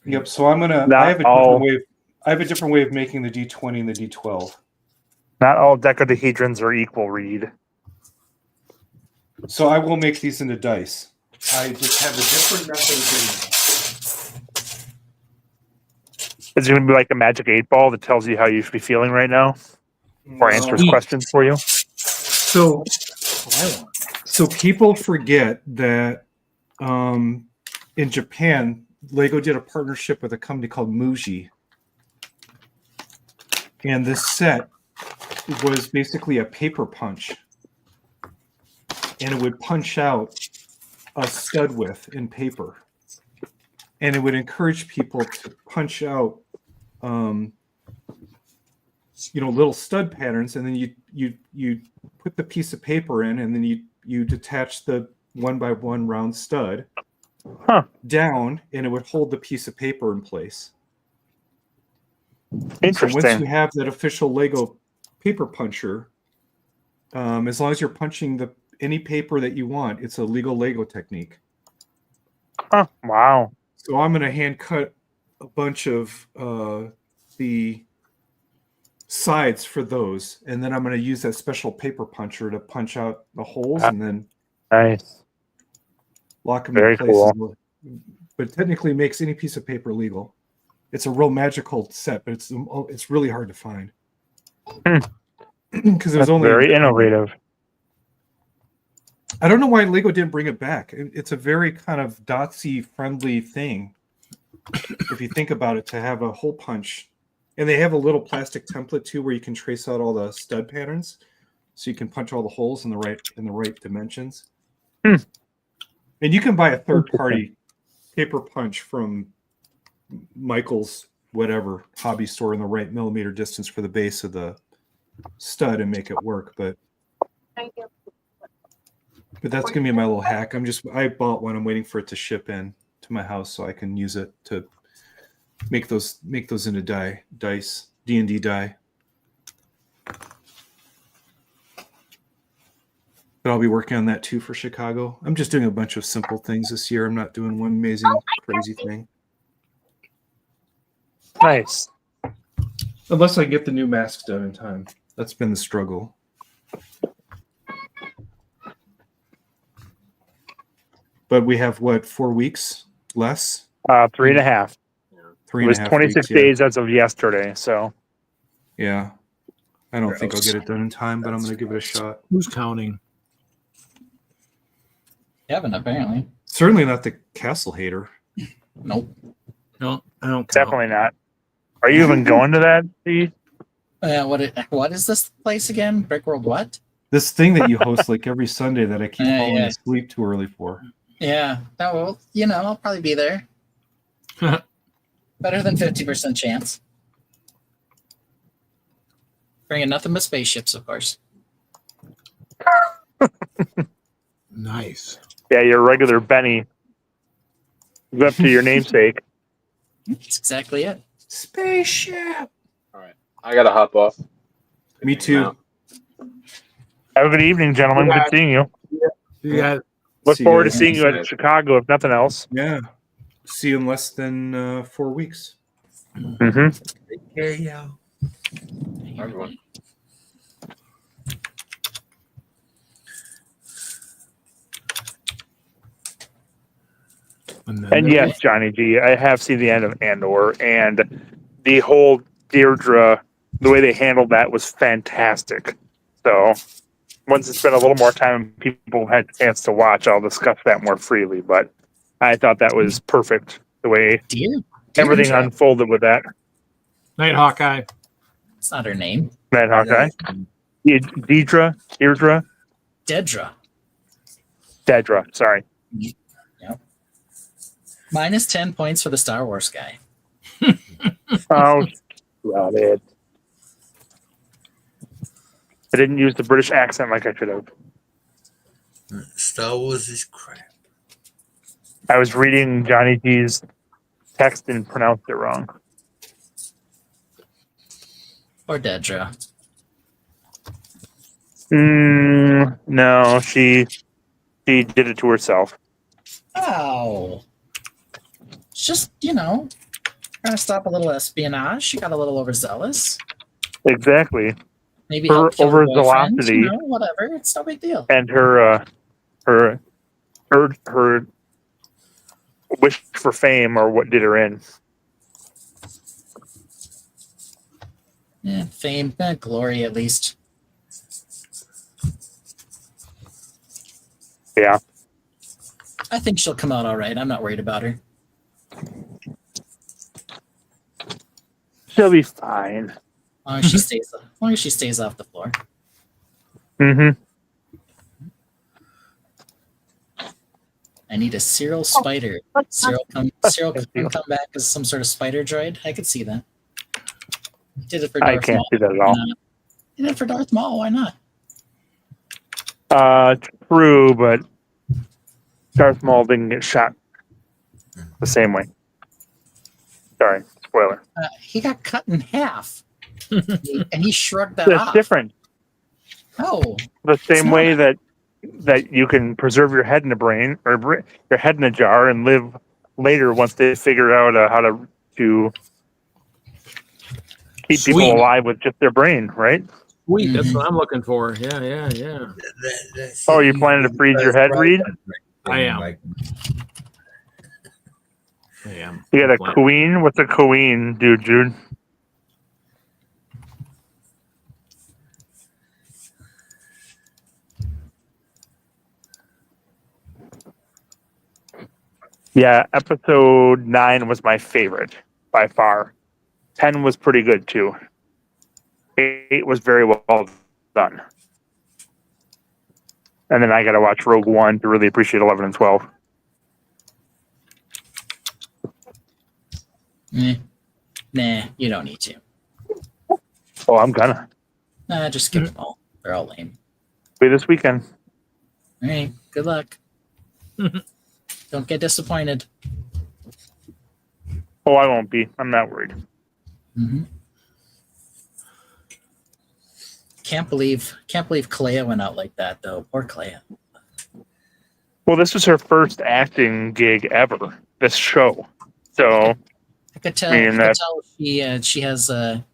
Yep. So I'm gonna. Not I have a all- different way. I have a different way of making the D20 and the D12. Not all dodecahedrons are equal, Reed. So I will make these into dice. I just have a different method of doing it. Is it going to be like a magic 8-ball that tells you how you should be feeling right now, or answers No. questions for you? So people forget that in Japan, Lego did a partnership with a company called Muji. And this set was basically a paper punch. And it would punch out a stud width in paper, and it would encourage people to punch out, little stud patterns, and then you put the piece of paper in, and then you detach the 1x1 round stud down, and it would hold the piece of paper in place. Interesting. So once you have that official Lego paper puncher, as long as you're punching any paper that you want, it's a legal Lego technique. Huh. Wow. So I'm going to hand cut a bunch of the sides for those, and then I'm going to use that special paper puncher to punch out the holes and then Nice. lock them Very in place. cool. But it technically makes any piece of paper legal. It's a real magical set, but it's really hard to find because it was only very innovative. I don't know why Lego didn't bring it back. It's a very kind of Dotsy friendly thing, if you think about it, to have a hole punch. And they have a little plastic template too, where you can trace out all the stud patterns, so you can punch all the holes in the right dimensions. And you can buy a third-party paper punch from Michael's whatever hobby store in the right millimeter distance for the base of the stud and make it work. But that's gonna be my little hack. I bought one. I'm waiting for it to ship in to my house so I can use it to make those into dice, D&D die. But I'll be working on that too for Chicago. I'm just doing a bunch of simple things this year. I'm not doing one amazing crazy thing. Nice. Unless I get the new mask done in time. That's been the struggle. But we have 4 weeks less? 3.5. 3.5 It was 26 weeks, days as of yesterday. So yeah. I don't think I'll get it done in time, but I'm going to give it a shot. Who's counting? Kevin, apparently. Certainly not the castle hater. Nope. No, I don't count. definitely not. Are you even going to that? Steve? What is this place again? Brickworld what? This thing that you host like every Sunday that I keep falling Yeah. asleep too early for. Yeah. Oh, well, I'll probably be there. Better than 50% chance. Bringing nothing but spaceships, of course. Nice. Yeah, your regular Benny. Live up to your namesake. That's exactly it. Spaceship. All right, I gotta hop off. Me too. Have a good evening, gentlemen. Good seeing you. You got Look See you forward to guys. seeing you at Chicago, if nothing else. Yeah. See you in less than 4 weeks. Mm-hmm. Yeah. Everyone. And yes, Johnny G, I have seen the end of Andor, and the whole Deirdre, the way they handled that was fantastic. So once it's been a little more time and people had a chance to watch, I'll discuss that more freely. But I thought that was perfect, the way everything unfolded with that. Night, Hawkeye. It's not her name. Night, Hawkeye. Deirdre. Dedra, sorry. Yep. Minus 10 points for the Star Wars guy. Oh, got it. I didn't use the British accent like I should have. Star Wars is crap. I was reading Johnny G's text and pronounced it wrong. Or Dedra. No, she did it to herself. Oh. It's just, trying to stop a little espionage. She got a little overzealous. Exactly. Maybe Her help kill her boyfriend, overzealosity. Whatever. It's no big deal. And her wish for fame or what did her in. Yeah, fame, glory at least. Yeah. I think she'll come out all right. I'm not worried about her. She'll be fine. As long as she stays off the floor. Mm-hmm. I need a Cyril spider. Cyril come back as some sort of spider droid. I could see that. He did it for I Darth can't Maul. see that at Why all. not? He did it for Darth Maul. Why not? True, but Darth Maul didn't get shot the same way. Sorry, spoiler. He got cut in half, and he shrugged that That's off. different. No, The same not. way that you can preserve your head in a brain or your head in a jar and live later once they figure out how to keep Sweet. people alive with just their brain, right? Sweet, that's what I'm looking for. Yeah. Oh, you planning to freeze your head, Reed? I am. I am. You got a Plan. queen? What's a queen, Jude? Yeah, episode 9 was my favorite by far. 10 was pretty good too. 8 was very well done. And then I got to watch Rogue One to really appreciate 11 and 12. Nah, you don't need to. Oh, I'm gonna Just skip them all. They're all lame. be this weekend. All right, good luck. Don't get disappointed. Oh, I won't be. I'm not worried. Can't believe Clea went out like that though. Poor Clea. Well, this was her first acting gig ever. This show, so I could tell. She has a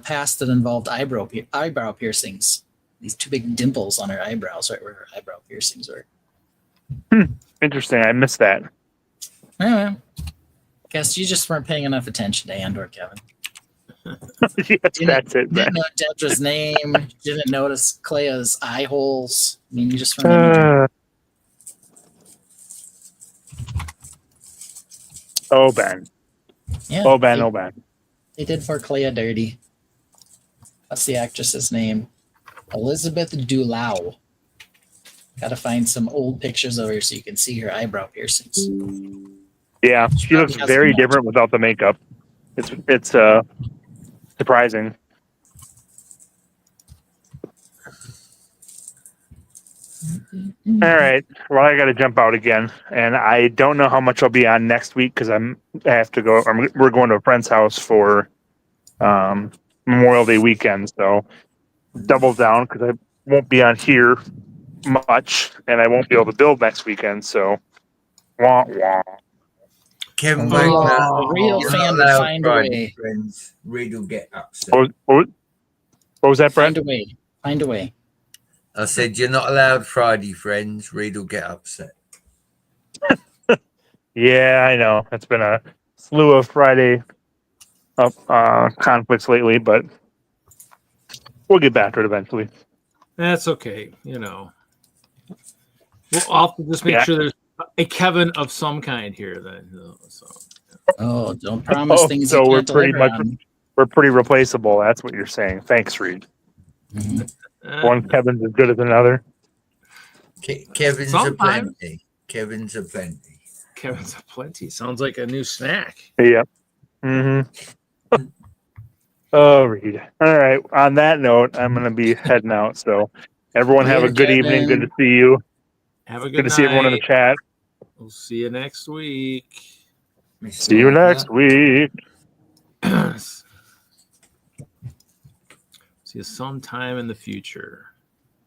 past that involved eyebrow piercings. These two big dimples on her eyebrows, right where her eyebrow piercings were. interesting. I missed that. Guess you just weren't paying enough attention to Andor, Kevin. Yes, that's it. Didn't know Dedra's name. Didn't notice Clea's eye holes. I mean, you just weren't. Ben. Yeah. Oh, Ben. They did for Clea dirty. That's the actress's name. Elizabeth Dulau. Gotta find some old pictures of her so you can see her eyebrow piercings. Yeah, she looks very different without the makeup. It's surprising. All right. Well, I got to jump out again, and I don't know how much I'll be on next week because I have to go. We're going to a friend's house for Memorial Day weekend, so double down because I won't be on here much, and I won't be able to build next weekend. So, wah wah. Kevin A real you're fan not would allowed find a Friday, way. friends. Reed will get upset. What was that, Brett? Find a way. Find a way. I said you're not allowed Friday, friends. Reed will get upset. Yeah, I know. It's been a slew of Friday conflicts lately, but we'll get back to it eventually. That's okay. We'll have to just make sure there's a Kevin of some kind here. Then, so. Oh, don't promise things. So you we're can't pretty deliver much on. we're pretty replaceable. That's what you're saying. Thanks, Reed. One Kevin's as good as another. Kevin's a plenty. Kevin's a plenty. Kevin's a plenty. Sounds like a new snack. Yep. Mm-hmm. Oh, Reed. All right. On that note, I'm going to be heading out. So, everyone have a good evening. Good to see you. Have a good to see everyone in the chat. We'll see you next week. See you next week. See you sometime in the future.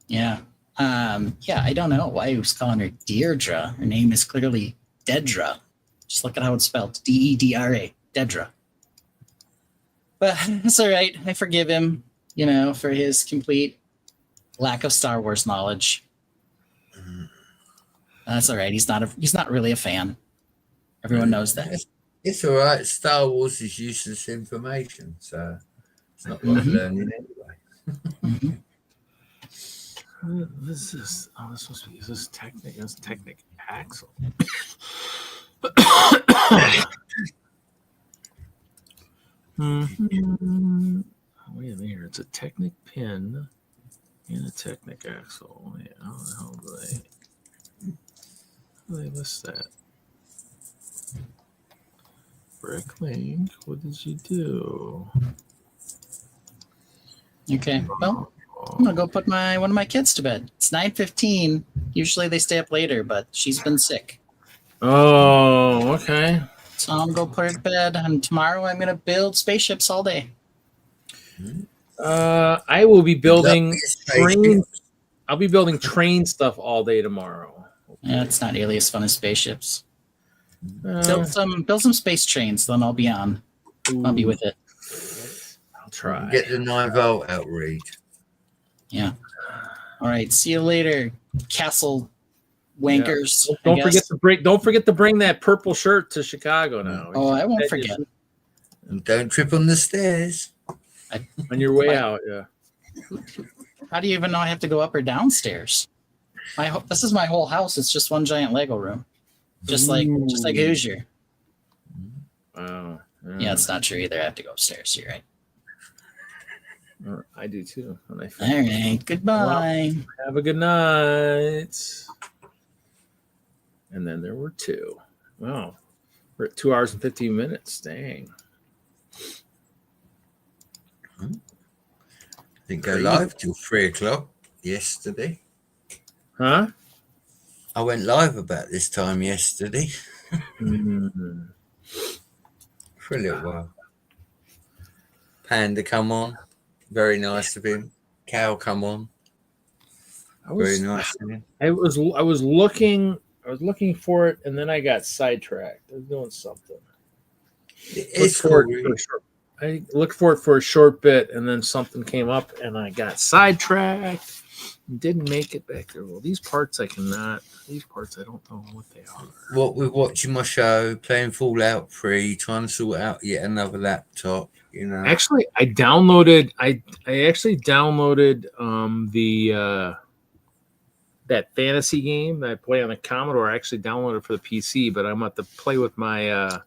Yeah. I don't know why he was calling her Deirdre. Her name is clearly Dedra. Just look at how it's spelled. Dedra. Dedra. But it's all right. I forgive him, for his complete lack of Star Wars knowledge. That's all right. He's not really a fan. Everyone knows that. It's all right. Star Wars is useless information, so it's not worth learning anyway. This is this supposed to be this Technic? This Technic Axle. Wait a minute here. It's a Technic pin and a Technic axle. Yeah, how the hell do they? How do they list that? Bricklink, what did you do? Okay. Well, I'm gonna go put one of my kids to bed. It's 9:15. Usually they stay up later, but she's been sick. Oh, okay. So I'm gonna go put her to bed, and tomorrow I'm gonna build spaceships all day. I will be building Lovely train. I'll be building train stuff all day tomorrow. Yeah, it's not nearly as fun as spaceships. Uh, Build some space trains, then I'll be on. I'll be with it. I'll try. Get the 9-volt out, Reed. Yeah. All right. See you later, castle wankers. I Don't guess. forget to bring. Don't forget to bring that purple shirt to Chicago now. Oh, I won't forget. And don't trip on the stairs. On your way out, yeah. How do you even know I have to go up or downstairs? This is my whole house. It's just one giant Lego room, just like Hoosier. Wow. Yeah, it's not true either. I have to go upstairs. You're right. I do too. When I All right. Goodbye. Well, have a good night. And then there were two. Wow. We're at 2 hours and 15 minutes. Dang. Didn't go live till 3 o'clock yesterday. Huh? I went live about this time yesterday Mm-hmm. for a little while. Panda come on. Very nice of him. Cow come on. Very nice of him. I was looking for it, and then I got sidetracked. I was doing something. It's I looked for it for a short bit, and then something came up, and I got sidetracked. Didn't make it back there. Well, these parts I cannot. These parts I don't know what they are. What we're watching my show, playing Fallout 3, trying to sort out yet another laptop. You know. Actually, I downloaded. I actually downloaded the that fantasy game that I play on the Commodore. I actually downloaded it for the PC, but I'm about to play with my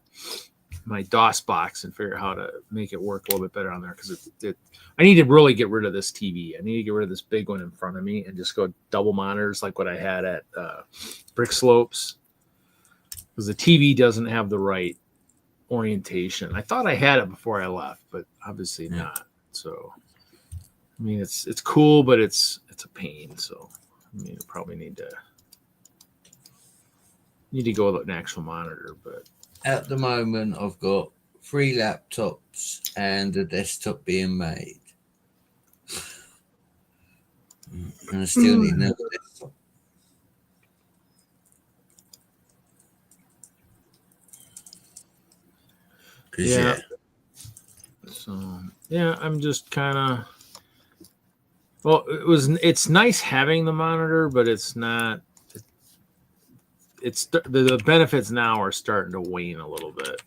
my DOS box and figure out how to make it work a little bit better on there, because I need to really get rid of this TV. I need to get rid of this big one in front of me and just go double monitors like what I had at Brick Slopes, because the TV doesn't have the right orientation. I thought I had it before I left, but obviously not. So I mean, it's cool, but it's a pain. So I mean, I probably need to go with an actual monitor. But At the moment, I've got 3 laptops and a desktop being made. And I still need another desktop. yeah. So yeah, I'm just kind of. Well, it's nice having the monitor, but it's not. It's the benefits now are starting to wane a little bit.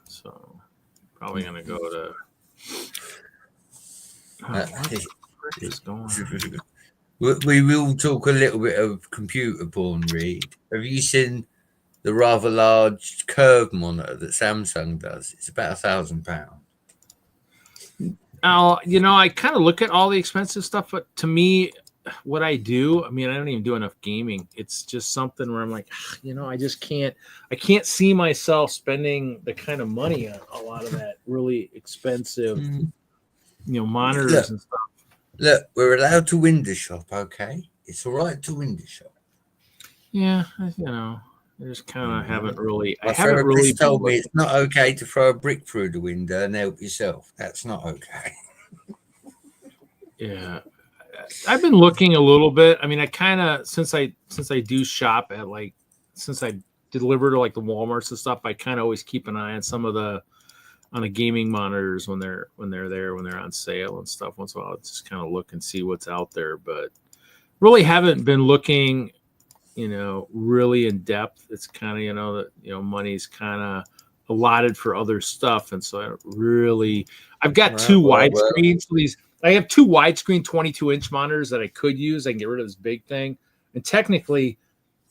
So probably gonna go to. What is going on? We will talk a little bit of computer porn, Reed. Have you seen the rather large curved monitor that Samsung does? It's about £1,000. I kind of look at all the expensive stuff, but to me, what I do, I mean, I don't even do enough gaming. It's just something where I'm like, I just can't. I can't see myself spending the kind of money on a lot of that really expensive, monitors and stuff. Look, we're allowed to window shop, okay? It's all right to window shop. Yeah, I just kind of haven't really. My therapist told me it's not okay to throw a brick through the window and help yourself. That's not okay. Yeah, I've been looking a little bit. I mean, I kind of since I do shop at since I deliver to the Walmarts and stuff, I kind of always keep an eye on some of the gaming monitors when they're on sale and stuff. Once in a while, I'll just kind of look and see what's out there, but really haven't been looking, really in depth. It's kind of, money's kind of allotted for other stuff. And so I don't really, I've got two widescreens. I have 2 widescreen 22-inch monitors that I could use. I can get rid of this big thing. And technically,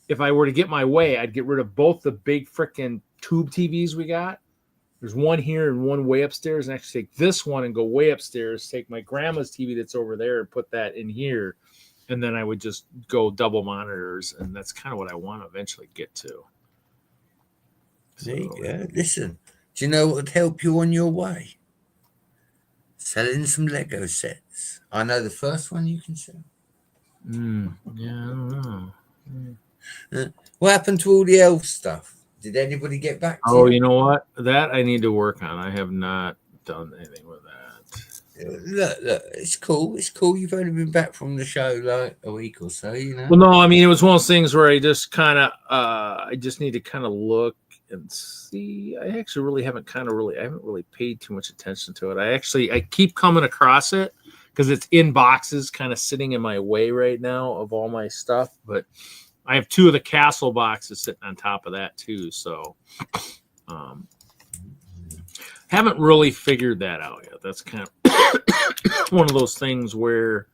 if I were to get my way, I'd get rid of both the big freaking tube TVs we got. There's one here and one way upstairs, and actually take this one and go way upstairs, take my grandma's TV that's over there and put that in here, and then I would just go double monitors, and that's kind of what I want to eventually get to. There you go. Listen, do you know what would help you on your way? Selling some Lego sets. I know the first one you can sell. Yeah, I don't know. What happened to all the elf stuff? Did anybody get back to Oh, you? you know what? That I need to work on. I have not done anything with that. Look, it's cool. It's cool. You've only been back from the show like a week or so, you know. Well, no, I mean, it was one of those things where I just kind of, I just need to kind of look and see. I actually I haven't really paid too much attention to it. I keep coming across it because it's in boxes kind of sitting in my way right now of all my stuff. But I have 2 of the castle boxes sitting on top of that too. So, haven't really figured that out yet. That's kind of one of those things where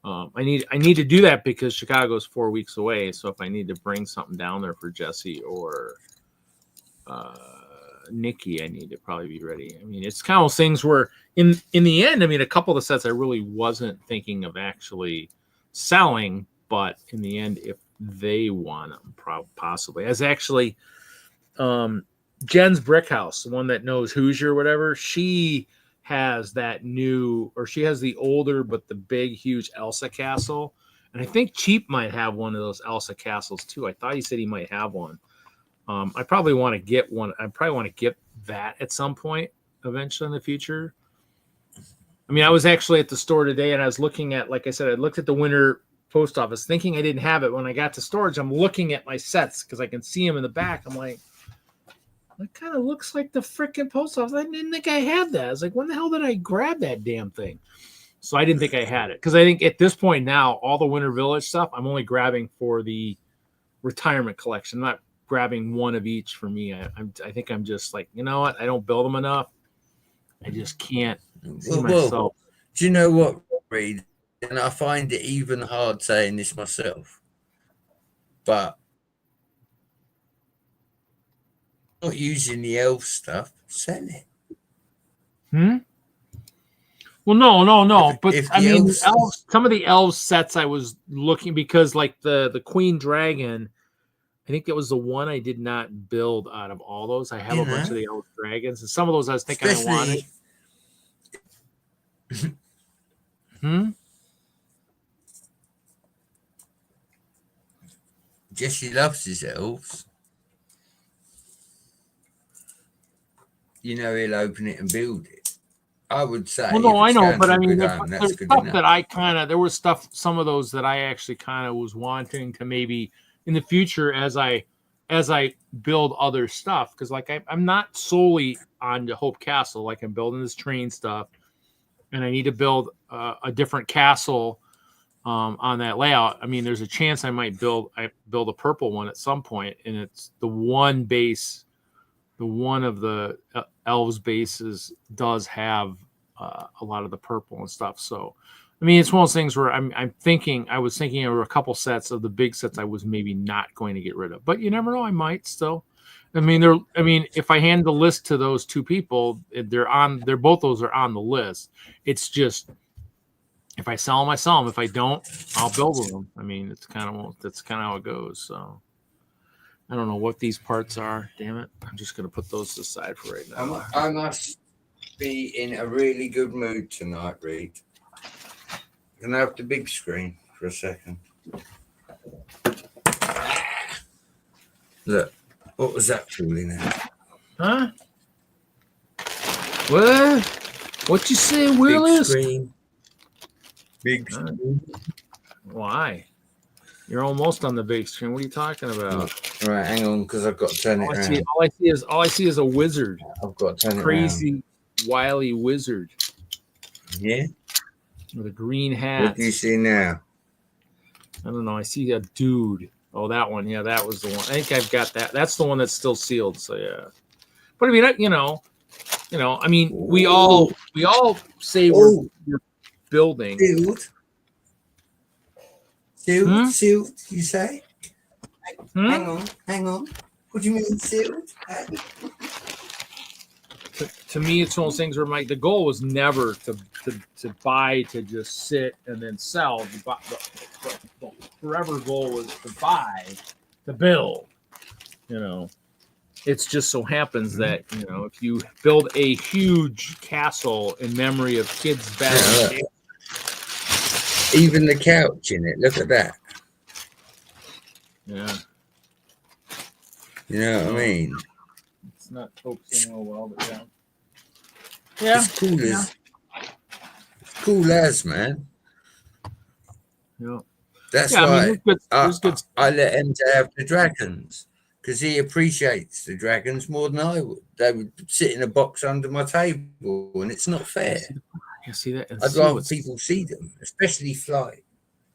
I need to do that because Chicago's 4 weeks away. So if I need to bring something down there for Jesse or Nikki, I need to probably be ready. I mean, it's kind of those things where in the end, I mean, a couple of the sets I really wasn't thinking of actually selling, but in the end, if they want them, possibly. As actually, Jen's Brick House, the one that knows Hoosier or whatever, she has that new, or she has the older but the big, huge Elsa castle. And I think Cheap might have one of those Elsa castles too. I thought he said he might have one. I probably want to get one. I probably want to get that at some point eventually in the future. I mean, I was actually at the store today and I was looking at, like I said, I looked at the winter post office thinking I didn't have it. When I got to storage, I'm looking at my sets because I can see them in the back. I'm like, that kind of looks like the freaking post office. I didn't think I had that. I was like, when the hell did I grab that damn thing? So I didn't think I had it because I think at this point now, all the Winter Village stuff, I'm only grabbing for the retirement collection. I'm not grabbing one of each for me. I think I'm just like, you know what? I don't build them enough. I just can't see myself. Do you know what, Reed? And I find it even hard saying this myself, but not using the elf stuff, sell it. Well, no. But if I mean, elves, some of the elves sets I was looking because, like the Queen Dragon, I think that was the one I did not build out of all those. I have a bunch of the elf dragons, and some of those I was thinking I wanted. Jesse loves his elves. You know, he'll open it and build it. I would say. Well, no, I know, but I mean, there's stuff enough. that I kind of, there was stuff, some of those that I actually kind of was wanting to maybe in the future as I build other stuff, because like I'm not solely on the Hope Castle, like I'm building this train stuff, and I need to build a different castle on that layout. I mean, there's a chance I might build a purple one at some point, and it's the one base. The one of the elves bases does have a lot of the purple and stuff. So, I mean, it's one of those things where I was thinking of a couple sets of the big sets I was maybe not going to get rid of, but you never know. I might still. I mean, if I hand the list to those 2 people, both those are on the list. It's just, if I sell them, I sell them. If I don't, I'll build them. I mean, that's kind of how it goes. So. I don't know what these parts are. Damn it. I'm just going to put those aside for right now. I must be in a really good mood tonight, Reed. Can I have the big screen for a second? Look, what was that falling out? Huh? What you say, Willis? Big screen. Why? You're almost on the big screen. What are you talking about? All right, hang on, because I've got to turn it around. All I see is a wizard. I've got to turn it crazy, wily wizard. Yeah. With a green hat. What do you see now? I don't know. I see a dude. Oh, that one. Yeah, that was the one. I think I've got that. That's the one that's still sealed. So yeah. But I mean, you know. I mean, we all say we're building. Sealed, you say? Hang on. What do you mean sealed? to me, it's one of those things where the goal was never to buy to just sit and then sell. The forever goal was to buy to build. You know, it's just so happens that if you build a huge castle in memory of kids back, even the couch in it. Look at that. Yeah. You know what I mean? It's not focusing real well, but yeah. Yeah. It's cool as. It's cool as, man. Yeah. That's Yeah, why there's good. I let him to have the dragons because he appreciates the dragons more than I would. They would sit in a box under my table, and it's not fair. Yeah, see that? I'd rather people see them, especially fly.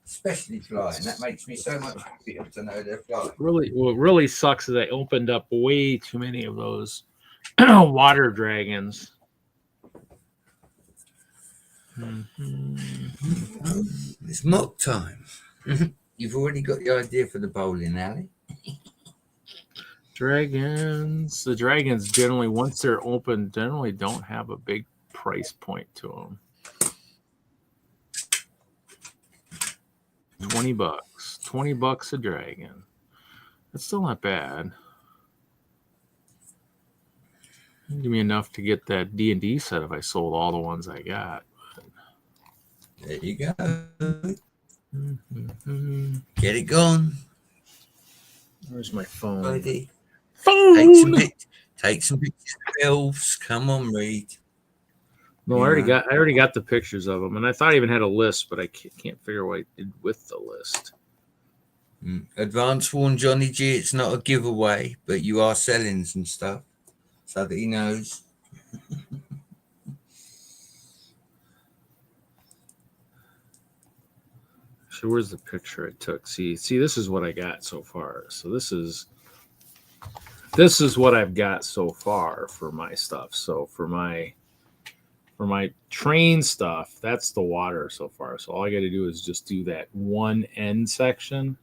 Especially fly, and that makes me so much happier to know they're flying. What really sucks is I opened up way too many of those water dragons. It's mock time. You've already got the idea for the bowling alley. Dragons. The dragons generally, once they're open, generally don't have a big price point to them. $20. $20 a dragon. That's still not bad. Give me enough to get that D&D set if I sold all the ones I got. There you go. Get it gone. Where's my phone? Lady. Phone! Take some pictures of elves. Come on, Reed. No, I already got the pictures of them, and I thought I even had a list, but I can't figure what I did with the list. Advance warn Johnny G. It's not a giveaway, but you are selling some stuff, so that he knows. So where's the picture I took? See, this is what I got so far. So this is what I've got so far for my stuff. So for my train stuff, that's the water so far. So all I got to do is just do that one end section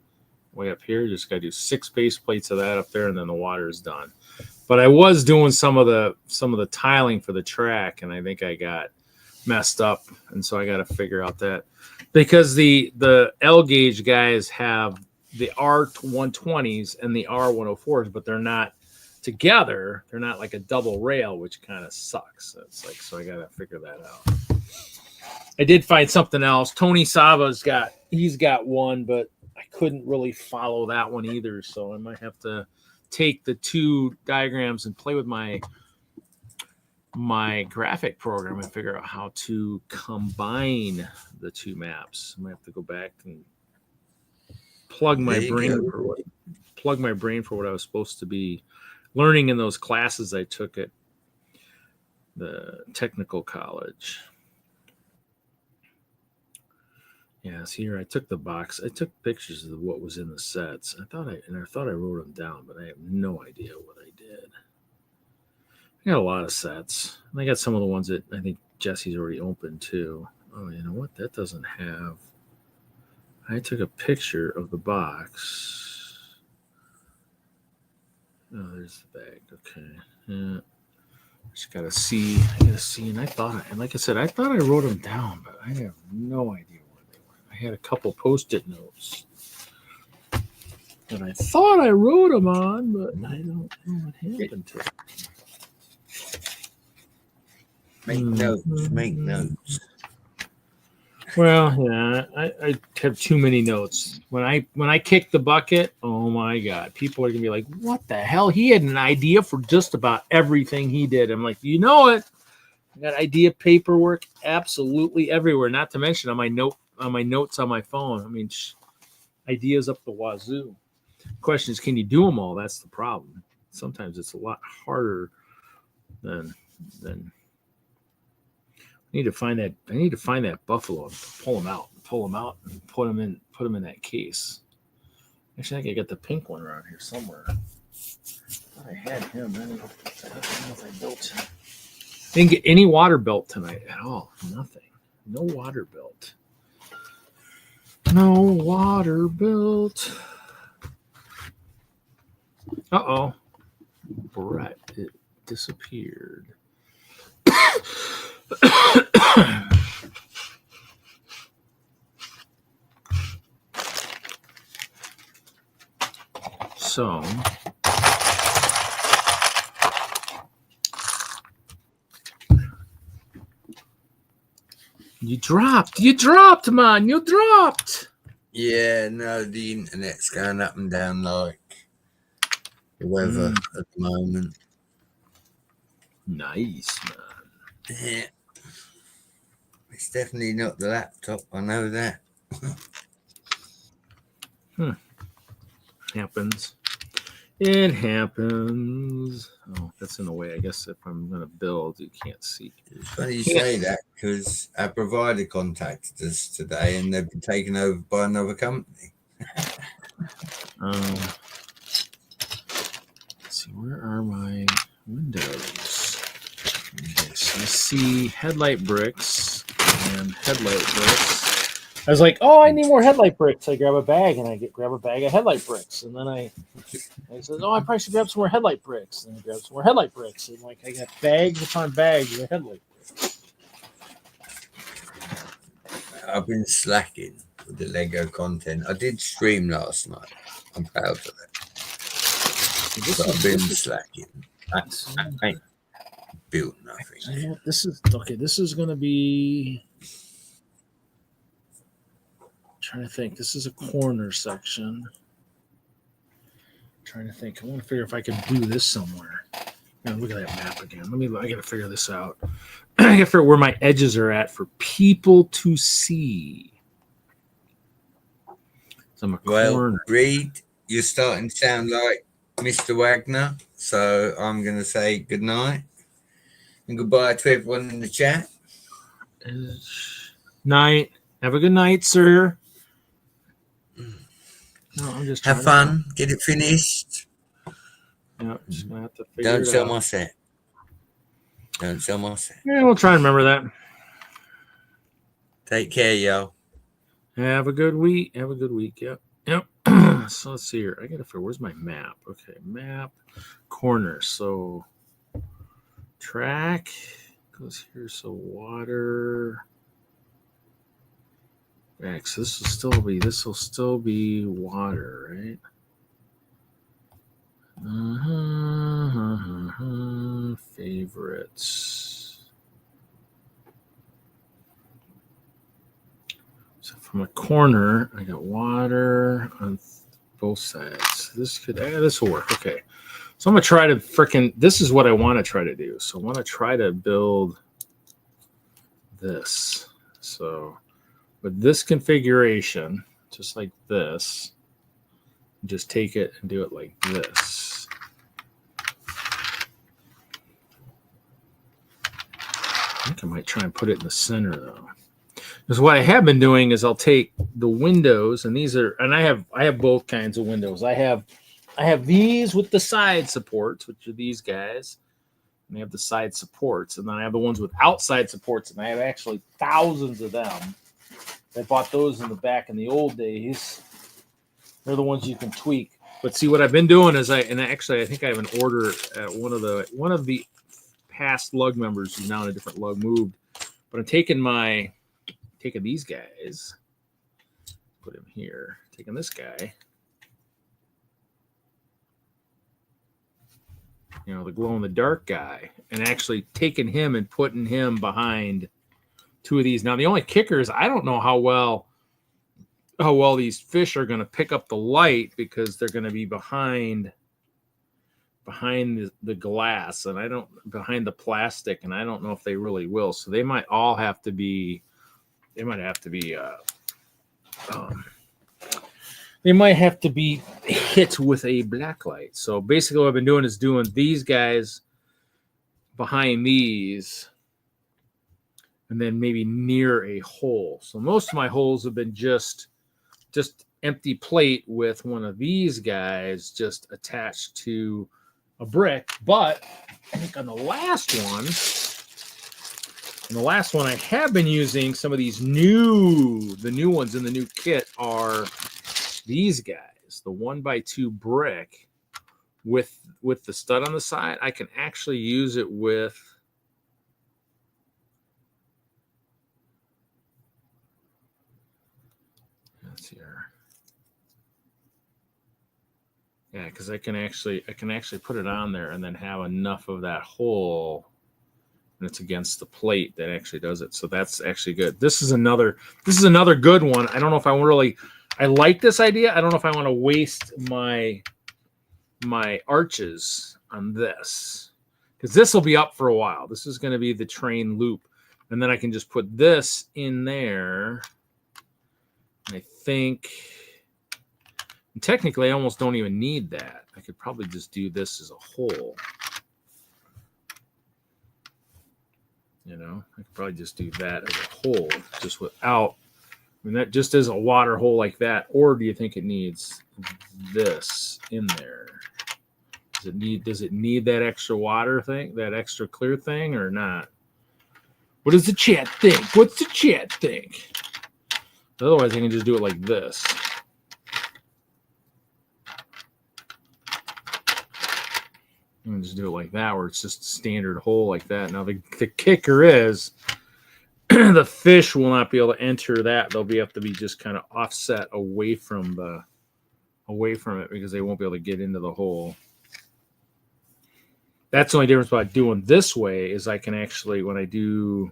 way up here. Just got to do 6 base plates of that up there, and then the water is done. But I was doing some of the tiling for the track, and I think I got messed up, and so I got to figure out that, because the L gauge guys have the R120s and the R104s, but they're not together. They're not like a double rail, which kind of sucks. It's like, so I got to figure that out. I did find something else. Tony Sava's he's got one, but I couldn't really follow that one either. So I might have to take the 2 diagrams and play with my graphic program and figure out how to combine the 2 maps. I might have to go back and plug my brain for what I was supposed to be learning in those classes I took at the technical college. Yeah, see here, I took the box. I took pictures of what was in the sets. I thought I wrote them down, but I have no idea what I did. I got a lot of sets. And I got some of the ones that I think Jesse's already opened too. Oh, you know what? That doesn't have. I took a picture of the box. Oh, there's the bag. Okay. Yeah. Just gotta see. I gotta see. And like I said, I thought I wrote them down, but I have no idea where they went. I had a couple Post-it notes that I thought I wrote them on, but I don't know what happened to them. Make notes. Well, yeah, I have too many notes. When I kick the bucket, oh my God, people are gonna be like, "What the hell?" He had an idea for just about everything he did. I'm like, you know it. I got idea paperwork absolutely everywhere. Not to mention on my notes on my phone. I mean, ideas up the wazoo. Question is, can you do them all? That's the problem. Sometimes it's a lot harder than. I need to find that buffalo and pull him out, and put him in that case. Actually, I think I got the pink one around here somewhere. I thought I had him. I don't know if I built. Didn't get any water belt tonight at all. Nothing. No water belt. No water belt. Uh-oh. Brett, it disappeared. So you dropped, man, you dropped. Yeah, no, the internet's going up and down like the weather at the moment. Nice, man. Yeah. It's definitely not the laptop, I know that. Happens. It happens. Oh, that's in the way. I guess if I'm going to build, you can't see. It's funny you say that because our provider contacted us today and they've been taken over by another company. Let's see, where are my windows? Okay, so I see headlight bricks and headlight bricks. I was like, oh, I need more headlight bricks. I grab a bag and grab a bag of headlight bricks. And then I said, oh, I probably should grab some more headlight bricks. And I grab some more headlight bricks. And like, I got bags upon bags of headlight bricks. I've been slacking with the Lego content. I did stream last night. I'm proud of it. But I've been slacking. I ain't built nothing. This is okay. This is going to be. Trying to think. This is a corner section. Trying to think. I want to figure if I can do this somewhere. Now, look at that map again. I got to figure this out. I got to figure where my edges are at for people to see. So I'm a corner. Reed, you're starting to sound like Mr. Wagner. So I'm going to say good night and goodbye to everyone in the chat. Night. Have a good night, sir. No, I'm just have fun. Get it finished. Yeah, just gonna have to figure Don't it sell out. my set. Don't sell my set. Yeah, we'll try and remember that. Take care, y'all. Have a good week. Have a good week. Yep. Yep. So let's see here. I gotta figure where's my map. Okay, map corner. So track goes here. So water. Right, so this will still be water, right? Favorites. So from a corner, I got water on both sides. This will work. Okay. So I'm gonna try to this is what I want to try to do. So I want to try to build this. So with this configuration, just like this, just take it and do it like this. I think I might try and put it in the center though. Because what I have been doing is I'll take the windows, and I have both kinds of windows. I have these with the side supports, which are these guys. And they have the side supports, and then I have the ones with outside supports, and I have actually thousands of them. I bought those in the back in the old days. They're the ones you can tweak. But see, what I've been doing is I think I have an order at one of the past lug members who's now in a different lug moved. But I'm taking these guys, put him here, taking this guy, the glow in the dark guy, and actually taking him and putting him behind two of these. Now the only kicker is I don't know how well these fish are going to pick up the light because they're going to be behind the glass, and behind the plastic, and I don't know if they really will. So they might have to be hit with a black light. So basically what I've been doing is doing these guys behind these, and then maybe near a hole. So most of my holes have been just empty plate with one of these guys just attached to a brick. But I think on the last one I have been using some of these the new ones in the new kit are these guys, the 1x2 brick with the stud on the side. I can actually use it with here. Yeah, because I can actually put it on there and then have enough of that hole, and it's against the plate that actually does it. So that's actually good. This is another good one. I don't know if I like this idea. I don't know if I want to waste my arches on this, because this will be up for a while. This is going to be the train loop, and then I can just put this in there. And I think, and technically, I almost don't even need that. I could probably just do this as a hole. You know, I could probably just do that as a hole, just without, I mean, that just is a water hole like that. Or do you think it needs this in there? Does it need that extra water thing, that extra clear thing, or not? What does the chat think? What's the chat think? Otherwise, I can just do it like this. I'm gonna just do it like that, where it's just a standard hole like that. Now the kicker is the fish will not be able to enter that. They'll have to be just kind of offset away from it, because they won't be able to get into the hole. That's the only difference about doing this way, is I can actually, when I do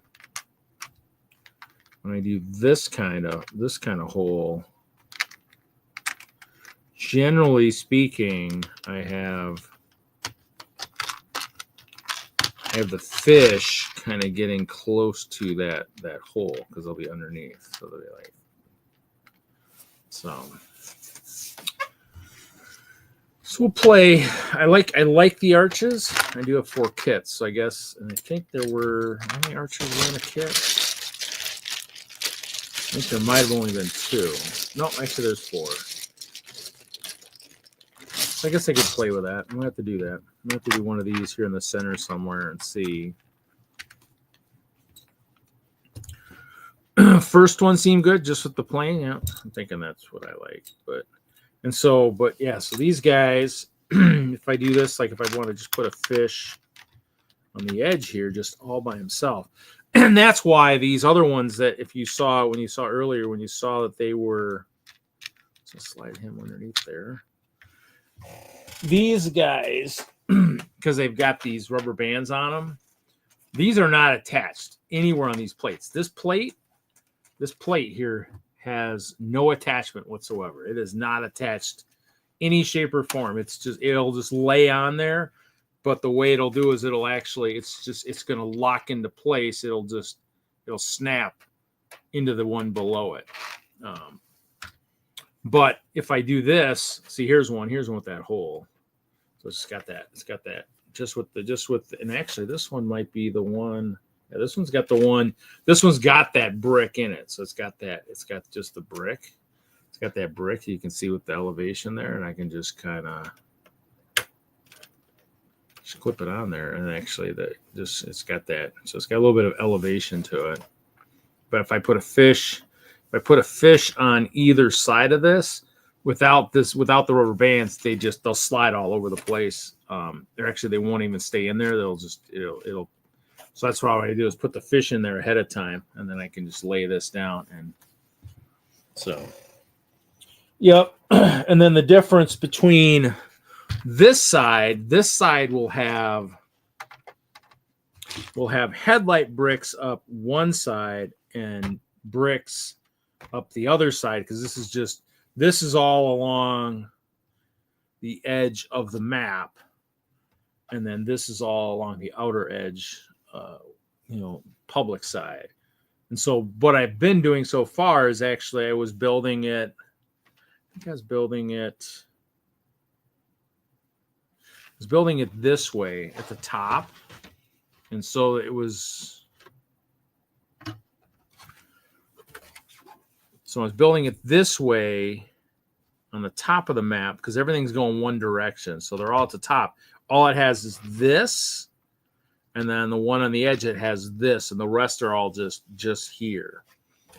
this kind of hole, generally speaking, I have the fish kind of getting close to that hole, because they'll be underneath. So they'll be like, so we'll play. I like the arches. I do have 4 kits, so I guess, and I think there were, how many arches were in a kit? I think there might have only been 2. No, actually there's 4. So I guess I could play with that. I'm gonna have to do that. I'm gonna have to do one of these here in the center somewhere and see. First one seemed good, just with the plane. Yeah, I'm thinking that's what I like. But yeah. So these guys, if I do this, like if I want to just put a fish on the edge here, just all by himself, and that's why these other ones that when you saw that they were, so slide him underneath there. These guys, because they've got these rubber bands on them, these are not attached anywhere on these plates. This plate here has no attachment whatsoever. It is not attached any shape or form. It'll just lay on there, but the way it'll do is it's going to lock into place. It'll snap into the one below it. But if I do this, see, here's one with that hole. So it's got that and actually this one might be the one. Yeah, this one's got that brick in it. So it's got just the brick. It's got that brick. You can see with the elevation there, and I can just kind of just clip it on there. And actually it's got that. So it's got a little bit of elevation to it. But if I put a fish on either side of this, without the rubber bands, they'll slide all over the place. They won't even stay in there. It'll. So that's what I do, is put the fish in there ahead of time, and then I can just lay this down. And so, yep. And then the difference between this side will have headlight bricks up one side and bricks up the other side, because this is all along the edge of the map, and then this is all along the outer edge, public side. And so what I've been doing so far is actually I was building it this way at the top. And so I was building it this way on the top of the map, because everything's going one direction. So they're all at the top. All it has is this, and then the one on the edge, it has this, and the rest are all just here.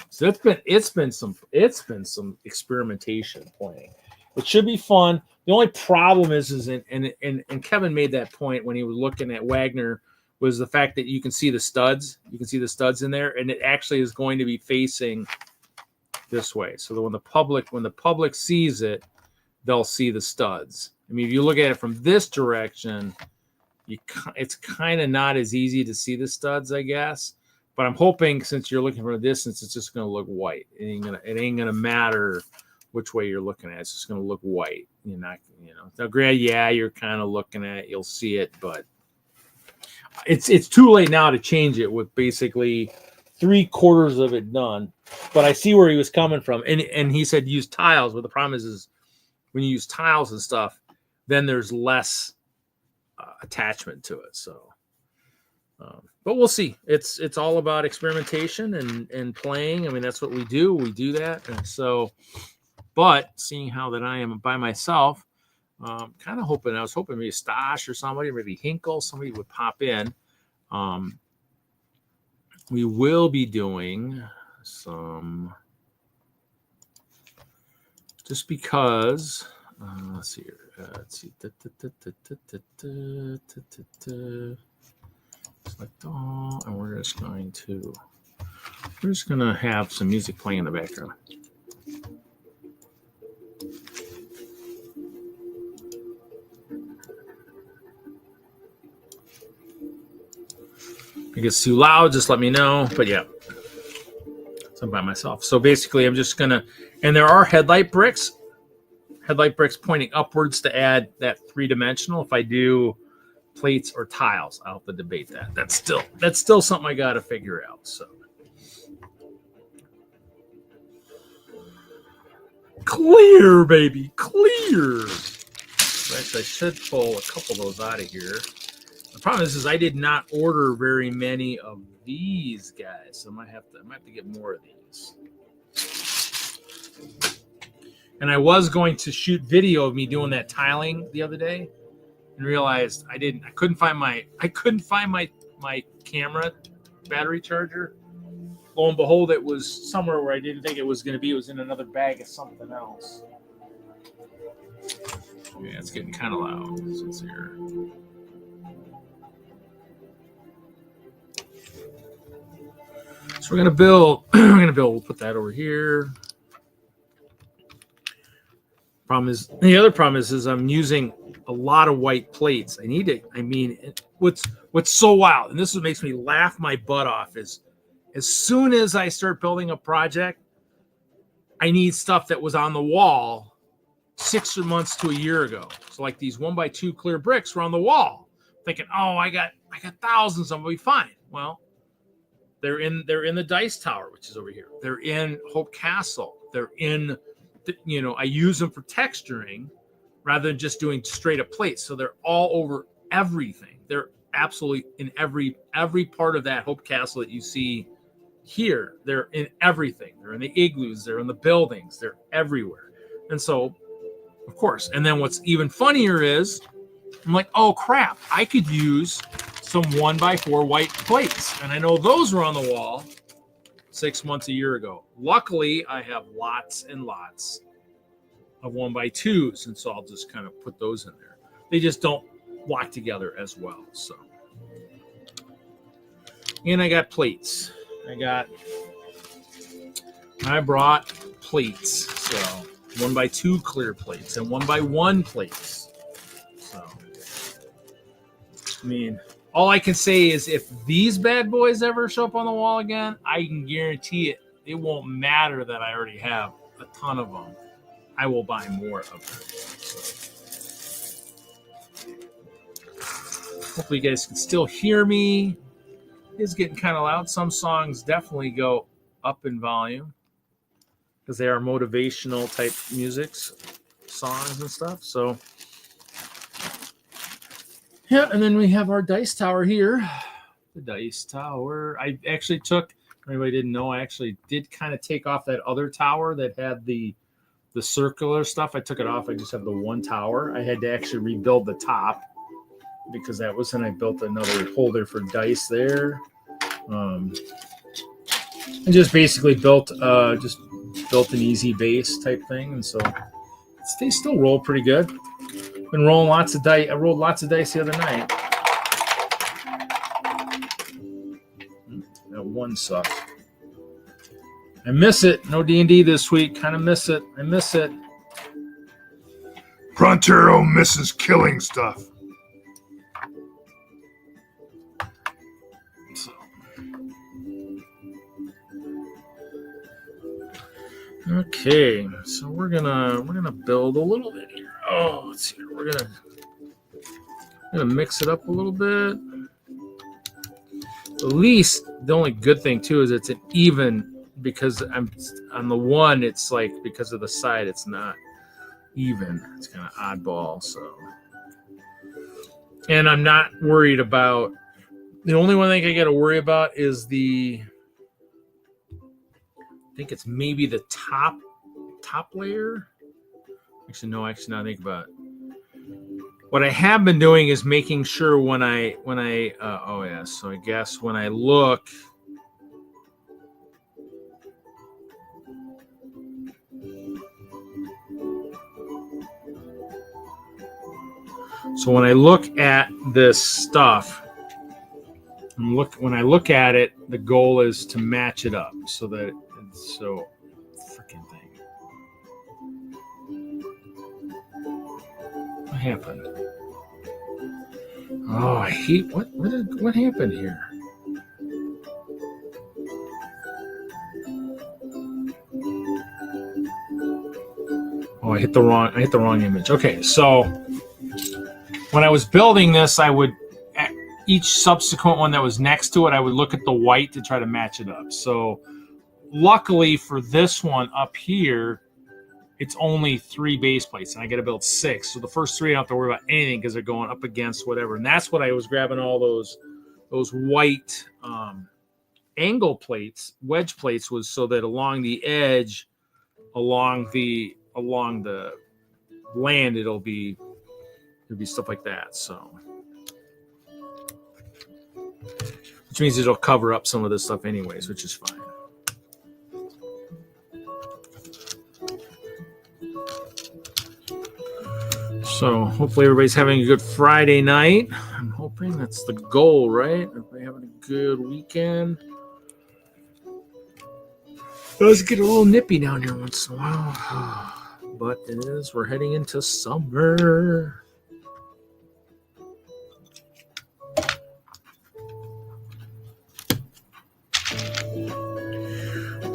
So it's been some experimentation playing. It should be fun. The only problem is and Kevin made that point when he was looking at Wagner, was the fact that you can see the studs. You can see the studs in there, and it actually is going to be facing this way, so that when the public sees it, they'll see the studs. I mean, if you look at it from this direction, it's kind of not as easy to see the studs, I guess. But I'm hoping, since you're looking from a distance, it's just going to look white. It ain't gonna matter which way you're looking at. It's just going to look white. You're not, Now, granted, yeah, you're kind of looking at it, you'll see it, but it's too late now to change it with basically 3/4 of it done. But I see where he was coming from, and he said use tiles. But the problem is when you use tiles and stuff, then there's less attachment to it. So, but we'll see. It's all about experimentation and playing. I mean, that's what we do. We do that, and so. But seeing how that I am by myself, kind of hoping, I was hoping maybe Stash or somebody, or maybe Hinkle, somebody would pop in. We will be doing some, just because, let's see here. Let's see. Select all, and we're just going to have some music playing in the background. If it gets too loud, just let me know. But yeah, so I'm by myself. So basically, I'm just gonna, and there are headlight bricks pointing upwards to add that 3-dimensional. If I do plates or tiles, I'll have to debate that. That's still something I got to figure out. So clear, baby, clear. Actually, I should pull a couple of those out of here. The problem is I did not order very many of these guys, so I might have to get more of these. And I was going to shoot video of me doing that tiling the other day, and realized I couldn't find my camera battery charger. Lo and behold, it was somewhere where I didn't think it was going to be. It was in another bag of something else. Yeah, it's getting kind of loud. So it's here. So we're gonna build. We'll put that over here. The other problem is I'm using a lot of white plates. I need it. I mean, what's so wild, and this is what makes me laugh my butt off, is as soon as I start building a project, I need stuff that was on the wall 6 months to a year ago. So like these 1x2 clear bricks were on the wall, thinking, oh, I got thousands of them, will be fine. Well, they're in the Dice Tower, which is over here. They're in Hope Castle. They're in, I use them for texturing rather than just doing straight up plates. So they're all over everything. They're absolutely in every part of that Hope Castle that you see here. They're in everything. They're in the igloos. They're in the buildings. They're everywhere. And so, of course, and then what's even funnier is I'm like, oh crap, I could use some 1x4 white plates. And I know those were on the wall 6 months, a year ago. Luckily, I have lots and lots of 1x2s. And so I'll just kind of put those in there. They just don't lock together as well. So, and I got plates. I brought plates. So 1x2 clear plates and 1x1 plates. So, I mean, all I can say is if these bad boys ever show up on the wall again, I can guarantee it won't matter that I already have a ton of them. I will buy more of them. So, hopefully you guys can still hear me. It's getting kind of loud. Some songs definitely go up in volume because they are motivational type songs and stuff. So, yeah, and then we have our Dice Tower here. The Dice Tower. I actually took, if anybody didn't know, I actually did kind of take off that other tower that had the circular stuff. I took it off. I just have the one tower. I had to actually rebuild the top because that was, and I built another holder for dice there. And just basically built an easy base type thing. And so they still roll pretty good. Been rolling lots of dice. I rolled lots of dice the other night. That one sucked. I miss it. No D&D this week. Kind of miss it. I miss it. Prontero misses killing stuff. So. Okay, so we're gonna build a little bit here. Oh, let's see. We're gonna mix it up a little bit. At least the only good thing too is it's an even, because I'm on the one. It's like, because of the side, it's not even. It's kind of oddball. So, and I'm not worried about. The only one thing I got to worry about is I think it's maybe the top layer. Actually, no. Actually, now I think about it. What I have been doing is making sure when I oh yeah. So I guess when I look. So when I look at this stuff, when I look at it, the goal is to match it up so that it's so freaking thing. What happened? Oh, I hate what happened here? Oh, I hit the wrong image. Okay, so when I was building this, I would, each subsequent one that was next to it, I would look at the white to try to match it up. So luckily for this one up here, it's only 3 base plates, and I got to build 6. So the first 3 I don't have to worry about anything because they're going up against whatever. And that's what I was grabbing, all those white angle plates, wedge plates, was so that along the edge, along the land, it'll be stuff like that. So, which means it'll cover up some of this stuff anyways, which is fine. So hopefully everybody's having a good Friday night. I'm hoping that's the goal, right? Everybody having a good weekend. It does get a little nippy down here once in a while. But it is, we're heading into summer.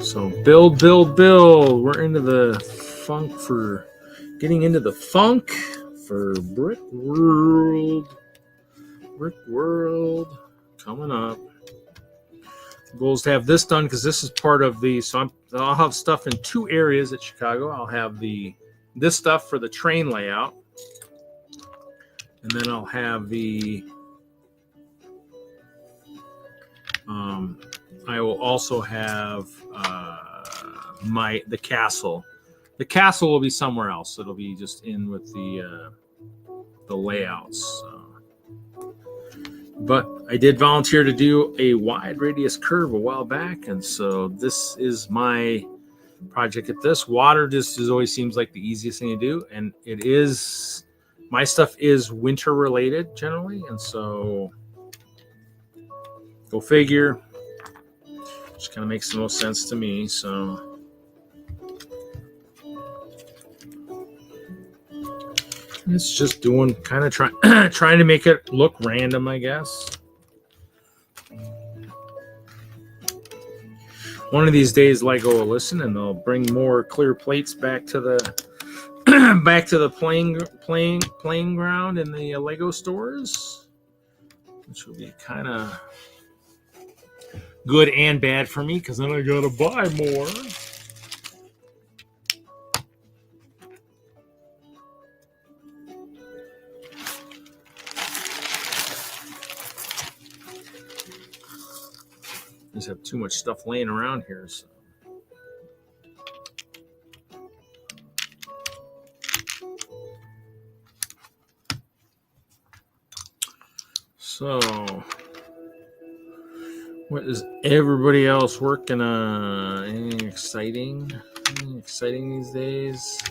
So build. We're into the funk for getting into the funk for Brickworld coming up. The goal is to have this done because this is part of the. So I'll have stuff in 2 areas at Chicago. I'll have this stuff for the train layout, and then I'll have I will also have the castle. The castle will be somewhere else. It'll be just in with the layouts. But I did volunteer to do a wide radius curve a while back, and so this is my project at this. Water just always seems like the easiest thing to do, and it is. My stuff is winter related generally, and so go figure. Just kind of makes the most sense to me. So. It's just doing kind of trying to make it look random, I guess. One of these days, Lego will listen, and they'll bring more clear plates back to the playing ground in the Lego stores, which will be kind of good and bad for me because then I gotta buy more. Just have too much stuff laying around here. So what is everybody else working on? Anything exciting? Anything exciting these days?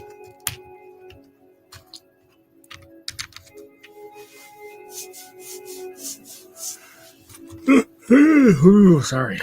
Sorry.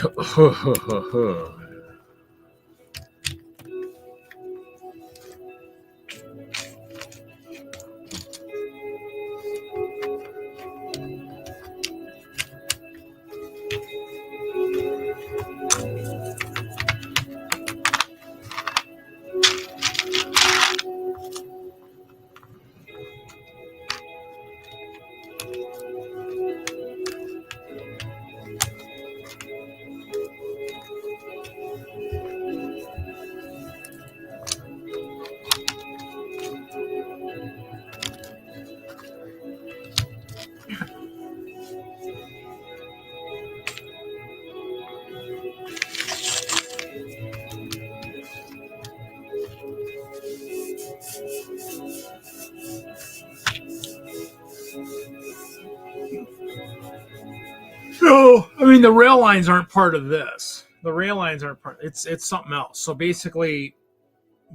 No, I mean the rail lines aren't part of this. The rail lines aren't part. It's something else. So basically,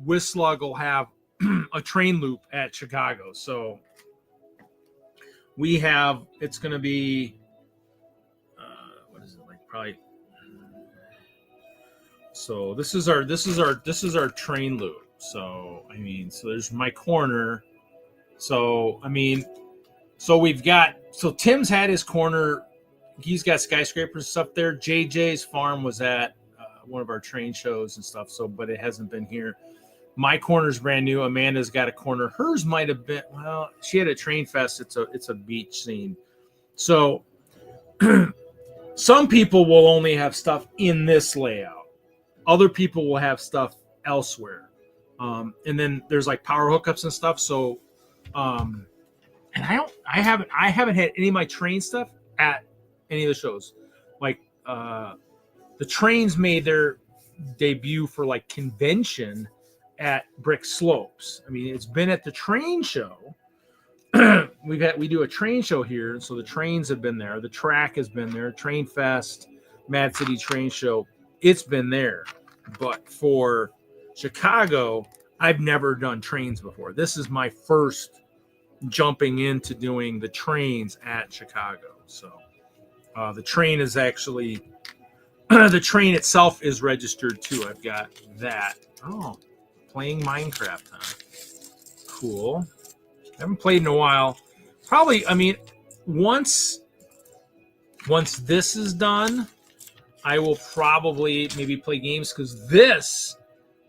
Whistler will have a train loop at Chicago. So we have. It's going to be. What is it like? Probably. So this is our train loop. So I mean, so there's my corner. So I mean, so we've got. So Tim's had his corner. He's got skyscrapers and stuff there. JJ's farm was at one of our train shows and stuff. So, but it hasn't been here. My corner's brand new. Amanda's got a corner. Hers might have been. Well, she had a train fest. It's a beach scene. So, some people will only have stuff in this layout. Other people will have stuff elsewhere. And then there's like power hookups and stuff. So, and I haven't had any of my train stuff at any of the shows. Like the trains made their debut for like convention at Brick Slopes. I mean, it's been at the train show. We do a train show here, so the trains have been there. The track has been there. Train Fest, Mad City Train Show, it's been there. But for Chicago, I've never done trains before. This is my first jumping into doing the trains at Chicago. So the train is actually the train itself is registered too. I've got that. Oh, playing Minecraft, huh? Cool. Haven't played in a while. Probably, I mean, once this is done, I will probably maybe play games because this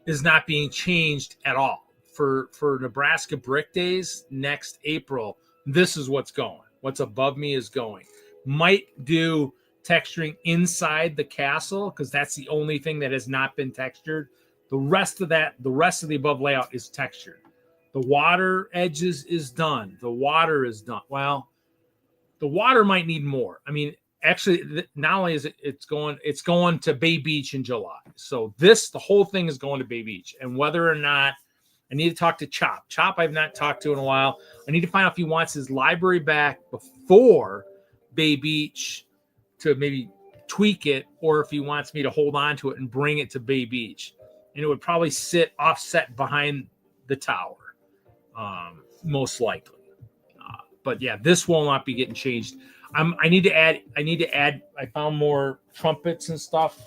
is not being changed at all. For Nebraska Brick Days next April, this is what's going. What's above me is going. Might do texturing inside the castle because that's the only thing that has not been textured. The rest of the above layout is textured. The water edges is done. The water is done. Well, the water might need more. I mean, actually, not only is it's going to Bay Beach in July. So the whole thing is going to Bay Beach. And whether or not I need to talk to Chop. Chop I've not talked to in a while. I need to find out if he wants his library back before Bay Beach to maybe tweak it, or if he wants me to hold on to it and bring it to Bay Beach. And it would probably sit offset behind the tower, most likely. But yeah, this will not be getting changed. I need to add. I found more trumpets and stuff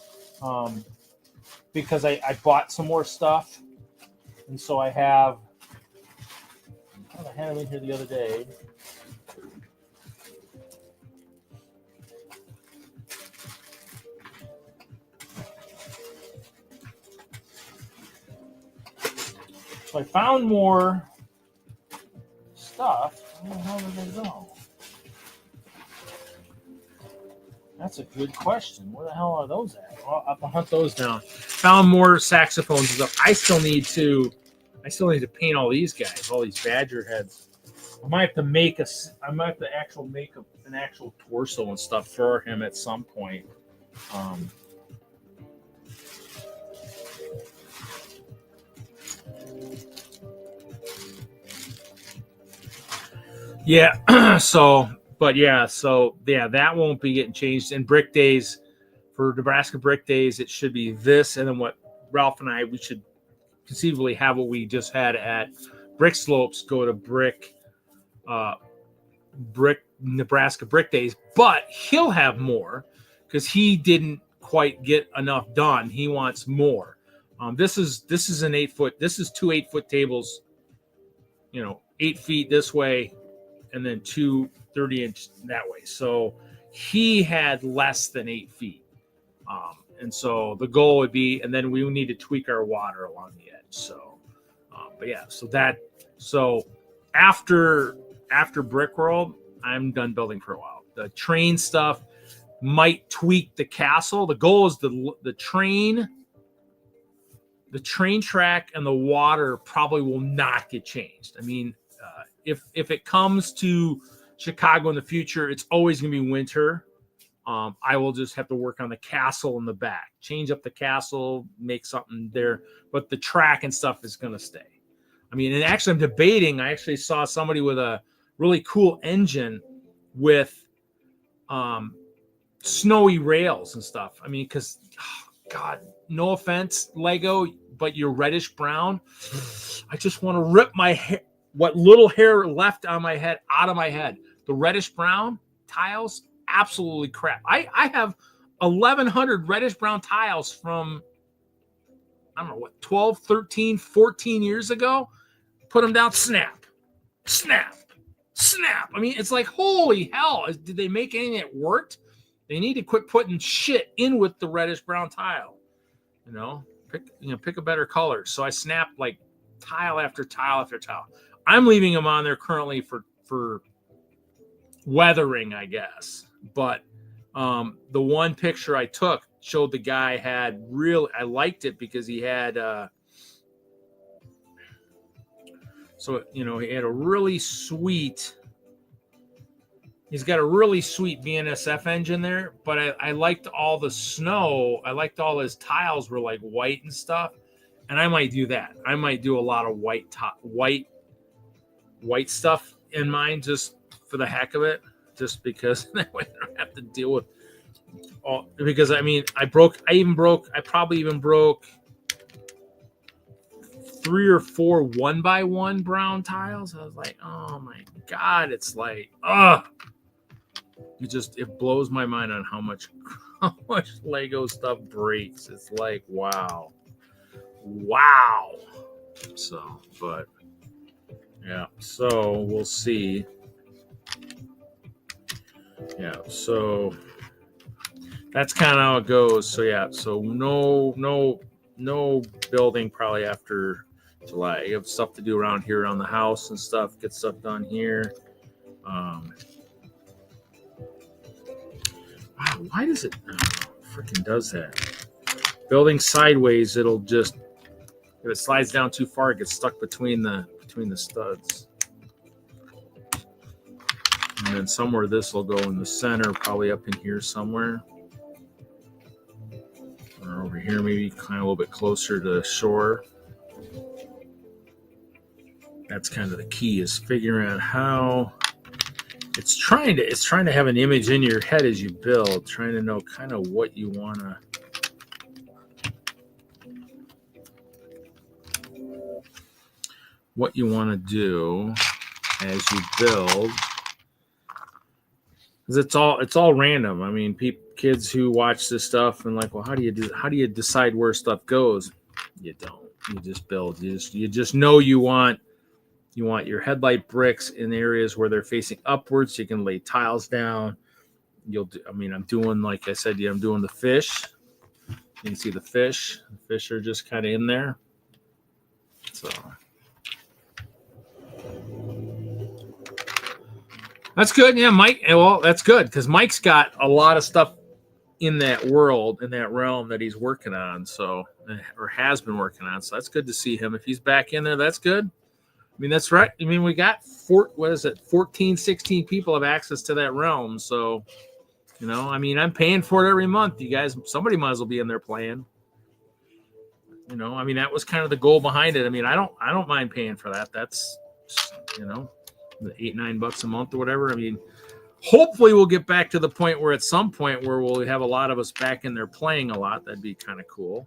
because I bought some more stuff. And so I have, I had them in here the other day. So I found more stuff. Where the hell did they go? That's a good question. Where the hell are those at? Well, I'll have to hunt those down. Found more saxophones and stuff. I still need to paint all these guys, all these badger heads. I might have to make an actual torso and stuff for him at some point. Yeah. So that won't be getting changed. In Brick Days, for Nebraska Brick Days, it should be this, and then what Ralph and I, we should conceivably have what we just had at Brick Slopes go to Brick Nebraska Brick Days, but he'll have more because he didn't quite get enough done. He wants more. This is an 8 foot. This is two 8-foot tables. 8 feet this way, and then 2 30-inch that way. So he had less than 8 feet. And so the goal would be, and then we need to tweak our water along the edge. So, but yeah, so after Brickworld, I'm done building for a while. The train stuff might tweak the castle. The goal is the train track and the water probably will not get changed. I mean, if it comes to Chicago in the future, it's always going to be winter. I will just have to work on the castle in the back, change up the castle, make something there, but the track and stuff is going to stay. I mean, and actually I'm debating. I actually saw somebody with a really cool engine with snowy rails and stuff. I mean, because God, no offense, Lego, but you're reddish brown. I just want to rip my hair, what little hair left on my head, out of my head. The reddish brown tiles, absolutely crap. I have 1,100 reddish brown tiles from, I don't know what, 12, 13, 14 years ago. Put them down, snap, snap, snap. I mean, it's like, holy hell. Did they make anything that worked? They need to quit putting shit in with the reddish brown tile. Pick a better color. So I snapped like tile after tile after tile. I'm leaving them on there currently for weathering, I guess. But the one picture I took showed the guy had I liked it because he had he had a really sweet. He's got a really sweet BNSF engine there, but I liked all the snow. I liked all his tiles were like white and stuff, and I might do that. I might do a lot of white stuff in mine just for the heck of it, just because that way I don't have to deal with all. Because I mean, I probably even broke 3 or 4 1x1 brown tiles. I was like, oh my God, it's like, ugh. It blows my mind on how much Lego stuff breaks. It's like, wow. So, but yeah, so we'll see. Yeah, so that's kind of how it goes. So yeah, so no building probably after July. You have stuff to do around here around the house and stuff. Get stuff done here. Wow, why does it freaking does that? Building sideways, it'll just, if it slides down too far, it gets stuck between the studs. And then somewhere this will go in the center, probably up in here somewhere. Or over here, maybe kind of a little bit closer to shore. That's kind of the key, is figuring out how. It's trying to have an image in your head as you build, trying to know kind of what you want to do as you build, because it's all random. I mean, kids who watch this stuff and like, well, how do you decide where stuff goes? You don't. You just build. You just know you want your headlight bricks in areas where they're facing upwards, so you can lay tiles down. I'm doing, like I said, I'm doing the fish. You can see the fish. The fish are just kind of in there. So that's good. Yeah, Mike. Well, that's good because Mike's got a lot of stuff in that world, in that realm that he's working on. So, or has been working on. So that's good to see him. If he's back in there, that's good. I mean, that's right. I mean, we got 14, 16 people have access to that realm. So, I mean, I'm paying for it every month. You guys, somebody might as well be in there playing. I mean, that was kind of the goal behind it. I mean, I don't mind paying for that. That's, $8, $9 a month or whatever. I mean, hopefully we'll get back to the point where at some point where we'll have a lot of us back in there playing a lot. That'd be kind of cool.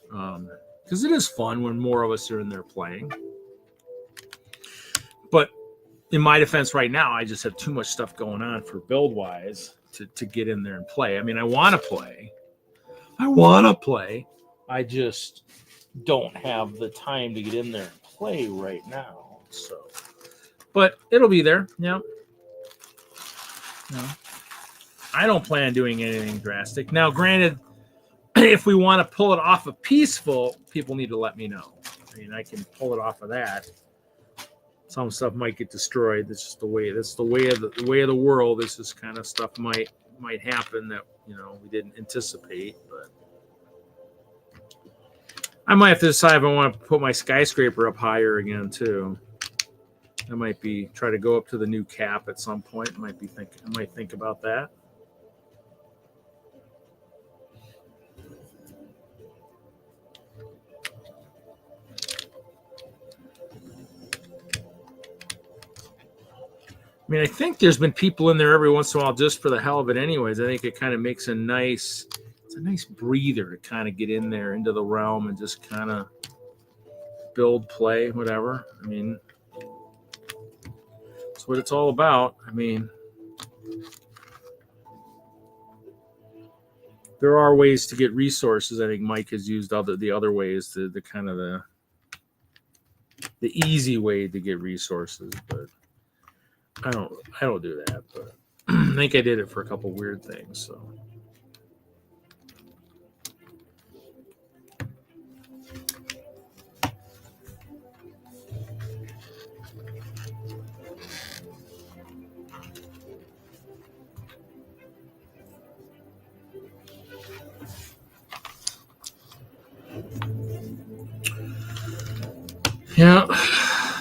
Because it is fun when more of us are in there playing. But in my defense right now, I just have too much stuff going on for build-wise to get in there and play. I mean, I want to play. I just don't have the time to get in there and play right now. So, but it'll be there. Yeah. I don't plan on doing anything drastic. Now, granted, if we want to pull it off of peaceful, people need to let me know. I mean, I can pull it off of that. Some stuff might get destroyed. That's just the way. That's the way of the world. This is kind of stuff might happen that we didn't anticipate. But I might have to decide if I want to put my skyscraper up higher again too. I might try to go up to the new cap at some point. I might think about that. mean, I think there's been people in there every once in a while just for the hell of it anyways. I think it kind of makes a nice breather to kind of get in there into the realm and just kind of build, play, whatever. I mean, that's what it's all about. I mean, there are ways to get resources. I think Mike has used the other ways, the kind of the easy way to get resources, but I don't do that. But I think I did it for a couple weird things. So yeah.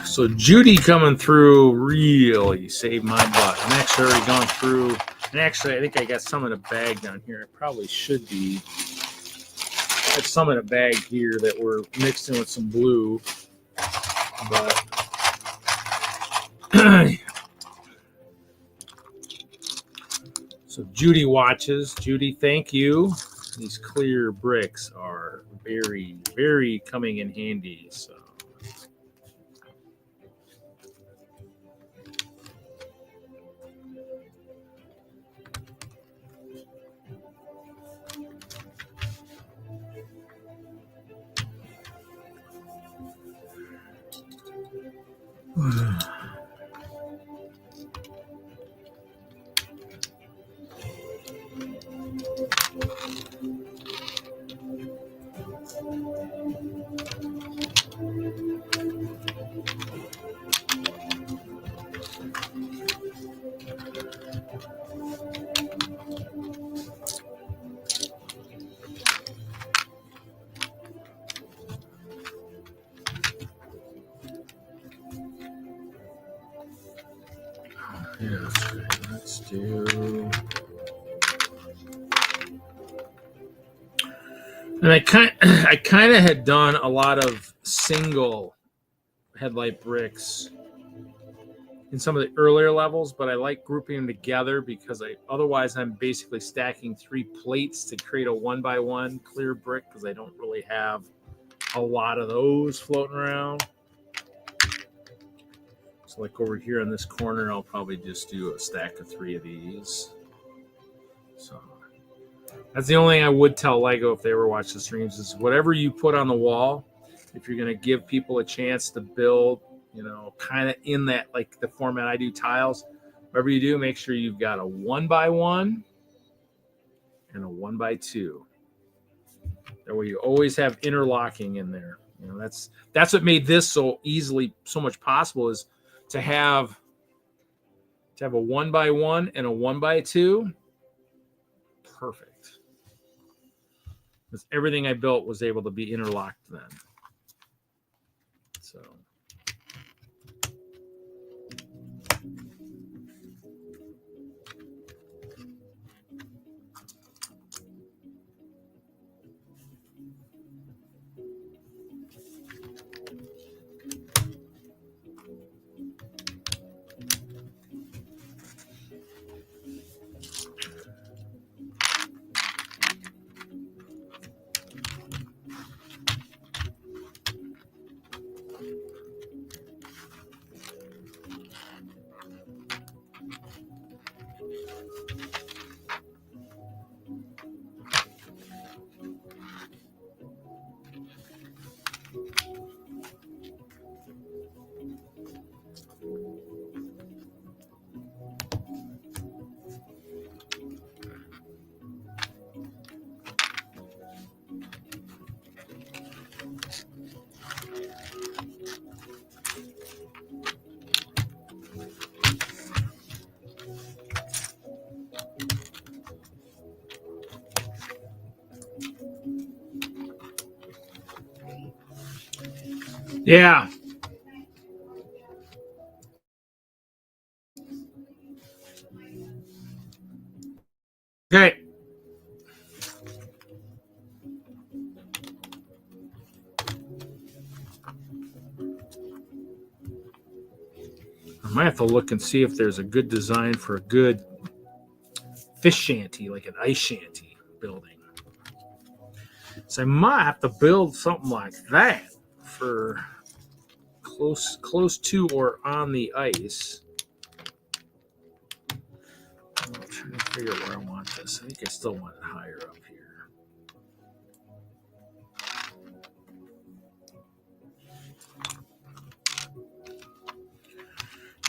So Judy coming through really saved my butt. I'm actually already gone through, and actually I think I got some in a bag down here. It probably should be. I have some in a bag here that were mixed in with some blue, but so Judy watches. Judy, thank you. These clear bricks are very, very coming in handy. So. Yeah, let's do. And I kind of had done a lot of single headlight bricks in some of the earlier levels, but I like grouping them together because otherwise I'm basically stacking 3 plates to create a 1x1 clear brick because I don't really have a lot of those floating around. So like over here in this corner, I'll probably just do a stack of 3 of these. So that's the only thing I would tell Lego if they ever watch the streams is whatever you put on the wall, if you're going to give people a chance to build, kind of in that, like the format I do tiles, whatever you do, make sure you've got a 1x1 and a 1x2. That way you always have interlocking in there. That's what made this so much possible is to have a 1x1 and a 1x2. Perfect. Because everything I built was able to be interlocked then. So. Yeah. Okay. might have to look and see if there's a good design for a good fish shanty, like an ice shanty building. So I might have to build something like that for close to or on the ice. I'm trying to figure out where I want this. I think I still want it higher up here.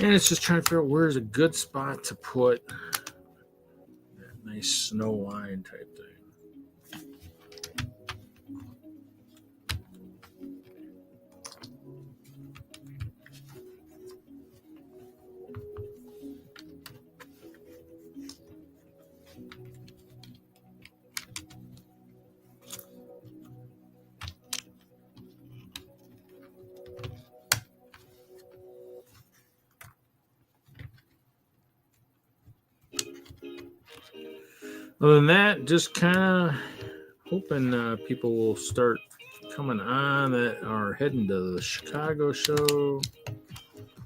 And it's just trying to figure out where's a good spot to put that nice snow line type thing. Other than that, just kind of hoping people will start coming on that are heading to the Chicago show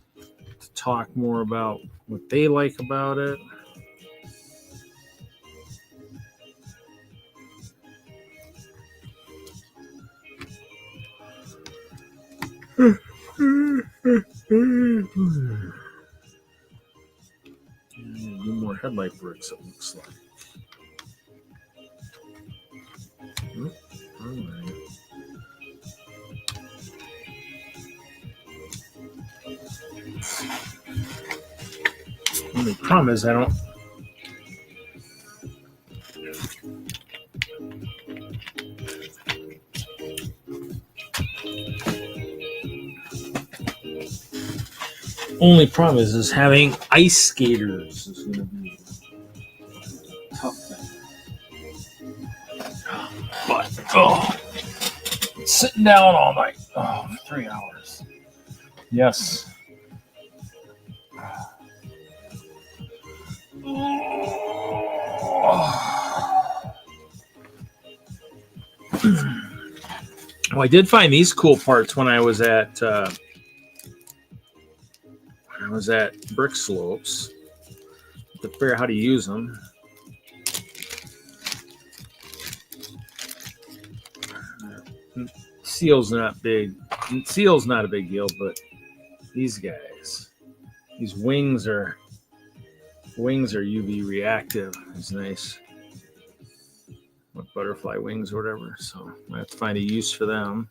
to talk more about what they like about it. Do more headlight bricks, it looks like. All right. Only problem is I don't. Only problem is having ice skaters is going to be a tough thing. But sitting down all night, 3 hours. Yes. Well, I did find these cool parts when I was at Brick Slopes to figure out how to use them. Seal's not big. Seal's not a big deal, but these guys, these wings are UV reactive. It's nice. Like butterfly wings or whatever. So I have to find a use for them.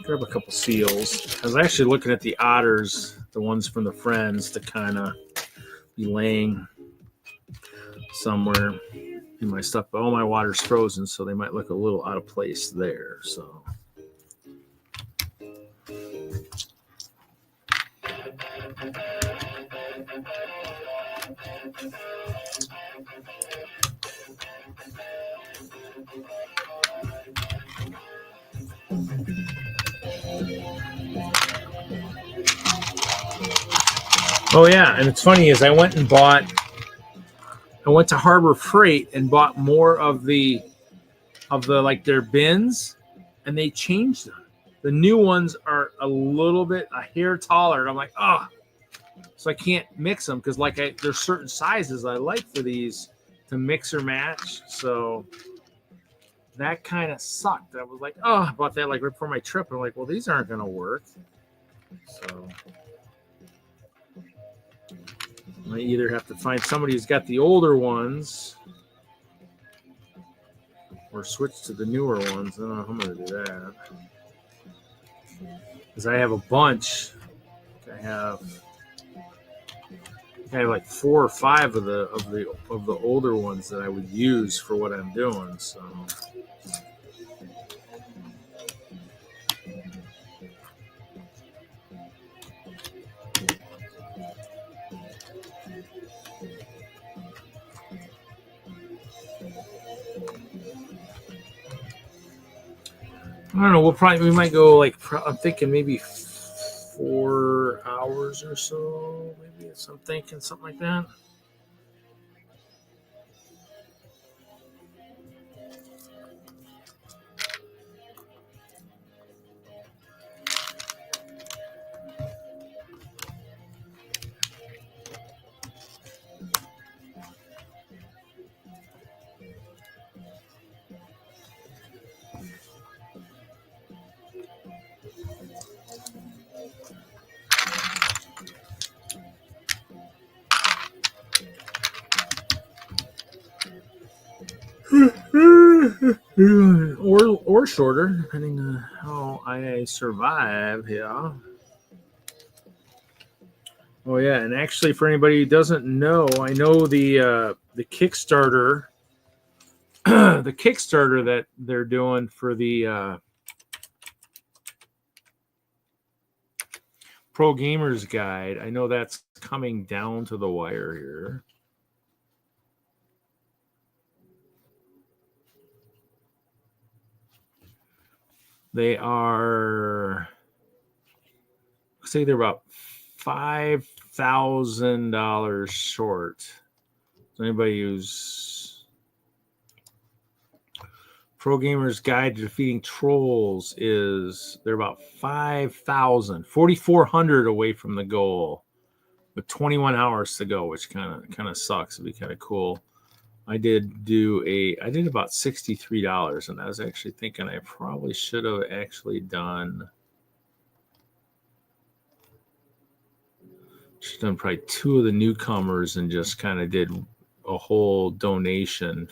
Grab a couple seals. I was actually looking at the otters, the ones from the Friends, to kind of be laying somewhere in my stuff. But all my water's frozen, so they might look a little out of place there. So. Oh yeah, and it's funny is I went to Harbor Freight and bought more of the like their bins, and they changed them. The new ones are a hair taller, and I'm like, oh, so I can't mix them because there's certain sizes I like for these to mix or match. So that kind of sucked. I was like, oh, I bought that like right before my trip. I'm like, well, these aren't gonna work. So I either have to find somebody who's got the older ones or switch to the newer ones. I don't know how I'm going to do that. Because I have a bunch. I have like 4 or 5 of the older ones that I would use for what I'm doing. So I don't know. We might go like, I'm thinking maybe 4 hours or so. Maybe I'm thinking something like that. or shorter, depending on how I survive. Yeah. Oh yeah, and actually, for anybody who doesn't know, I know the Kickstarter, the Kickstarter that they're doing for the Pro Gamers Guide. I know that's coming down to the wire here. They are, say they're about $5,000 short. So anybody who's Pro Gamer's Guide to Defeating Trolls is, they're about 4,400 away from the goal, with 21 hours to go, which kind of sucks. It'd be kind of cool. I did about $63, and I was actually thinking I probably should have actually done probably 2 of the newcomers and just kind of did a whole donation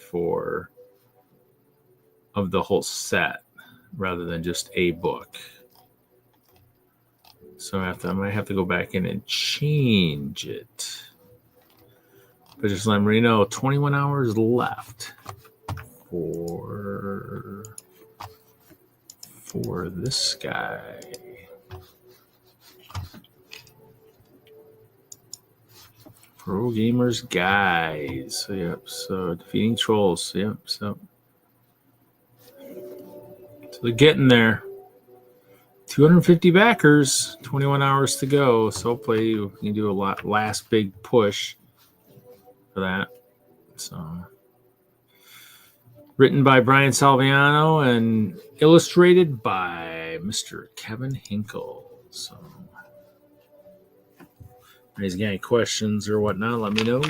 of the whole set rather than just a book. So I might have to go back in and change it. But just let me know, 21 hours left for this guy. Pro Gamers Guide. So yep. So defeating trolls. Yep. So they're getting there. 250 backers. 21 hours to go. So hopefully we can do a last big push for that. So written by Brian Salviano and illustrated by Mr. Kevin Hinkle. So if you guys got any questions or whatnot, let me know.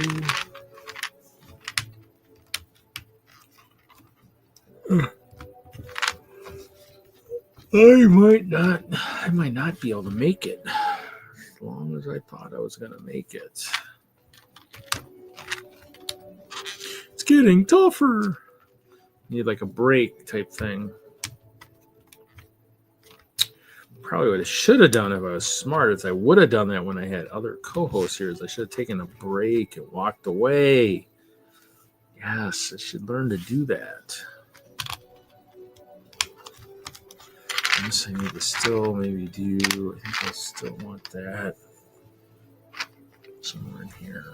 I might not be able to make it as long as I thought I was going to make it. It's getting tougher. Need like a break type thing. Probably what I should have done if I was smart is I would have done that when I had other co-hosts here. Is I should have taken a break and walked away. Yes, I should learn to do that. I guess I need to still maybe do. I think I still want that somewhere in here.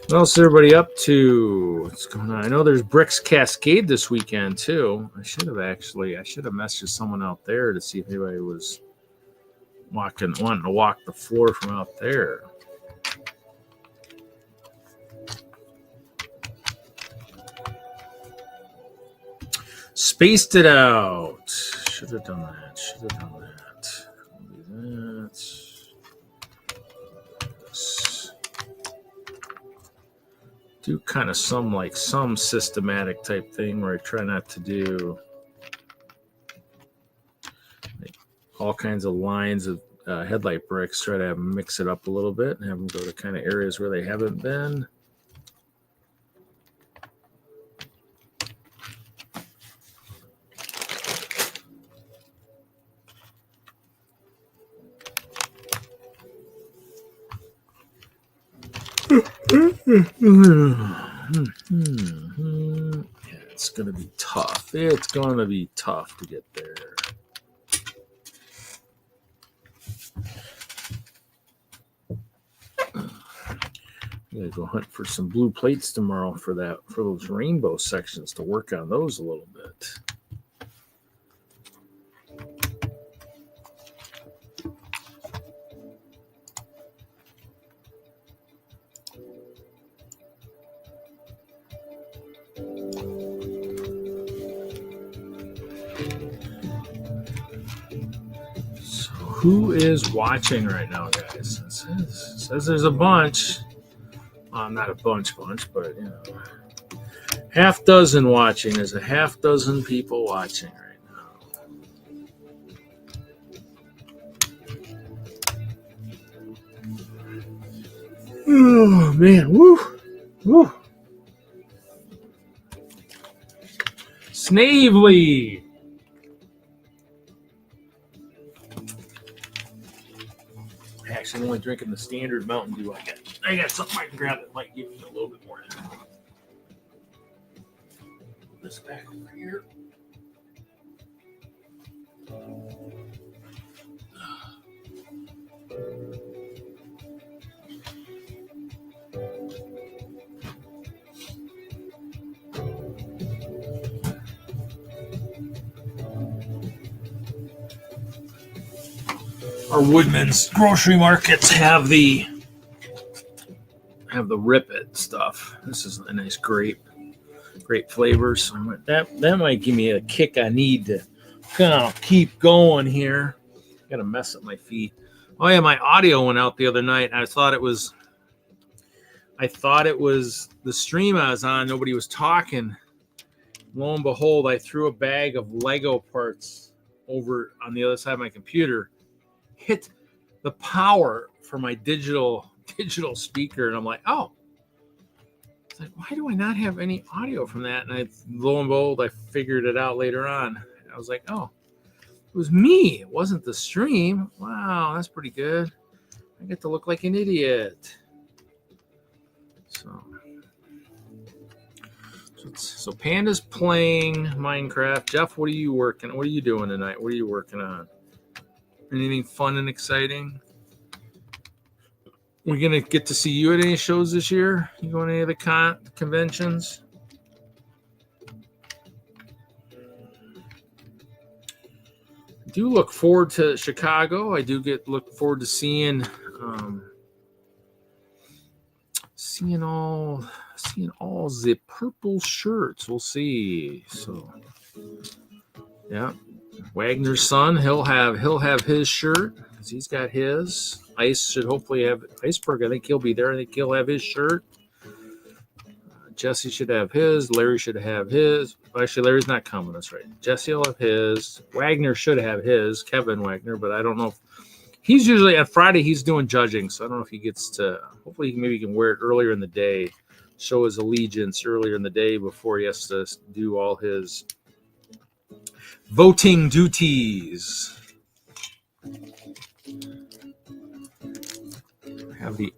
What else is everybody up to? What's going on? I know there's Bricks Cascade this weekend too. I should have messaged someone out there to see if anybody was wanting to walk the floor from out there. Spaced it out. Should have done that. Do kind of some systematic type thing where I try not to do all kinds of lines of headlight bricks. Try to have them mix it up a little bit and have them go to kind of areas where they haven't been. Yeah, it's gonna be tough. It's gonna be tough to get there. I'm gonna go hunt for some blue plates tomorrow for those rainbow sections to work on those a little bit. Who is watching right now, guys? It says there's a bunch. Not a bunch, but you know, half dozen watching. There's a half dozen people watching right now. Oh man, woo, woo. Snavely. Actually, I'm only drinking the standard Mountain Dew. I got something I can grab that might give me a little bit more. This back over here. Our Woodman's grocery markets have the Rip It stuff. This is a nice grape flavors. So that might give me a kick I need to kind of keep going here. Gotta mess up my feet. Oh yeah, my audio went out the other night. I thought it was the stream I was on. Nobody was talking. Lo and behold, I threw a bag of Lego parts over on the other side of my computer. Hit the power for my digital speaker, and I'm like, oh, it's like, why do I not have any audio from that? And lo and behold, I figured it out later on. I was like, oh, it was me. It wasn't the stream. Wow, that's pretty good. I get to look like an idiot. So Panda's playing Minecraft. Jeff, what are you doing tonight? What are you working on? Anything fun and exciting? We're gonna get to see you at any shows this year? You going to any of the conventions? I do look forward to Chicago. I do look forward to seeing all the purple shirts. We'll see. So yeah. Wagner's son, he'll have his shirt because he's got his. Ice should hopefully have Iceberg. I think he'll be there. I think he'll have his shirt. Jesse should have his. Larry should have his. Actually, Larry's not coming. That's right. Jesse will have his. Wagner should have his. Kevin Wagner, but I don't know if he's usually at Friday. He's doing judging, so I don't know if he gets to. Hopefully, maybe he can wear it earlier in the day, show his allegiance earlier in the day before he has to do all his voting duties. Have the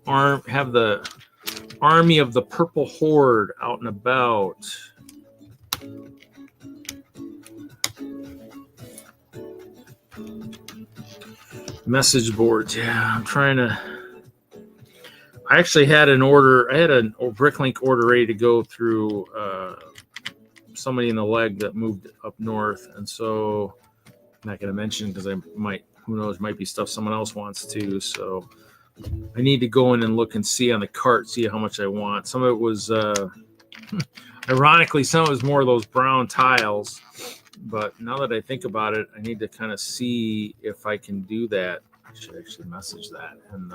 army of the Purple Horde out and about. Message boards. Yeah, I'm trying to. I actually had an order. I had a Bricklink order ready to go through somebody in the leg that moved up north, and so I'm not going to mention because I might. Who knows? Might be stuff someone else wants too. So I need to go in and look and see on the cart, see how much I want. Some of it was, ironically, some of it was more of those brown tiles. But now that I think about it, I need to kind of see if I can do that. I should actually message that. And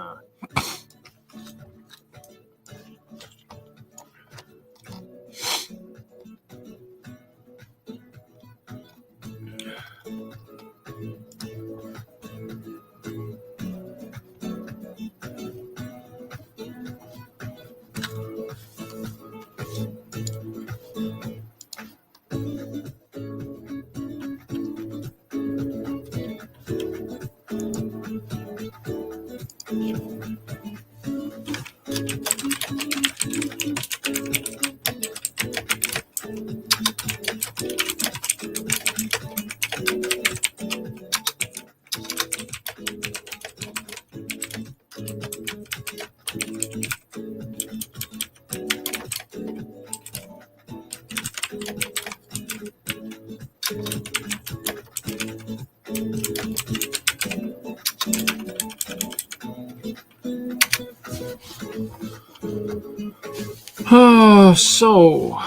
so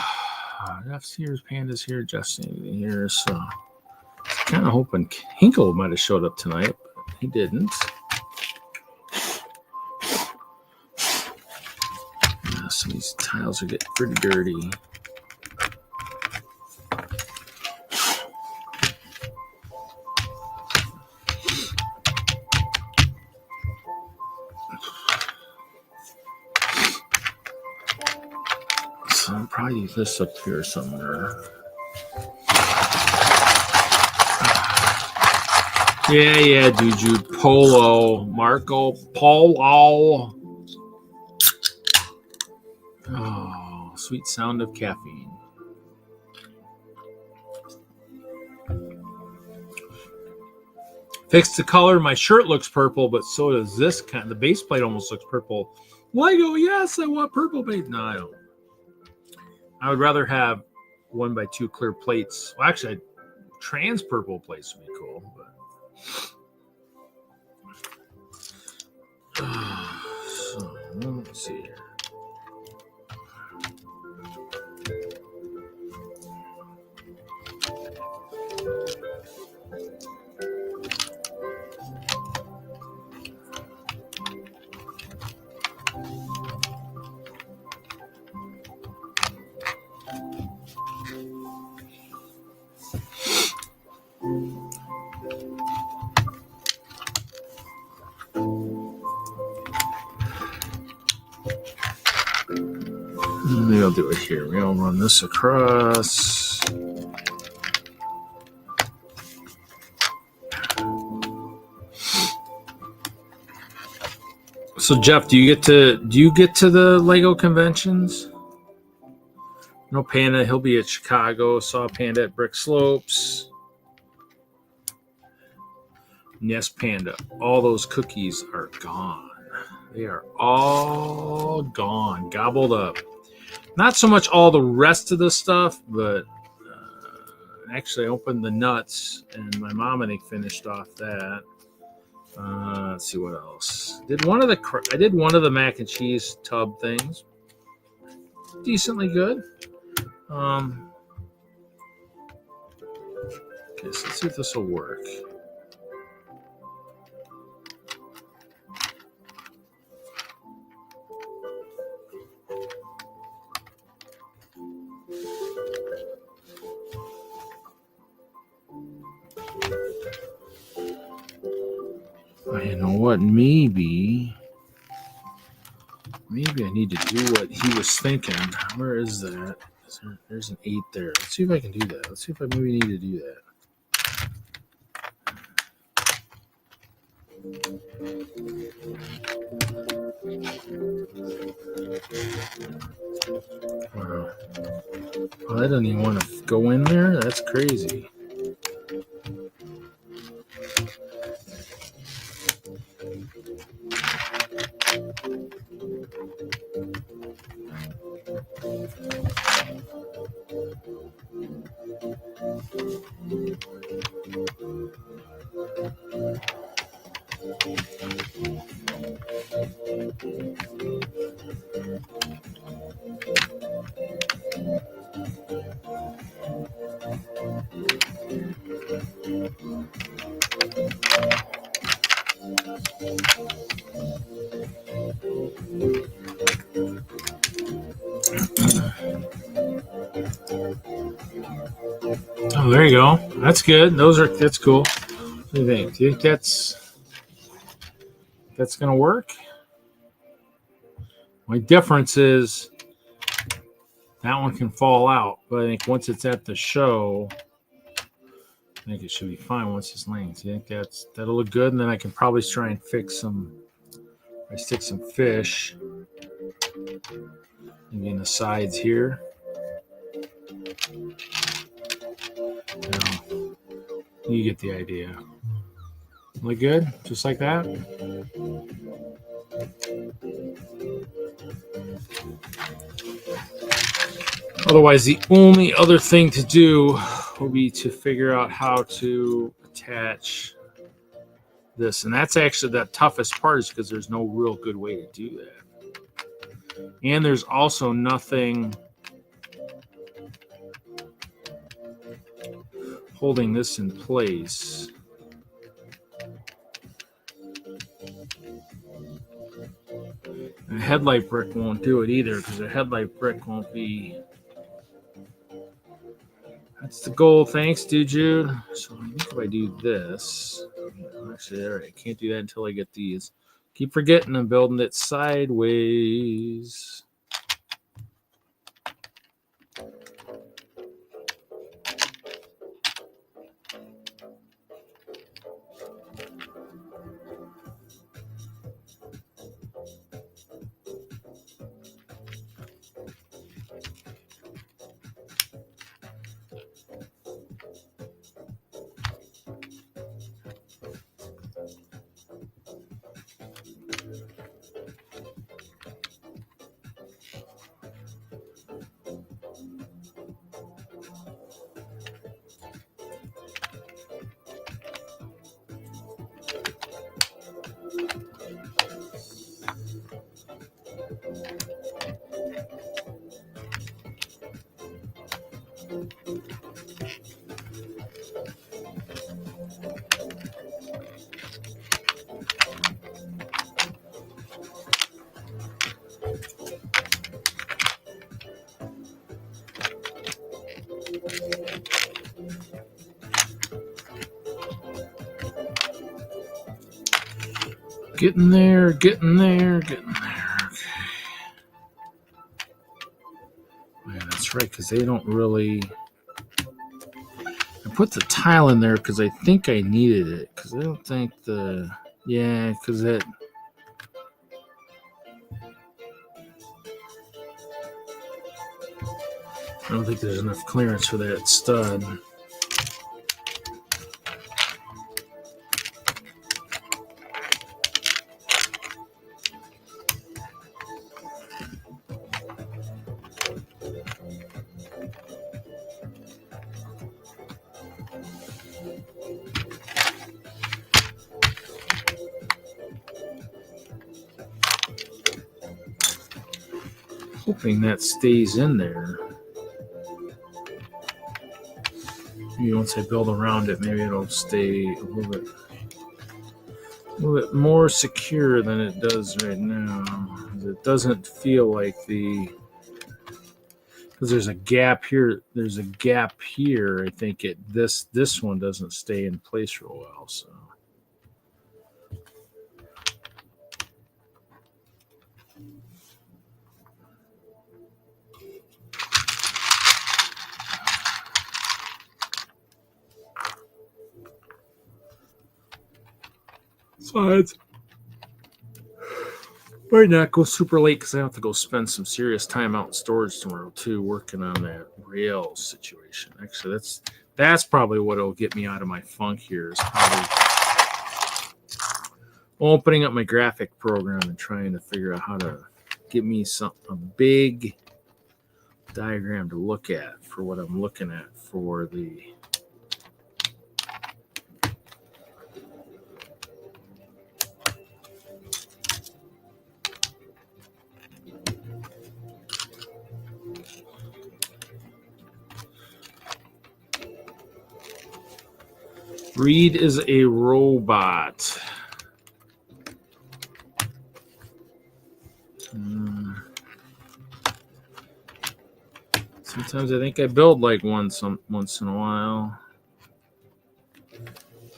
Jeff's here, Panda's here, Justin here. So kind of hoping Hinkle might have showed up tonight, but he didn't. Some of these tiles are getting pretty dirty. So I'll probably use this up here somewhere. Yeah, dude. Polo. Marco Polo. Oh, sweet sound of caffeine. Fixed the color. My shirt looks purple, but so does this kind. The base plate almost looks purple. Lego, yes, I want purple base. No, I don't. I would rather have 1x2 clear plates. Well, actually, trans purple plates would be cool. But so let's see here. Maybe I'll do it here. We'll run this across. So Jeff, do you get to the Lego conventions? No Panda, he'll be at Chicago. Saw Panda at Brick Slopes. Yes, Panda. All those cookies are gone. They are all gone, gobbled up. Not so much all the rest of the stuff, but actually I opened the nuts, and my mom, I think, finished off that. Let's see what else. I did one of the mac and cheese tub things. Decently good. Okay, so let's see if this will work. You know what? Maybe I need to do what he was thinking. Where is that? There's an 8 there. Let's see if I can do that. Let's see if I maybe need to do that. Wow. Oh, that doesn't even want to go in there? That's crazy. Oh, there you go. That's good. That's cool. What do you think? Do you think that's going to work? My difference is that one can fall out, but I think once it's at the show, I think it should be fine once it's laying. So I think that'll look good, and then I can probably try and fix some. I stick some fish maybe in the sides here. You get the idea. Look good? Just like that? Otherwise, the only other thing to do will be to figure out how to attach this. And that's actually the toughest part, is because there's no real good way to do that. And there's also nothing holding this in place. A headlight brick won't do it either, because a headlight brick won't be. That's the goal. Thanks, dude, Jude. So I think if I do this, actually, all right, I can't do that until I get these. Keep forgetting I'm building it sideways. Getting there, getting there, getting there. Okay. Yeah, that's right, because they don't really. I put the tile in there because I think I needed it. Because I don't think the. Yeah, because it. I don't think there's enough clearance for that stud. Hoping that stays in there. Maybe once I build around it, maybe it'll stay a little bit more secure than it does right now. It doesn't feel like the, because there's a gap here. There's a gap here. I think this one doesn't stay in place real well. So. Slides. Might not go super late because I have to go spend some serious time out in storage tomorrow too, working on that rail situation. Actually, that's probably what'll get me out of my funk here. Is probably opening up my graphic program and trying to figure out how to get me a big diagram to look at for what I'm looking at for the. Reed is a robot. Sometimes I think I build like once in a while.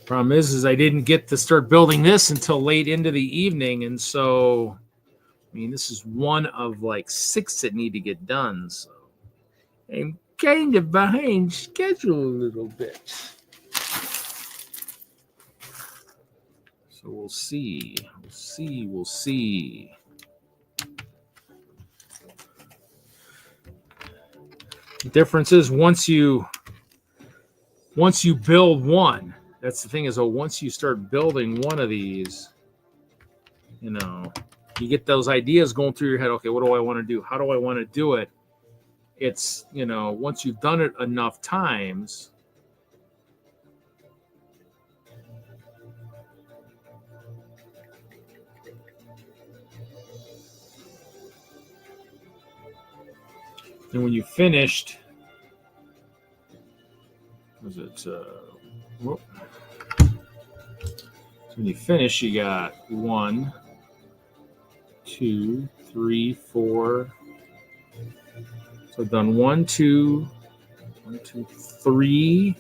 Problem is I didn't get to start building this until late into the evening, and so I mean this is one of like 6 that need to get done. So I'm kind of behind schedule a little bit. So we'll see. We'll see. The difference is once you build one, that's the thing is once you start building one of these, you know, you get those ideas going through your head. Okay, what do I want to do? How do I want to do it? It's, you know, once you've done it enough times, and when you finished, so when you finish, you got 1, 2, 3, 4. So I've done 1, 2, 3,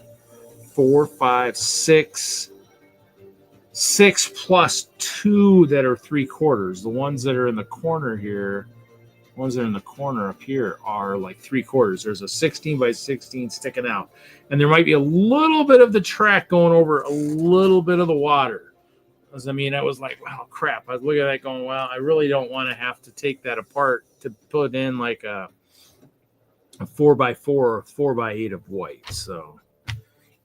4, 5, 6. 6 plus 2 that are 3/4. The ones that are in the corner here. Ones that are in the corner up here are like 3/4. There's a 16 by 16 sticking out. And there might be a little bit of the track going over a little bit of the water. Because, I mean, I was like, wow, crap. I was looking at that going, well, I really don't want to have to take that apart to put in like a 4x4 or 4x8 of white. So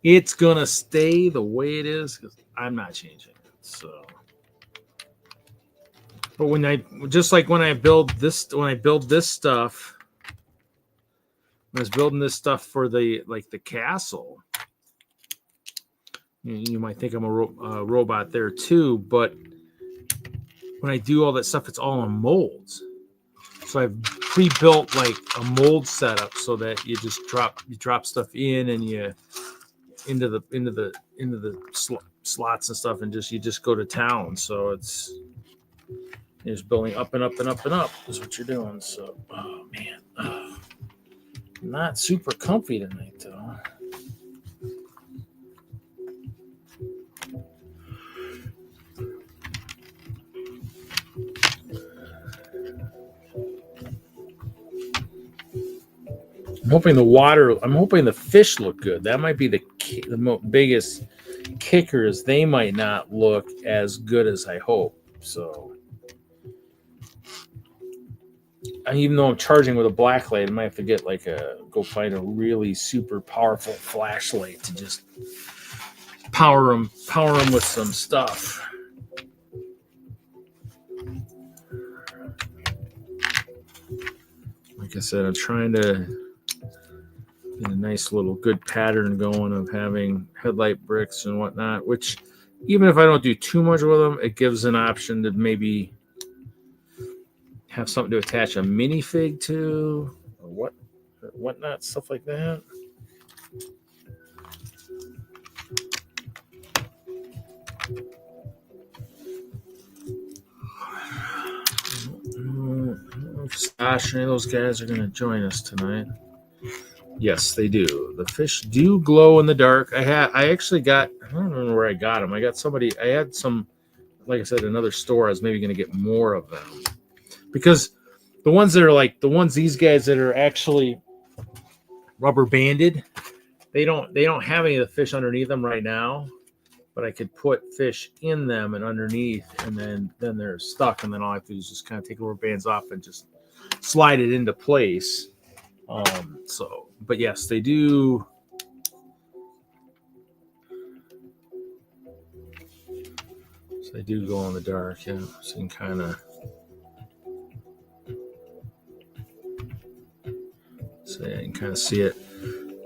it's going to stay the way it is because I'm not changing it. So. But when I build this stuff, when I was building this stuff for the castle, you might think I'm a robot there too. But when I do all that stuff, it's all in molds. So I've pre-built like a mold setup so that you just drop stuff in and you into the slots and stuff, and you just go to town. So it's. You're just building up and up and up and up is what you're doing. So, oh man, not super comfy tonight though. I'm hoping the fish look good. That might be the biggest kicker, is they might not look as good as I hope. So, and even though I'm charging with a black light, I might have to go find a really super powerful flashlight to just power them with some stuff. Like I said, I'm trying to get a nice little good pattern going of having headlight bricks and whatnot, which even if I don't do too much with them, it gives an option to maybe have something to attach a minifig to or whatnot, stuff like that. Gosh, any of those guys are going to join us tonight. Yes, they do. The fish do glow in the dark. I actually got, I don't know where I got them. I had some, like I said, another store. I was maybe going to get more of them, because the ones that are like these guys that are actually rubber banded, they don't have any of the fish underneath them right now, but I could put fish in them and underneath, and then they're stuck, and then all I have to do is just kind of take the rubber bands off and just slide it into place. But yes, they do. So they do glow in the dark. Yeah, so you can kind of. So yeah, you can kind of see it.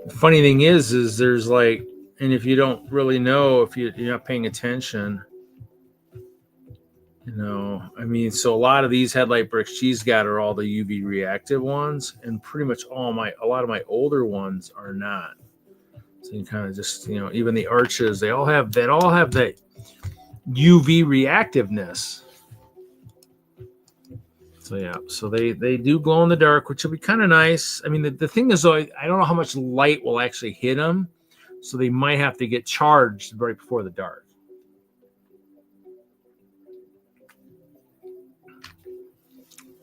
The funny thing is there's like, and if you don't really know, if you're not paying attention, I mean, so a lot of these headlight bricks she's got are all the UV reactive ones, and pretty much a lot of my older ones are not. So you kind of just, even the arches, they all have that UV reactiveness. So yeah, so they do glow in the dark, which will be kind of nice. I mean, the thing is, though, I don't know how much light will actually hit them, so they might have to get charged right before the dark.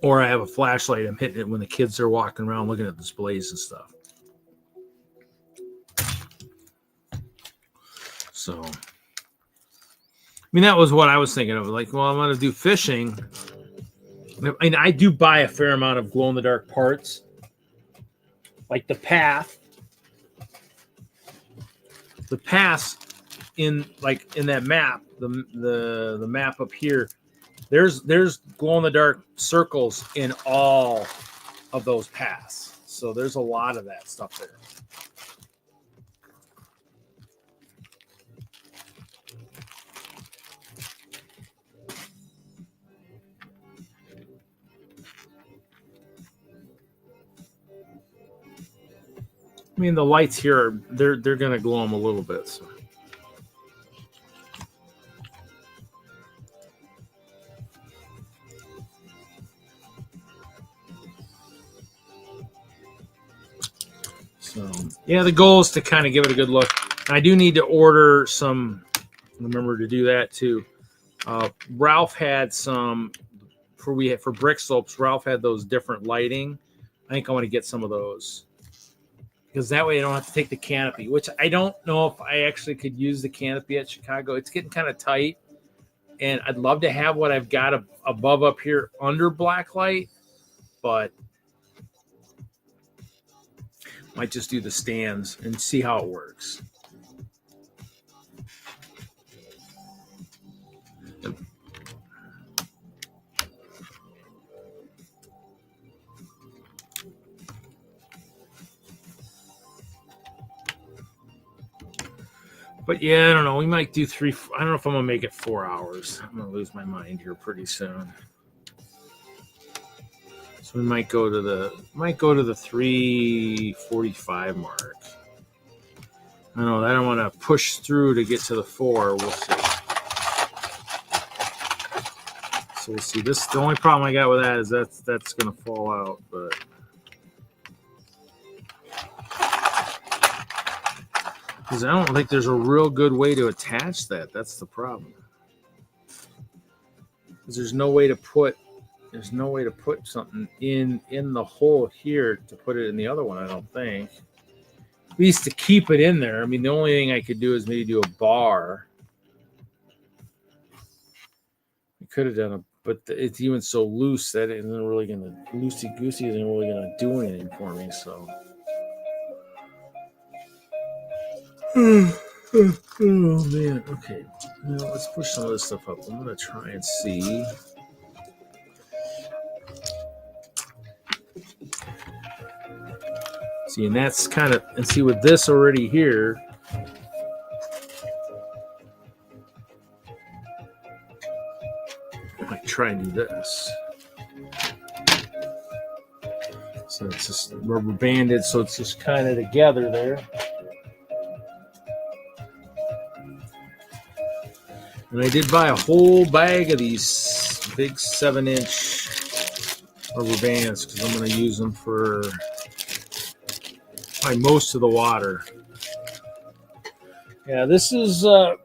Or I have a flashlight. I'm hitting it when the kids are walking around looking at displays and stuff. So, I mean, that was what I was thinking of. Like, well, I'm going to do fishing. And I do buy a fair amount of glow-in-the-dark parts. Like the path. The paths in that map, the map up here, there's glow-in-the-dark circles in all of those paths. So there's a lot of that stuff there. I mean, the lights here, they're going to glow them a little bit. So. So, yeah, the goal is to kind of give it a good look. I do need to order some. Remember to do that too. Ralph had some for brick slopes. Ralph had those different lighting. I think I want to get some of those, because that way I don't have to take the canopy, which I don't know if I actually could use the canopy at Chicago. It's getting kind of tight, and I'd love to have what I've got above up here under black light, but might just do the stands and see how it works. But yeah, I don't know. We might do 3. I don't know if I'm gonna make it 4 hours. I'm gonna lose my mind here pretty soon. So we might go to the 3:45 mark. I don't know. I don't want to push through to get to the 4. We'll see. So we'll see. This the only problem I got with that is that's gonna fall out, but because I don't think there's a real good way to attach that. That's the problem. Because there's no way to put something in the hole here to put it in the other one. I don't think. At least to keep it in there. I mean, the only thing I could do is maybe do a bar. I could have done a, but it's even so loose that it isn't really gonna loosey goosey isn't really gonna do anything for me. So. Oh man. Okay. Well, let's push some of this stuff up. I'm gonna try and see. See, and that's kind of, and see with this already here, I might try and do this. So it's just rubber banded, so it's just kind of together there. And I did buy a whole bag of these big 7-inch rubber bands because I'm going to use them for most of the water. Yeah, this is the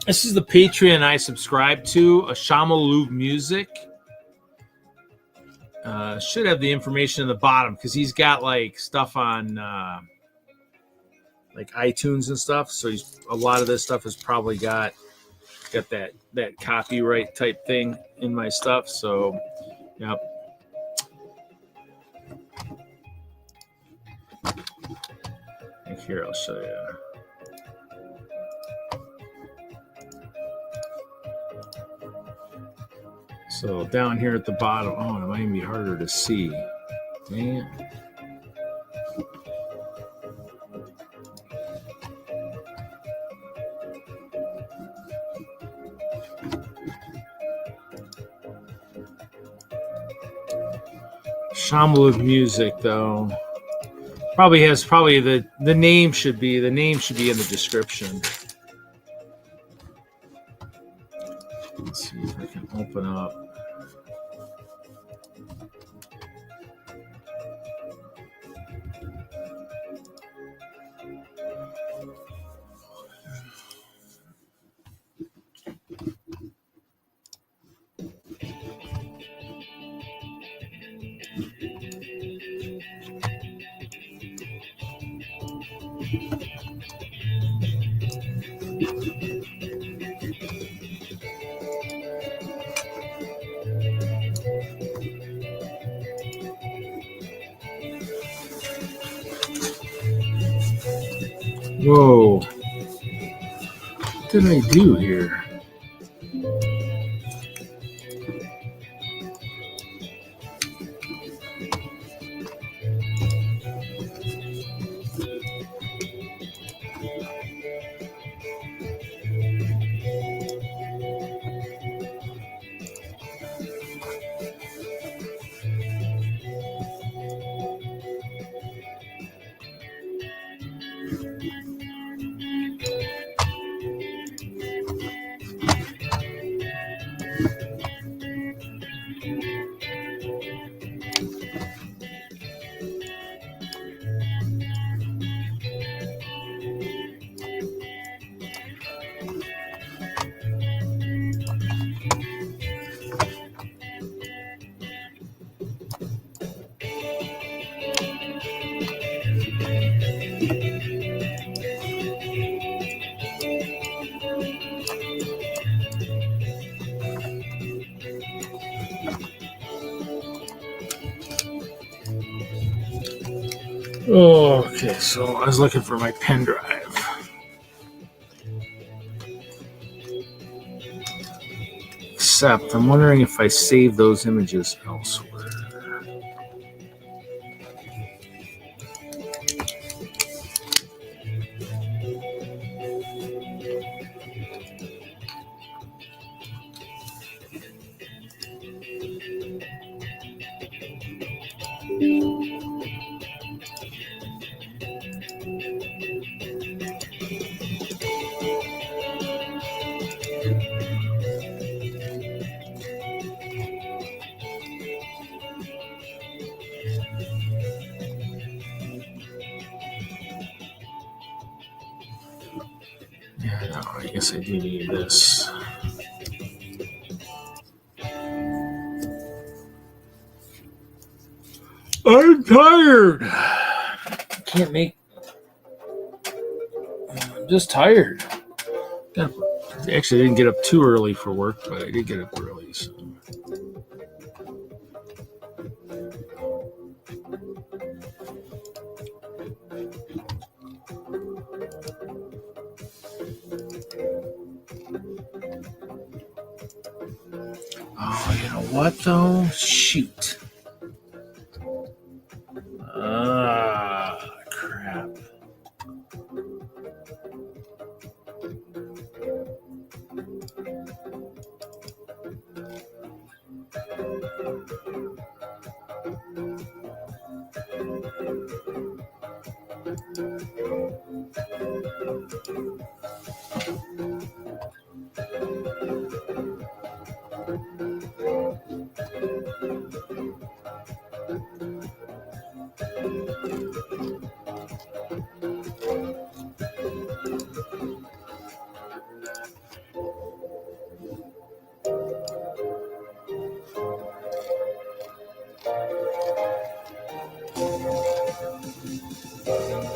Patreon I subscribe to, Shamaloo Music. Should have the information in the bottom because he's got like stuff on like iTunes and stuff. So a lot of this stuff has probably got that copyright type thing in my stuff. So, yeah. Here, I'll show you. So down here at the bottom, oh, it might even be harder to see. Dang it. Shamaloo Music, though. Probably the name should be in the description. Let's see if I can open up. Whoa. What did I do here? Oh, okay, so I was looking for my pen drive. Except I'm wondering if I save those images elsewhere. guess I do need this. I'm tired. Can't make. I'm just tired. Actually, I didn't get up too early for work, but I did get up early. So. Oh, you know what though? Shoot. Crap.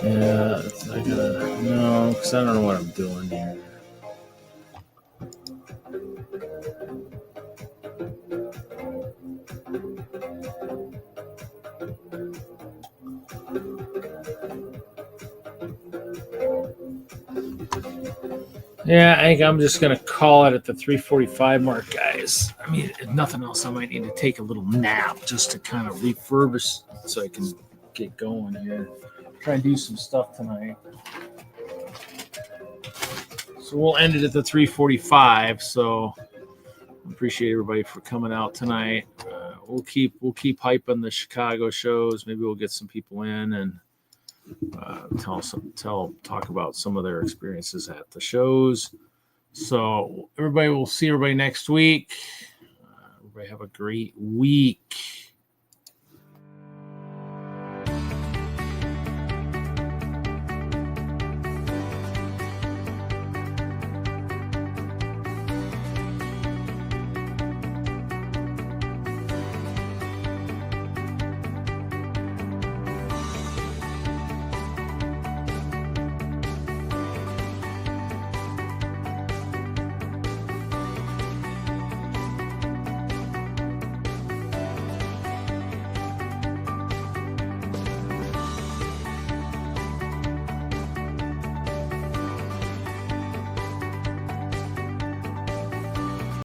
Yeah, I gotta no, because I don't know what I'm doing here. Yeah, I think I'm just gonna call it at the 3:45 mark, guys. I mean, if nothing else, I might need to take a little nap just to kind of refurbish so I can get going here. Try and do some stuff tonight. So we'll end it at the 3:45. So appreciate everybody for coming out tonight. We'll keep hyping the Chicago shows. Maybe we'll get some people in and talk about some of their experiences at the shows. So everybody, we'll see everybody next week. Everybody have a great week.